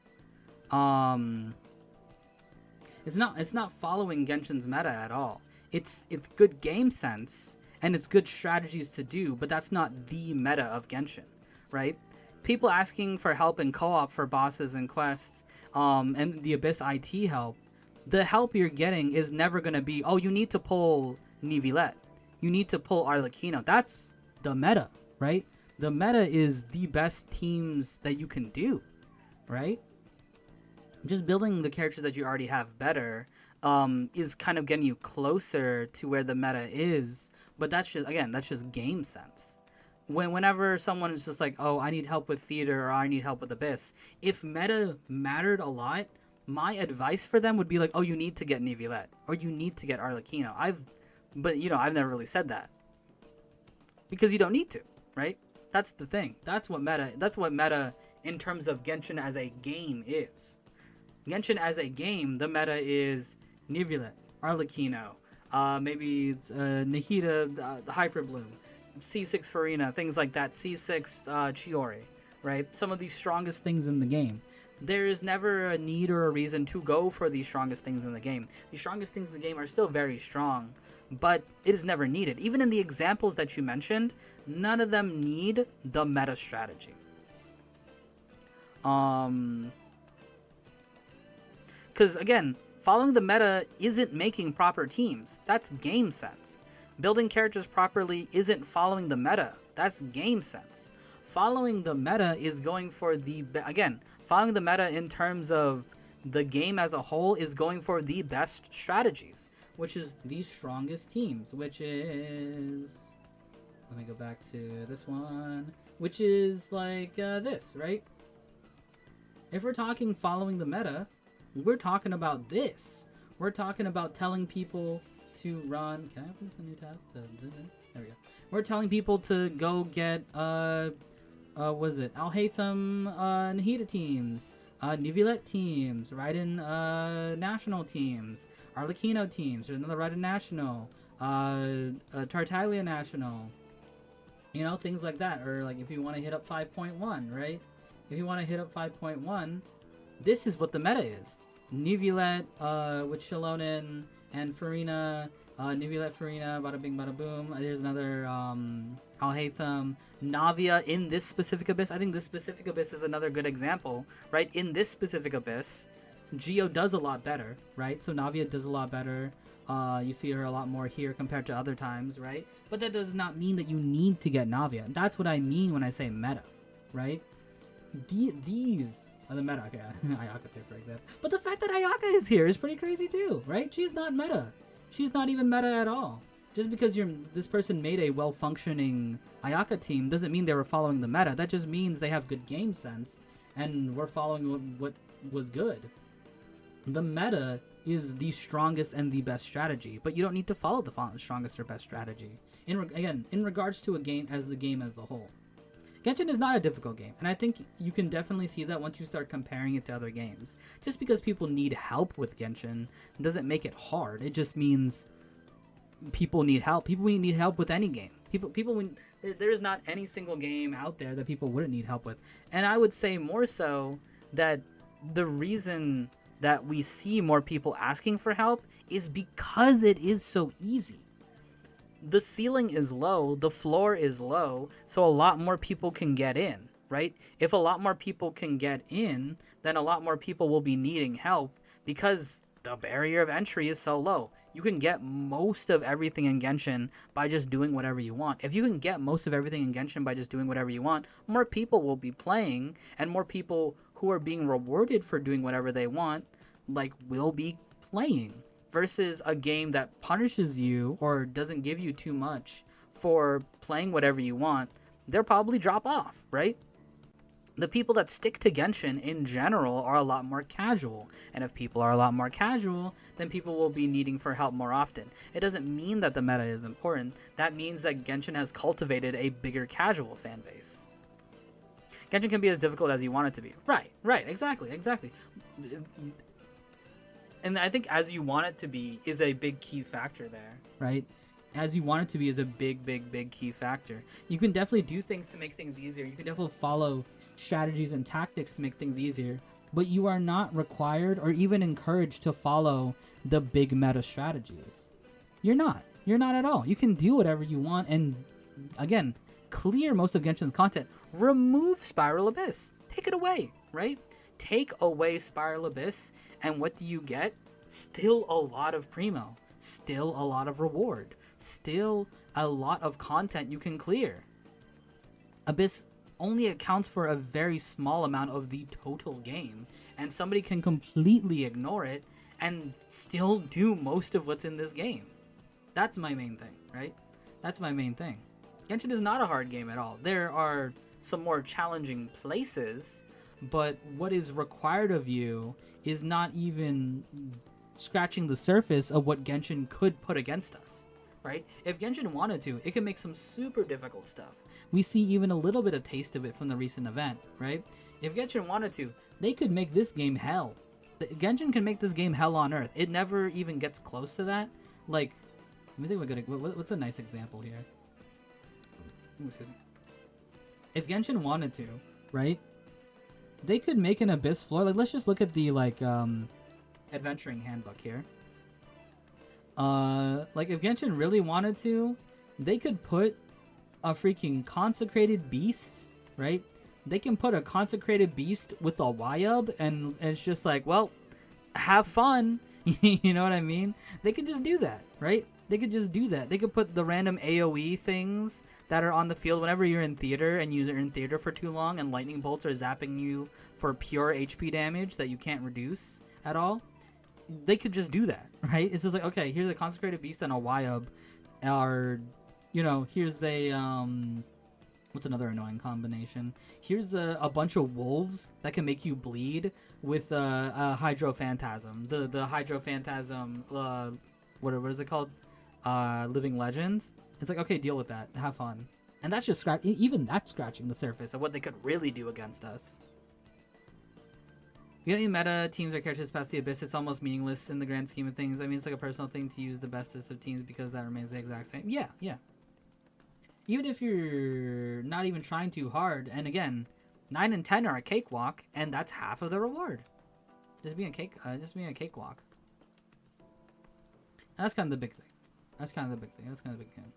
It's not following Genshin's meta at all. It's good game sense and it's good strategies to do, but that's not the meta of Genshin, right? People asking for help in co-op for bosses and quests, and the Abyss IT help, the help you're getting is never going to be, oh, you need to pull Nivilet. You need to pull Arlecchino. That's the meta, right? The meta is the best teams that you can do, right? Just building the characters that you already have better is kind of getting you closer to where the meta is, but that's just game sense. Whenever someone is just like, oh, I need help with theater or I need help with Abyss, if meta mattered a lot, my advice for them would be like, oh, you need to get Nivilet or you need to get Arlecchino. I've never really said that because you don't need to, right? That's the thing. That's what meta in terms of Genshin as a game is. Genshin as a game, the meta is Nivilet, Arlecchino, maybe it's, Nahida, the Hyper Bloom, C6 Farina, things like that, C6 Chiori, right? Some of these strongest things in the game. There is never a need or a reason to go for these strongest things in the game. The strongest things in the game are still very strong, but it is never needed. Even in the examples that you mentioned, none of them need the meta strategy. Because again, following the meta isn't making proper teams. That's game sense. Building characters properly isn't following the meta. That's game sense. Following the meta is going for following the meta in terms of the game as a whole is going for the best strategies, which is the strongest teams, which is, let me go back to this one, which is like this, right? If we're talking following the meta, we're talking about this. We're talking about telling people to run. Can I open this in a new tab to zoom in? There we go. We're telling people to go get was it Al-Haytham Nahida teams, Nivilet teams, Raiden national teams, Arlecchino teams. There's another Raiden national, Tartaglia national. You know, things like that. Or like if you want to hit up 5.1, right? If you want to hit up 5.1, this is what the meta is. Nivilet with Shalonen and Farina, Nivilet Farina, bada bing bada boom. There's another Al-Haytham, Navia in this specific Abyss. I think this specific Abyss is another good example, right? In this specific Abyss, Geo does a lot better, right? So Navia does a lot better. You see her a lot more here compared to other times, right? But that does not mean that you need to get Navia. That's what I mean when I say meta, right? These are the meta. Okay, Ayaka here, for example. But the fact that Ayaka is here is pretty crazy too, right? She's not meta. She's not even meta at all. Just because this person made a well-functioning Ayaka team doesn't mean they were following the meta. That just means they have good game sense and we're following what was good. The meta is the strongest and the best strategy, but you don't need to follow the strongest or best strategy. In regards to a game as the whole. Genshin is not a difficult game, and I think you can definitely see that once you start comparing it to other games. Just because people need help with Genshin doesn't make it hard. It just means people need help. People need help with any game. There's not any single game out there that people wouldn't need help with. And I would say more so that the reason that we see more people asking for help is because it is so easy. The ceiling is low, the floor is low, so a lot more people can get in, right? If a lot more people can get in, then a lot more people will be needing help because the barrier of entry is so low. You can get most of everything in Genshin by just doing whatever you want. If you can get most of everything in Genshin by just doing whatever you want, more people will be playing, and more people who are being rewarded for doing whatever they want, will be playing. Versus a game that punishes you or doesn't give you too much for playing whatever you want, they'll probably drop off, right? The people that stick to Genshin in general are a lot more casual. And if people are a lot more casual, then people will be needing for help more often. It doesn't mean that the meta is important. That means that Genshin has cultivated a bigger casual fan base. Genshin can be as difficult as you want it to be. Right, exactly. And I think as you want it to be is a big key factor there, right? as you want it to be is a big key factor. You can definitely do things to make things easier. You can definitely follow strategies and tactics to make things easier, but you are not required or even encouraged to follow the big meta strategies. You're not at all. You can do whatever you want, and again, clear most of Genshin's content. Remove Spiral Abyss. Take it away, right? Take away Spiral Abyss, and what do you get? Still a lot of primo. Still a lot of reward. Still a lot of content you can clear. Abyss only accounts for a very small amount of the total game, and somebody can completely ignore it and still do most of what's in this game. That's my main thing, right? That's my main thing. Genshin is not a hard game at all. There are some more challenging places, but what is required of you is not even scratching the surface of what Genshin could put against us, right? If Genshin wanted to, it can make some super difficult stuff. We see even a little bit of taste of it from the recent event, right? If Genshin wanted to, they could make this game hell. Genshin can make this game hell on earth. It never even gets close to that. Like, let me think what's a nice example here? If Genshin wanted to, right? They could make an Abyss floor. Like, let's just look at the adventuring handbook here. Like if Genshin really wanted to, they could put a freaking consecrated beast, right? They can put a consecrated beast with a YUB, and it's just like, well, have fun. You know what I mean? They could just do that, right? They could just do that. They could put the random AoE things that are on the field whenever you're in theater and you're in theater for too long and lightning bolts are zapping you for pure HP damage that you can't reduce at all. They could just do that, right? It's just like, okay, here's a consecrated beast and a YUB, or, you know, here's a what's another annoying combination? Here's a bunch of wolves that can make you bleed with a Hydro Phantasm. The Hydro Phantasm, what is it called? Living Legends. It's like, okay, deal with that. Have fun. And that's just even that's scratching the surface of what they could really do against us. You got any meta teams or characters past the Abyss? It's almost meaningless in the grand scheme of things. I mean, it's like a personal thing to use the bestest of teams because that remains the exact same. Yeah. Even if you're not even trying too hard, and again, 9 and 10 are a cakewalk, and that's half of the reward. Just being a cakewalk. And that's kind of the big thing. That's kind of the big thing.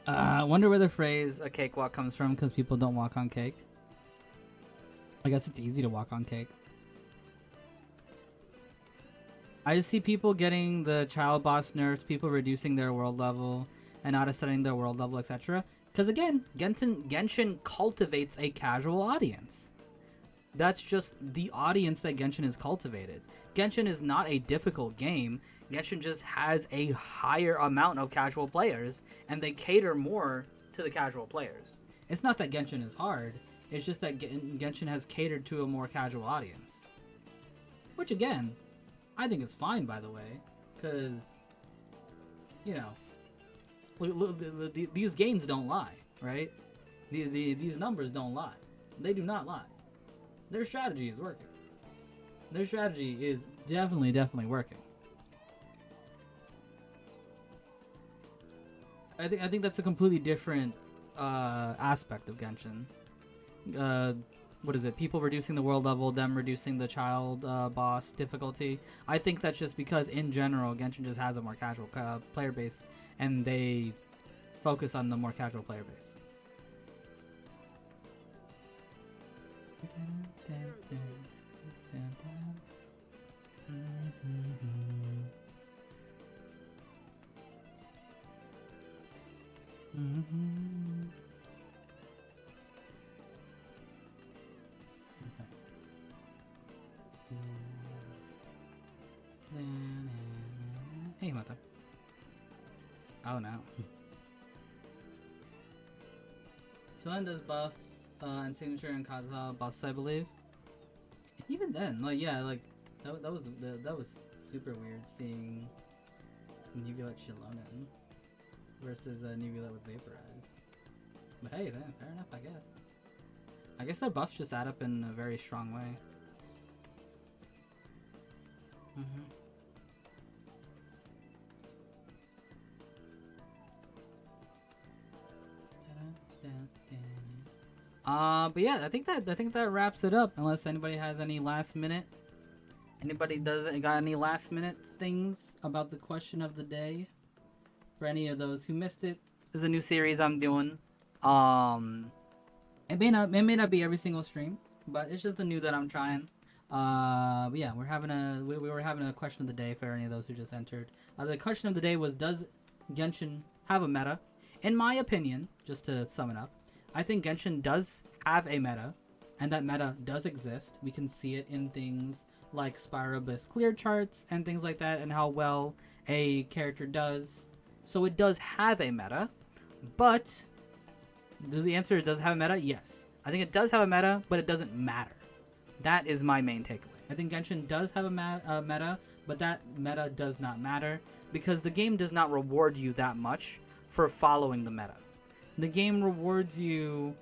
I wonder where the phrase "a cakewalk" comes from, because people don't walk on cake. I guess it's easy to walk on cake. I just see people getting the child boss nerfed, people reducing their world level, and not ascending their world level, etc. Because again, Genshin cultivates a casual audience. That's just the audience that Genshin has cultivated. Genshin is not a difficult game. Genshin just has a higher amount of casual players, and they cater more to the casual players. It's not that Genshin is hard, it's just that Genshin has catered to a more casual audience. Which again, I think is fine, by the way, because, you know, these gains don't lie, right? These numbers don't lie. They do not lie. Their strategy is working. Their strategy is definitely working. I think that's a completely different aspect of Genshin. What is it? People reducing the world level, them reducing the child boss difficulty. I think that's just because in general Genshin just has a more casual player base, and they focus on the more casual player base. Mm-hmm. Hey, Mata. Oh no. Shilen does buff and signature and Kazuha buffs, I believe. Even then, like yeah, like that was super weird seeing Nebula Shilonen versus Nebula with Vaporize. But hey, then fair enough, I guess. I guess their buffs just add up in a very strong way. But yeah, I think that wraps it up. Unless anybody has any last minute. Anybody got any last minute things about the question of the day? For any of those who missed it, there's a new series I'm doing. It may not be every single stream, but it's just a new that I'm trying. But yeah, we were having a question of the day for any of those who just entered. The question of the day was, does Genshin have a meta? In my opinion, just to sum it up, I think Genshin does have a meta, and that meta does exist. We can see it in things like Spyro Abyss clear charts and things like that, and how well a character does. So it does have a meta, but does the answer does it have a meta? Yes. I think it does have a meta, but it doesn't matter. That is my main takeaway. I think Genshin does have a meta, but that meta does not matter because the game does not reward you that much for following the meta. The game rewards you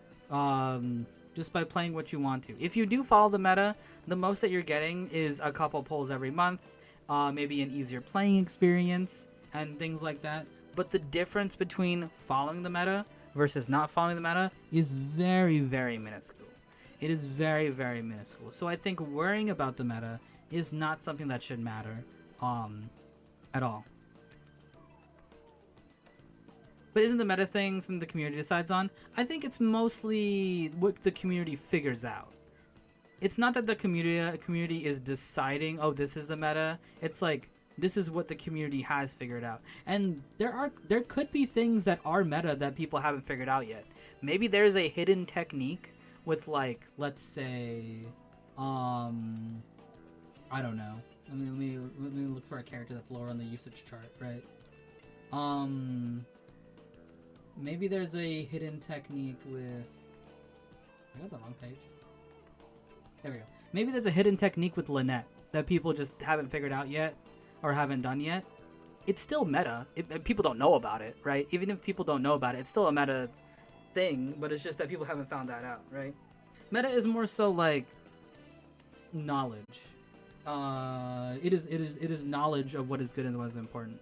just by playing what you want to. If you do follow the meta, the most that you're getting is a couple pulls every month, maybe an easier playing experience, and things like that. But the difference between following the meta versus not following the meta is very, very minuscule. It is very, very minuscule. So I think worrying about the meta is not something that should matter at all. But isn't the meta thing something the community decides on? I think it's mostly what the community figures out. It's not that the community is deciding, oh, this is the meta. It's like, this is what the community has figured out. And there could be things that are meta that people haven't figured out yet. Maybe there's a hidden technique with, like, let's say, I don't know. Let me look for a character that's lower on the usage chart, right? Maybe there's a hidden technique with... I got the wrong page. There we go. Maybe there's a hidden technique with Lynette that people just haven't figured out yet or haven't done yet. It's still meta. People don't know about it, right? Even if people don't know about it, it's still a meta thing, but it's just that people haven't found that out, right? Meta is more so like knowledge. It is knowledge of what is good and what is important.